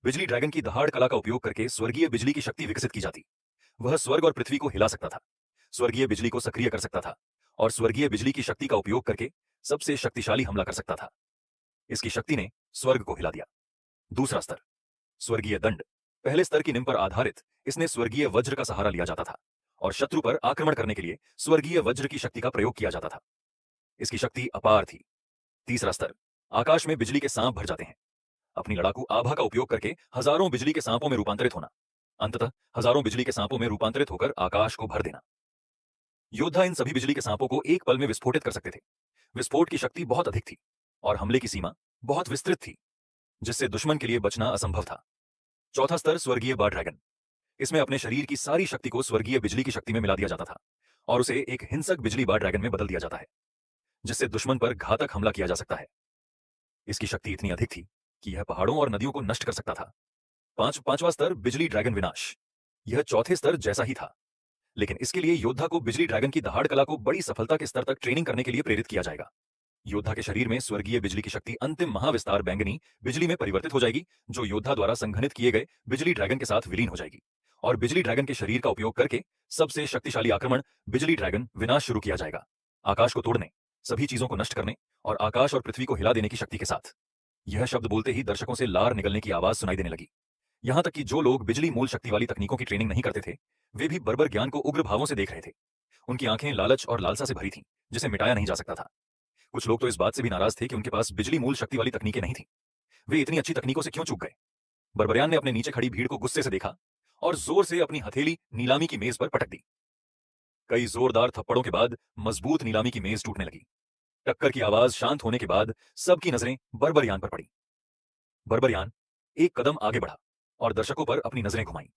Speaker 1: बिजली ड्रैगन की दहाड़ कला का उपयोग करके स्वर्गीय बिजली की शक्ति विकसित की जाती। वह स्वर्ग और पृथ्वी को हिला सकता था, स्वर्गीय बिजली को सक्रिय कर सकता था और स्वर्गीय बिजली की शक्ति का उपयोग करके सबसे शक्तिशाली हमला कर सकता था। इसकी शक्ति ने स्वर्ग को हिला दिया। दूसरा स्तर, स्वर्गीय दंड। पहले स्तर की निम्न पर आधारित इसने स्वर्गीय वज्र का सहारा लिया जाता था और शत्रु पर आक्रमण करने के लिए स्वर्गीय वज्र की शक्ति का प्रयोग किया जाता था। इसकी शक्ति अपार थी। तीसरा स्तर, आकाश में बिजली के सांप भर जाते हैं। अपनी लड़ाकू आभा का उपयोग करके हजारों बिजली के सांपों में रूपांतरित होना, अंततः हजारों बिजली के सांपों में रूपांतरित होकर आकाश को भर देना। योद्धा इन सभी बिजली के सांपों को एक पल में विस्फोटित कर सकते थे। विस्फोट की शक्ति बहुत अधिक थी और हमले की सीमा बहुत विस्तृत थी, जिससे दुश्मन के लिए बचना असंभव था। चौथा स्तर, स्वर्गीय बा ड्रैगन। इसमें अपने शरीर की सारी शक्ति को स्वर्गीय बिजली की शक्ति में मिला दिया जाता था और उसे एक हिंसक बिजली बार ड्रैगन में बदल दिया जाता है, जिससे दुश्मन पर घातक हमला किया जा सकता है। इसकी शक्ति इतनी अधिक थी कि यह पहाड़ों और नदियों को नष्ट कर सकता था। पांचवा स्तर बिजली ड्रैगन विनाश। यह चौथे स्तर जैसा ही था, लेकिन इसके लिए योद्धा को बिजली ड्रैगन की दहाड़ कला को बड़ी सफलता के स्तर तक ट्रेनिंग करने के लिए प्रेरित किया जाएगा। योद्धा के शरीर में स्वर्गीय बिजली की शक्ति अंतिम महाविस्तार बैंगनी बिजली में परिवर्तित हो जाएगी, जो योद्धा द्वारा संघनित किए गए बिजली ड्रैगन के साथ विलीन हो जाएगी, और बिजली ड्रैगन के शरीर का उपयोग करके सबसे शक्तिशाली आक्रमण बिजली ड्रैगन विनाश शुरू किया जाएगा, आकाश को तोड़ने, सभी चीजों को नष्ट करने और आकाश और पृथ्वी को हिला देने की शक्ति के साथ। यह शब्द बोलते ही दर्शकों से लार निकलने की आवाज सुनाई देने लगी। यहां तक कि जो लोग बिजली मूल शक्ति वाली तकनीकों की ट्रेनिंग नहीं करते थे, वे भी बर्बर ज्ञान को उग्र भावों से देख रहे थे। उनकी आंखें लालच और लालसा से भरी थीं, जिसे मिटाया नहीं जा सकता था। कुछ लोग तो इस बात से भी नाराज थे कि उनके पास बिजली मूल शक्ति वाली तकनीकें नहीं थीं। वे इतनी अच्छी तकनीकों से क्यों चूक गए? बर्बरियान ने अपने नीचे खड़ी भीड़ को गुस्से से देखा और जोर से अपनी हथेली नीलामी की मेज पर पटक दी। कई जोरदार थप्पड़ों के बाद मजबूत नीलामी की मेज टूटने लगी। टक्कर की आवाज शांत होने के बाद सबकी नजरें बर्बरियान पर पड़ी। बर्बरियान एक कदम आगे बढ़ा और दर्शकों पर अपनी नजरें घुमाई।